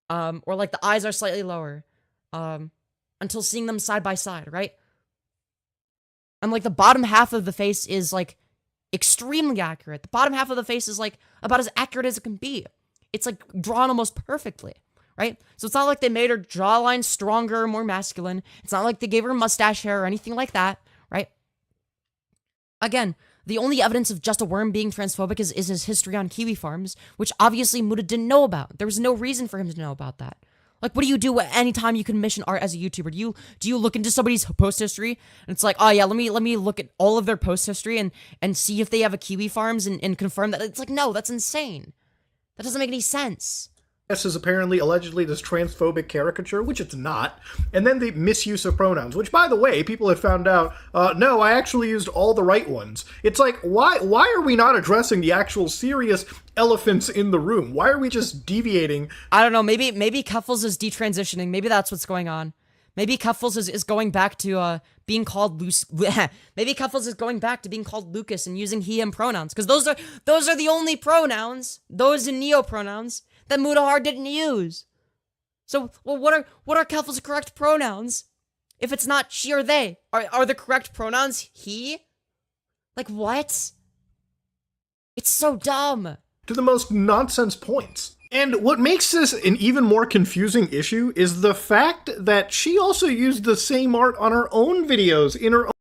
or, like, the eyes are slightly lower, until seeing them side by side, right? And, like, the bottom half of the face is, like, extremely accurate. The bottom half of the face is, like, about as accurate as it can be. It's, like, drawn almost perfectly, right? So it's not like they made her jawline stronger, more masculine. It's not like they gave her mustache hair or anything like that, right? Again, the only evidence of Just a Worm being transphobic is his history on Kiwifarms, which obviously Muta didn't know about. There was no reason for him to know about that. Like, what do you do anytime you commission art as a YouTuber? Do you look into somebody's post history and it's like, oh yeah, let me look at all of their post history and see if they have a Kiwifarms and confirm that? It's like, no, that's insane. That doesn't make any sense. This is apparently, allegedly, this transphobic caricature, which it's not, and then the misuse of pronouns, which, by the way, people had found out, no, I actually used all the right ones. It's like, why are we not addressing the actual serious elephants in the room? Why are we just deviating? I don't know, maybe Keffals is detransitioning, maybe that's what's going on. Maybe Keffals is going back to being called Maybe Keffals is going back to being called Lucas and using he him pronouns, because those are the only pronouns, those in neo pronouns, that Mutahar didn't use. So, well, what are Keffals' correct pronouns? If it's not she or they, are the correct pronouns he? Like, what? It's so dumb. To the most nonsense points. And what makes this an even more confusing issue is the fact that she also used the same art on her own videos in her own.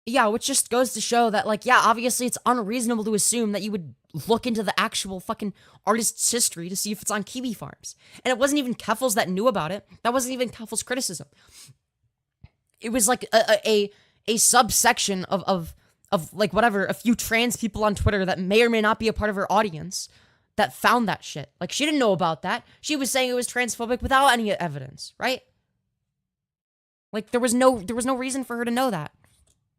Yeah, which just goes to show that, like, yeah, obviously it's unreasonable to assume that you would look into the actual fucking artist's history to see if it's on Kiwifarms. And it wasn't even Keffals that knew about it. That wasn't even Keffals' criticism. It was like a subsection of like whatever, a few trans people on Twitter that may or may not be a part of her audience that found that shit. Like, she didn't know about that. She was saying it was transphobic without any evidence, right? Like, there was no reason for her to know that.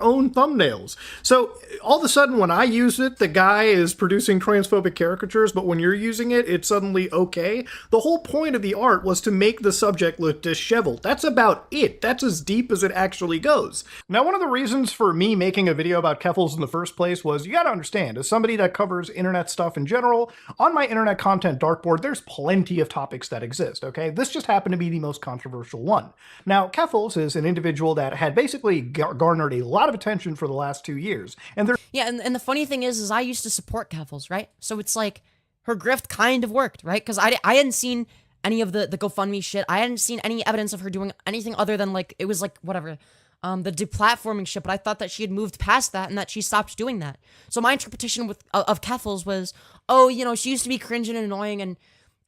Own thumbnails. So all of a sudden when I use it, the guy is producing transphobic caricatures, but when you're using it, it's suddenly okay. The whole point of the art was to make the subject look disheveled. That's about it. That's as deep as it actually goes. Now, one of the reasons for me making a video about Keffals in the first place was, you gotta understand, as somebody that covers internet stuff in general, on my internet content dartboard, there's plenty of topics that exist, okay? This just happened to be the most controversial one. Now, Keffals is an individual that had basically garnered a lot of attention for the last 2 years. And and the funny thing is I used to support Keffals, right? So it's like, her grift kind of worked, right? Because I hadn't seen any of the GoFundMe shit. I hadn't seen any evidence of her doing anything other than, like, it was like, whatever, the deplatforming shit, but I thought that she had moved past that and that she stopped doing that. So my interpretation of Keffals was, oh, you know, she used to be cringe and annoying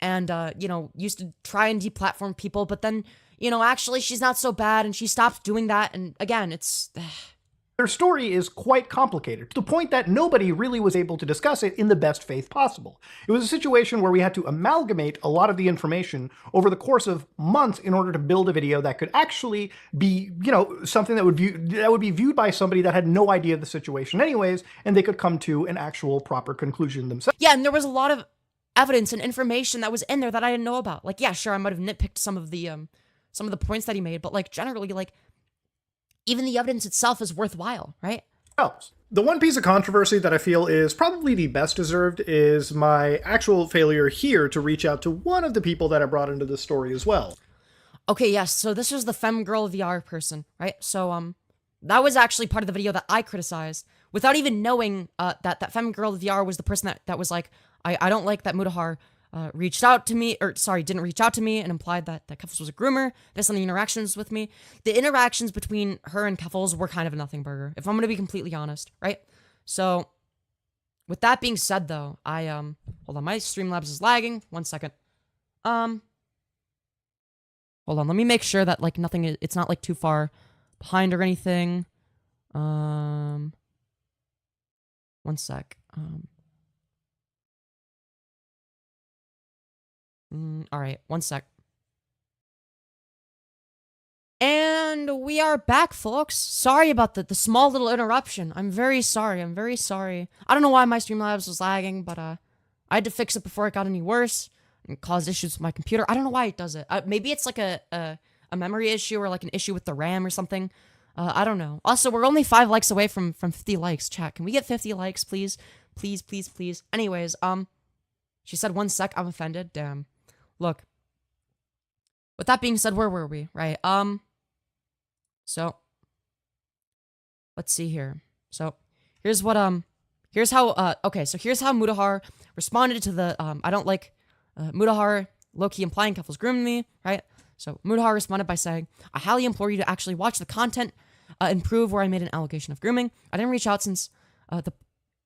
and you know, used to try and deplatform people, but then, you know, actually she's not so bad and she stopped doing that, and again, it's... Their story is quite complicated, to the point that nobody really was able to discuss it in the best faith possible. It was a situation where we had to amalgamate a lot of the information over the course of months in order to build a video that could actually be, you know, something that would be viewed by somebody that had no idea of the situation anyways, and they could come to an actual proper conclusion themselves. Yeah, and there was a lot of evidence and information that was in there that I didn't know about. Like, yeah, sure, I might have nitpicked some of the points that he made, but, like, generally, like, even the evidence itself is worthwhile, right? The one piece of controversy that I feel is probably the best deserved is my actual failure here to reach out to one of the people that I brought into this story as well. Okay, yes, so this was the femgirl VR person, right? So, that was actually part of the video that I criticized, without even knowing, that femgirl VR was the person that was like, I don't like that Mutahar reached out to me, or sorry, didn't reach out to me and implied that Keffals was a groomer based on the interactions with me. The interactions between her and Keffals were kind of a nothing burger, if I'm going to be completely honest, right? So, with that being said, though, hold on, my Streamlabs is lagging. 1 second. Hold on, let me make sure that, like, it's not, like, too far behind or anything. 1 sec. All right, 1 sec. And we are back, folks. Sorry about the small little interruption. I'm very sorry. I'm very sorry. I don't know why my Streamlabs was lagging, but I had to fix it before it got any worse and caused issues with my computer. I don't know why it does it. Maybe it's like a memory issue or like an issue with the RAM or something. I don't know. Also, we're only 5 likes away from 50 likes. Chat, can we get 50 likes, please? Please, please, please. Anyways, she said 1 sec. I'm offended. Damn. Look, with that being said, where were we, right? So, let's see here. So, here's what, here's how, okay, so here's how Mutahar responded to the, I don't like, Mutahar low-key implying Keffals groomed me, right? So, Mutahar responded by saying, I highly implore you to actually watch the content and prove where I made an allegation of grooming. I didn't reach out since the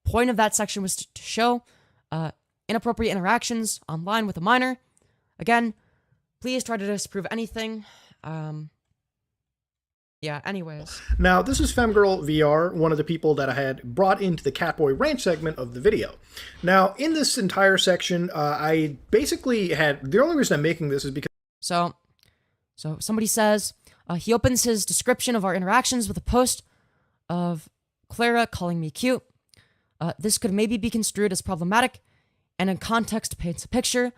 point of that section was to show inappropriate interactions online with a minor. Again, please try to disprove anything. Yeah, anyways. Now, this is Femgirl VR, one of the people that I had brought into the Catboy Ranch segment of the video. Now, in this entire section, I basically had... The only reason I'm making this is because... So somebody says, he opens his description of our interactions with a post of Clara calling me cute. This could maybe be construed as problematic, and in context paints a picture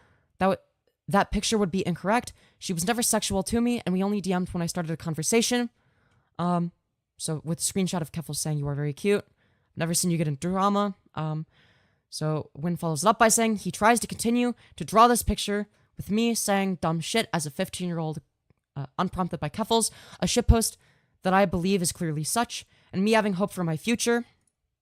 that picture would be incorrect. She was never sexual to me, and we only DM'd when I started a conversation. So with a screenshot of Keffals saying, "You are very cute. Never seen you get into drama." So Win follows it up by saying he tries to continue to draw this picture with me saying dumb shit as a 15-year-old, unprompted by Keffals, a shitpost that I believe is clearly such, and me having hope for my future.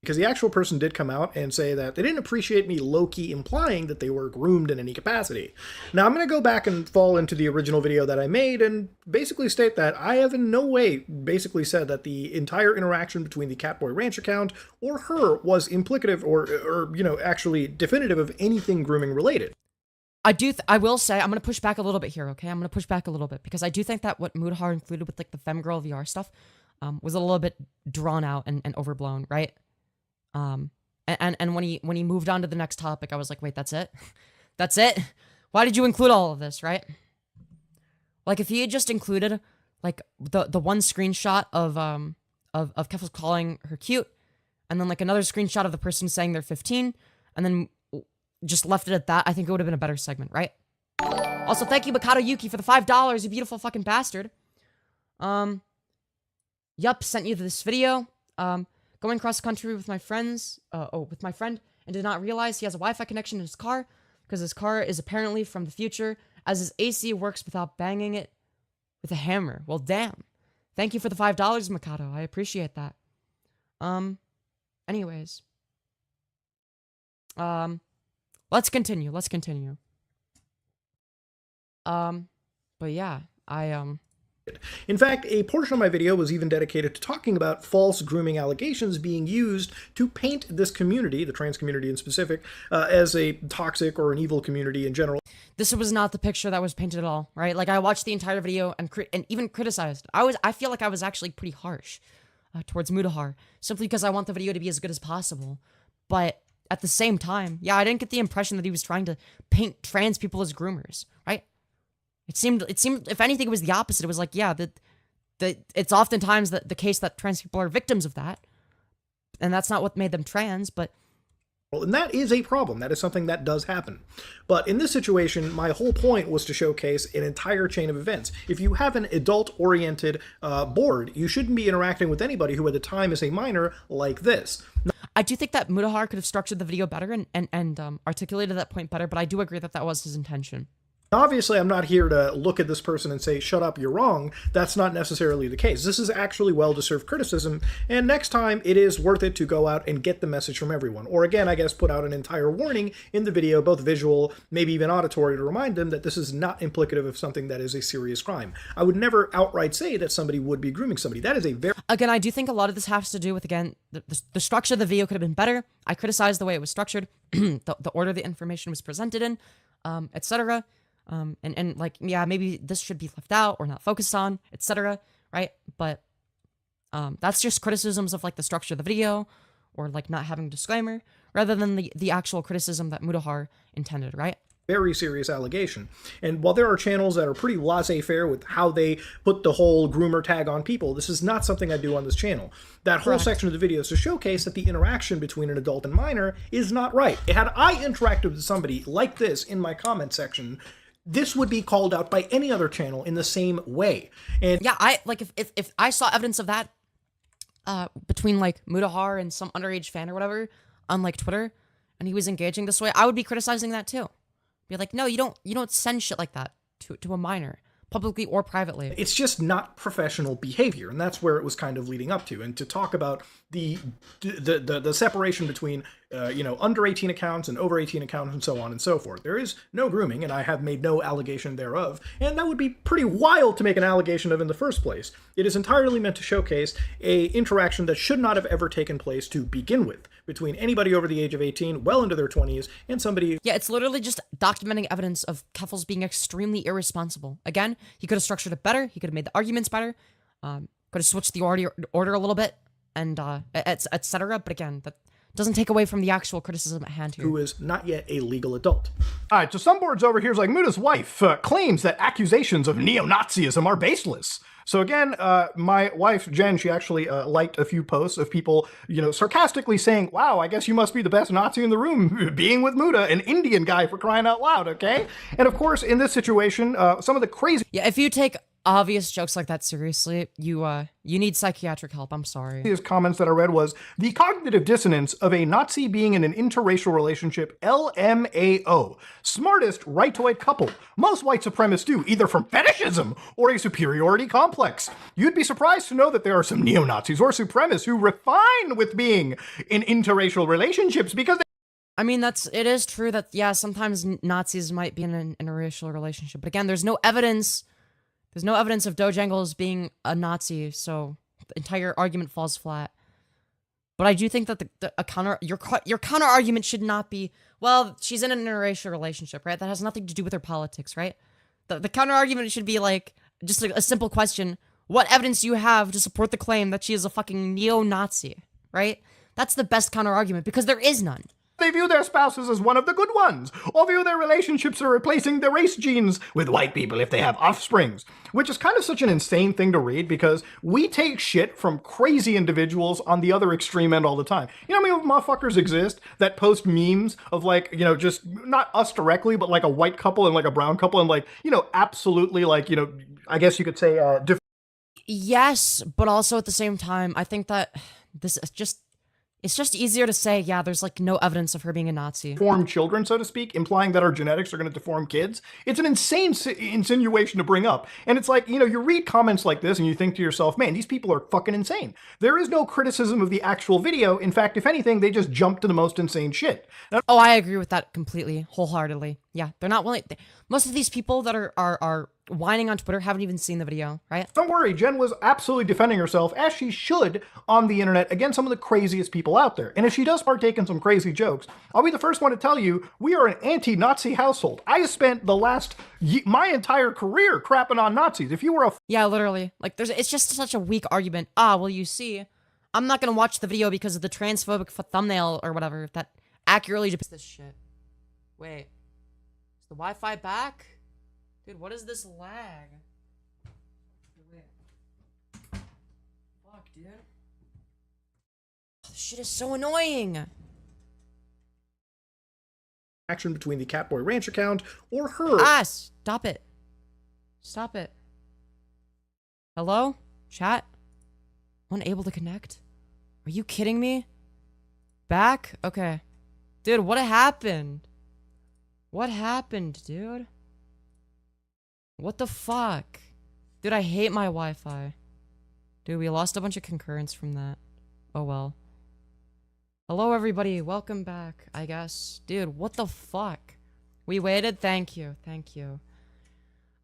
Because the actual person did come out and say that they didn't appreciate me low-key implying that they were groomed in any capacity. Now, I'm going to go back and fall into the original video that I made and basically state that I have in no way basically said that the entire interaction between the Catboy Ranch account or her was implicative or you know, actually definitive of anything grooming related. I will say, I'm going to push back a little bit here, okay? I'm going to push back a little bit, because I do think that what Mutahar included with, like, the Femgirl VR stuff was a little bit drawn out and overblown, right? And when he moved on to the next topic, I was like, wait, that's it? That's it? Why did you include all of this, right? Like, if he had just included, like, the one screenshot of Keffals calling her cute, and then, like, another screenshot of the person saying they're 15, and then just left it at that, I think it would have been a better segment, right? Also, thank you, Mikado Yuki, for the $5, you beautiful fucking bastard. Yup, sent you this video. Going cross country with my friends, with my friend, and did not realize he has a Wi-Fi connection in his car, because his car is apparently from the future, as his AC works without banging it with a hammer. Well, damn. Thank you for the $5, Mikado. I appreciate that. Anyways. Let's continue. But yeah, In fact, a portion of my video was even dedicated to talking about false grooming allegations being used to paint this community, the trans community in specific, as a toxic or an evil community in general. This was not the picture that was painted at all, right? Like, I watched the entire video and even criticized. I feel like I was actually pretty harsh towards Mutahar, simply because I want the video to be as good as possible. But at the same time, yeah, I didn't get the impression that he was trying to paint trans people as groomers, right? It seemed, if anything, it was the opposite. It was like, yeah, it's oftentimes the case that trans people are victims of that. And that's not what made them trans, but... And that is a problem. That is something that does happen. But in this situation, my whole point was to showcase an entire chain of events. If you have an adult-oriented board, you shouldn't be interacting with anybody who at the time is a minor like this. I do think that Mutahar could have structured the video better and articulated that point better, but I do agree that that was his intention. Obviously, I'm not here to look at this person and say, shut up, you're wrong. That's not necessarily the case. This is actually well-deserved criticism, and next time it is worth it to go out and get the message from everyone. Or again, I guess put out an entire warning in the video, both visual, maybe even auditory, to remind them that this is not implicative of something that is a serious crime. I would never outright say that somebody would be grooming somebody. That is a very... Again, I do think a lot of this has to do with, again, the structure of the video could have been better. I criticized the way it was structured, the order the information was presented in, etc., and like, yeah, maybe this should be left out or not focused on, etc., right? But that's just criticisms of, like, the structure of the video or, like, not having a disclaimer rather than the actual criticism that Mutahar intended, right? Very serious allegation. And while there are channels that are pretty laissez-faire with how they put the whole groomer tag on people, this is not something I do on this channel. That whole section of the video is to showcase that the interaction between an adult and minor is not right. Had I interacted with somebody like this in my comment section, this would be called out by any other channel in the same way. And yeah, if I saw evidence of that between, like, Mutahar and some underage fan or whatever on, like, Twitter, and he was engaging this way, I would be criticizing that too. Be like, no, you don't send shit like that to a minor, publicly or privately. It's just not professional behavior, and that's where it was kind of leading up to. And to talk about the separation between under 18 accounts and over 18 accounts and so on and so forth. There is no grooming, and I have made no allegation thereof, and that would be pretty wild to make an allegation of in the first place. It is entirely meant to showcase a interaction that should not have ever taken place to begin with, between anybody over the age of 18, well into their 20s, and somebody... Yeah, it's literally just documenting evidence of Keffals being extremely irresponsible. Again, he could have structured it better, he could have made the arguments better, could have switched the order a little bit, and etc. But again, that doesn't take away from the actual criticism at hand here. Who is not yet a legal adult. All right, so some boards over here is like Muta's wife claims that accusations of neo-Nazism are baseless. So again, my wife, Jen, she actually liked a few posts of people, sarcastically saying, wow, I guess you must be the best Nazi in the room, being with Muta, an Indian guy, for crying out loud, okay? And of course, in this situation, some of the crazy... Yeah, if you take obvious jokes like that seriously, you need psychiatric help, I'm sorry. His comments that I read was, the cognitive dissonance of a Nazi being in an interracial relationship, LMAO. Smartest right-to-white couple. Most white supremacists do, either from fetishism or a superiority complex. You'd be surprised to know that there are some neo-Nazis or supremacists who refine with being in interracial relationships because I mean, it is true that, yeah, sometimes Nazis might be in an interracial relationship, but again, there's no evidence of Dojangles being a Nazi, so the entire argument falls flat. But I do think that your counter argument should not be, well, she's in an interracial relationship, right? That has nothing to do with her politics, right? The counter argument should be like just a simple question: what evidence do you have to support the claim that she is a fucking neo-Nazi, right? That's the best counter argument because there is none. They view their spouses as one of the good ones, or view their relationships as replacing the race genes with white people if they have offsprings, which is kind of such an insane thing to read because we take shit from crazy individuals on the other extreme end all the time. You know how many motherfuckers exist that post memes of like, just not us directly, but like a white couple and like a brown couple and like, absolutely like, I guess you could say, yes, but also at the same time, I think that this is it's just easier to say, yeah, there's like no evidence of her being a Nazi. Deformed children, so to speak, implying that our genetics are going to deform kids. It's an insane insinuation to bring up. And it's like, you read comments like this and you think to yourself, man, these people are fucking insane. There is no criticism of the actual video. In fact, if anything, they just jump to the most insane shit. Now, oh, I agree with that completely, wholeheartedly. Yeah, they're not willing. Most of these people that are whining on Twitter haven't even seen the video, right? Don't worry, Jen was absolutely defending herself, as she should, on the internet against some of the craziest people out there. And if she does partake in some crazy jokes, I'll be the first one to tell you, we are an anti-Nazi household. I have spent my entire career crapping on Nazis. If you were a... Yeah, literally. Like, it's just such a weak argument. Well, you see, I'm not gonna watch the video because of the transphobic thumbnail or whatever that accurately depicts this shit. Wait. Is the Wi-Fi back? Dude, what is this lag? Wait. Fuck, dude. This shit is so annoying. Action between the Catboy Ranch account or her. Stop it. Stop it. Hello? Chat? Unable to connect? Are you kidding me? Back? Okay. Dude, what happened? What happened, dude? What the fuck? Dude, I hate my Wi-Fi. Dude, we lost a bunch of concurrence from that. Oh well. Hello everybody, welcome back, I guess. Dude, what the fuck? We waited? Thank you, thank you.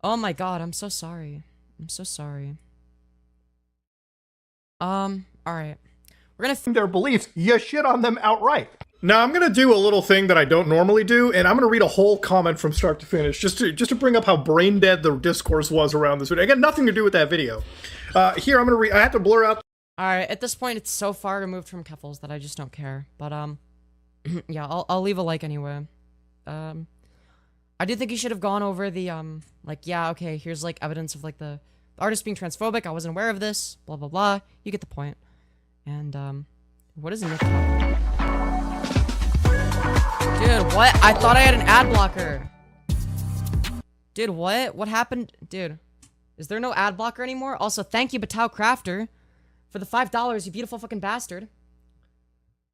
Oh my god, I'm so sorry. I'm so sorry. Alright. We're gonna their beliefs, you shit on them outright. Now I'm gonna do a little thing that I don't normally do, and I'm gonna read a whole comment from start to finish, just to bring up how brain dead the discourse was around this video. Again, nothing to do with that video. Here I'm gonna read. I have to blur out. Alright, at this point it's so far removed from Keffals that I just don't care. But yeah, I'll leave a like anyway. I do think you should have gone over the like, yeah, okay, here's like evidence of like the artist being transphobic. I wasn't aware of this. Blah blah blah. You get the point. And what is in this? Dude, what? I thought I had an ad blocker. Dude, what? What happened? Dude, is there no ad blocker anymore? Also, thank you, Batao Crafter, for the $5, you beautiful fucking bastard.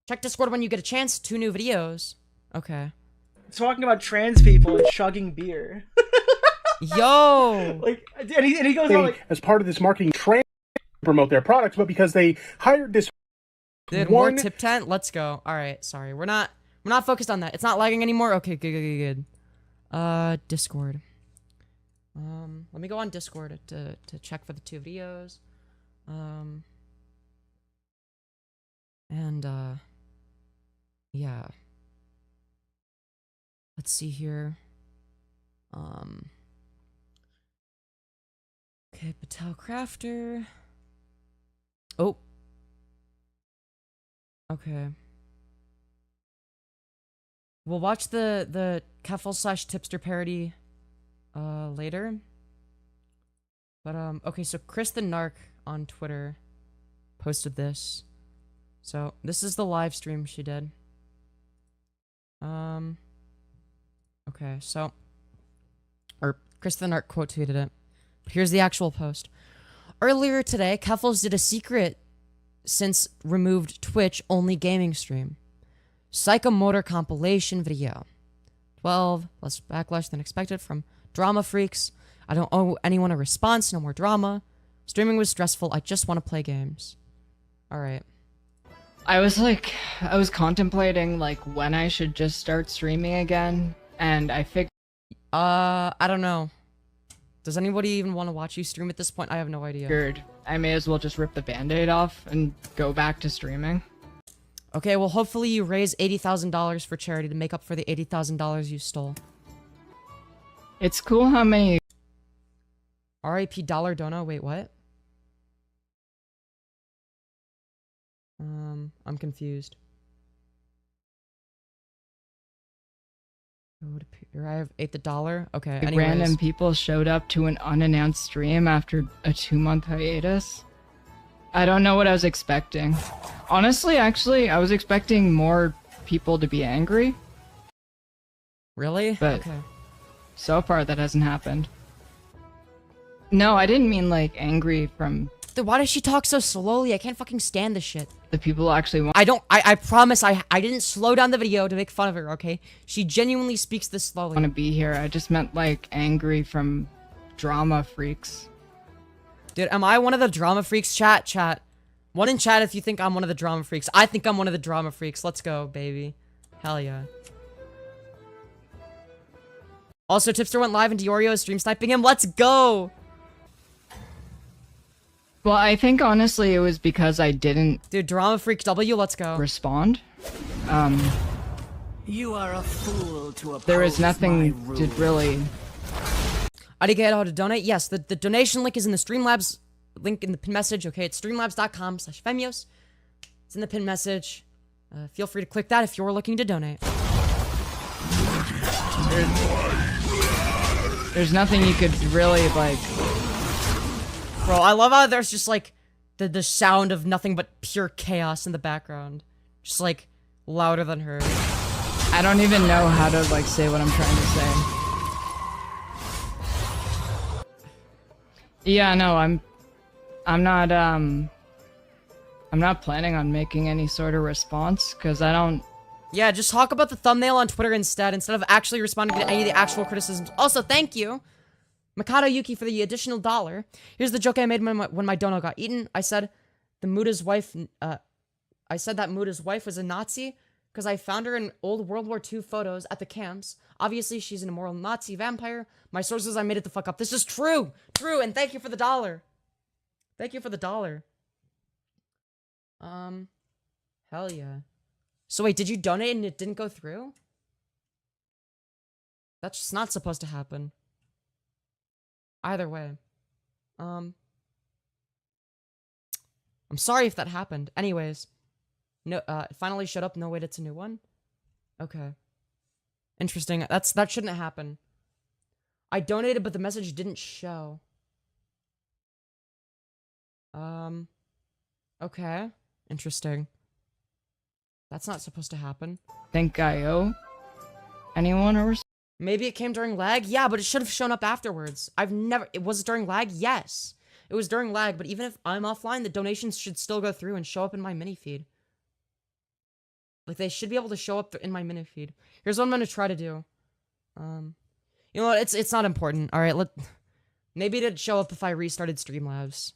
Check Discord when you get a chance. 2 new videos. Okay. Talking about trans people and chugging beer. Yo! Like, and he goes on like, as part of this marketing trend to promote their products, but because they hired this dude, more tip tent? Let's go. Alright, sorry. We're not focused on that. It's not lagging anymore? Okay, good. Discord. Let me go on Discord to check for the 2 videos. Yeah. Let's see here. Okay, Patel Crafter. Oh. Okay. we'll watch the Keffals / Tipster parody later. But okay, so Chris the Narc on Twitter posted this. So this is the live stream she did. Okay, so Chris the Narc quote tweeted it. Here's the actual post. Earlier today, Keffals did a secret since removed Twitch only gaming stream. Psychomotor compilation video. 12 less backlash than expected from drama freaks. I don't owe anyone a response, no more drama. Streaming was stressful, I just want to play games. Alright. I was contemplating like when I should just start streaming again, and I figured I don't know. Does anybody even want to watch you stream at this point? I have no idea. I may as well just rip the band-aid off and go back to streaming. Okay, well hopefully you raise $80,000 for charity to make up for the $80,000 you stole. It's cool how many R.I.P. Dollar Dono, wait, what? I'm confused. I ate the dollar? Okay, anyways. random people showed up to an unannounced stream after a 2-month hiatus. I don't know what I was expecting. Honestly, actually, I was expecting more people to be angry. Really? But okay. So far, that hasn't happened. No, I didn't mean, like, angry from Then why does she talk so slowly? I can't fucking stand this shit. the people who actually want I promise I didn't slow down the video to make fun of her, okay? She genuinely speaks this slowly. to be here. I just meant, like, angry from drama freaks. Dude, am I one of the drama freaks? Chat. One in chat if you think I'm one of the drama freaks. I think I'm one of the drama freaks. Let's go, baby. Hell yeah. Also, Tipster went live and DeOrio is stream sniping him. Let's go! Well, I think, honestly, it was because I didn't Dude, drama freak W, let's go. respond. You are a fool to oppose There was nothing my to rules. really... How do you get how to donate? Yes, the donation link is in the Streamlabs link in the pin message. Okay, it's streamlabs.com/Femyoz. It's in the pin message. Feel free to click that if you're looking to donate. There's nothing you could really, like... Bro, I love how there's just like the sound of nothing but pure chaos in the background. Just like louder than her. I don't even know how to, like, say what I'm trying to say. Yeah, no, I'm not planning on making any sort of response, because I don't... Yeah, just talk about the thumbnail on Twitter instead of actually responding to any of the actual criticisms. Also, thank you, Mikado Yuki, for the additional $1. Here's the joke I made when my dono got eaten. I said that Muda's wife was a Nazi because I found her in old World War II photos at the camps. Obviously, she's an immoral Nazi vampire. My sources, I made it the fuck up. This is true, and thank you for the $1. Thank you for the $1. Hell yeah. So wait, did you donate and it didn't go through? That's just not supposed to happen. Either way. I'm sorry if that happened. Anyways. No, it finally showed up. No, wait, it's a new one? Okay. Interesting. That shouldn't happen. I donated, but the message didn't show. Okay. Interesting. That's not supposed to happen. think I owe anyone a response. Maybe it came during lag? Yeah, but it should have shown up afterwards. It was during lag? Yes. It was during lag, but even if I'm offline, the donations should still go through and show up in my mini feed. Like, they should be able to show up in my mini feed. Here's what I'm gonna try to do. You know what? It's not important. Alright, maybe it'd show up if I restarted Streamlabs.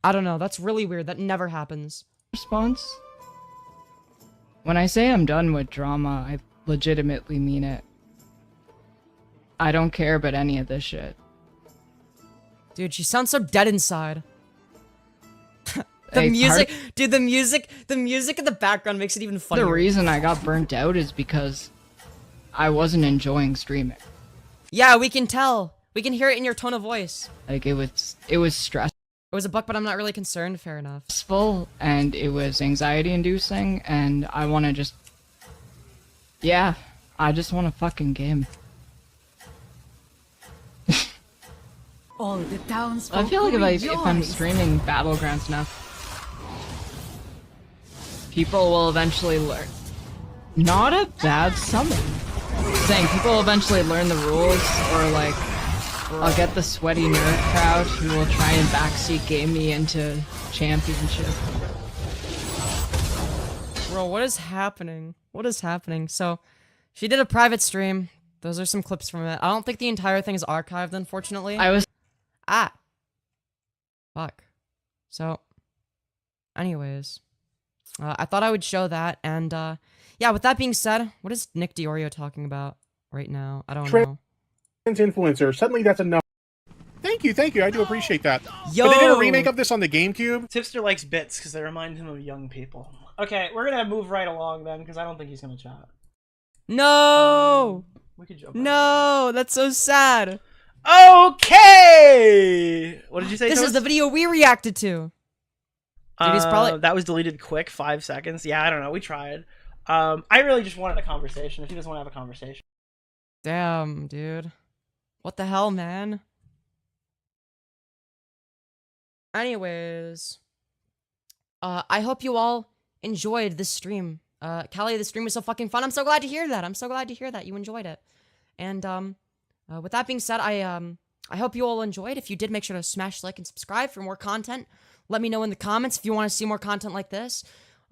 I don't know. That's really weird. That never happens. Response? When I say I'm done with drama, I legitimately mean it. I don't care about any of this shit. Dude, she sounds so dead inside. The music in the background makes it even funnier. The reason I got burnt out is because I wasn't enjoying streaming. Yeah, we can tell. We can hear it in your tone of voice. Like, it was stressful. It was a buck, but I'm not really concerned. Fair enough. And it was anxiety inducing, and I want to just... Yeah, I just want a fucking game. All the towns. I feel like if I'm streaming Battlegrounds enough, people will eventually learn. Not a bad summon. Saying people will eventually learn the rules, or like, I'll get the sweaty nerd crowd who will try and backseat game me into championship. Bro, what is happening? What is happening? So, she did a private stream. Those are some clips from it. I don't think the entire thing is archived, unfortunately. Fuck. So, anyways. I thought I would show that, and, yeah, with that being said, what is Nick DeOrio talking about right now? I don't know. Influencer. Suddenly that's enough. Thank you. I do appreciate that. Yo! But they did a remake of this on the GameCube. Tipster likes bits because they remind him of young people. Okay, we're gonna move right along then, because I don't think he's gonna chat. No! We could jump. No! That's so sad. Okay! What did you say, This Toast? is the video we reacted to. Dude, he's probably... That was deleted quick, 5 seconds. Yeah, I don't know. We tried. I really just wanted a conversation. If he doesn't want to have a conversation. Damn, dude. What the hell, man? Anyways. I hope you all enjoyed this stream. Callie, this stream was so fucking fun. I'm so glad to hear that. I'm so glad to hear that you enjoyed it. And, with that being said, I hope you all enjoyed. If you did, make sure to smash like and subscribe for more content. Let me know in the comments if you want to see more content like this.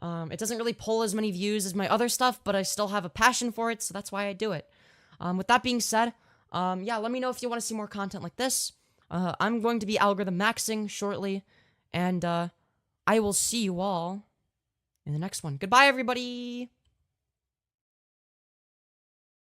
It doesn't really pull as many views as my other stuff, but I still have a passion for it, so that's why I do it. With that being said, yeah, let me know if you want to see more content like this. I'm going to be algorithm maxing shortly, and I will see you all in the next one. Goodbye, everybody!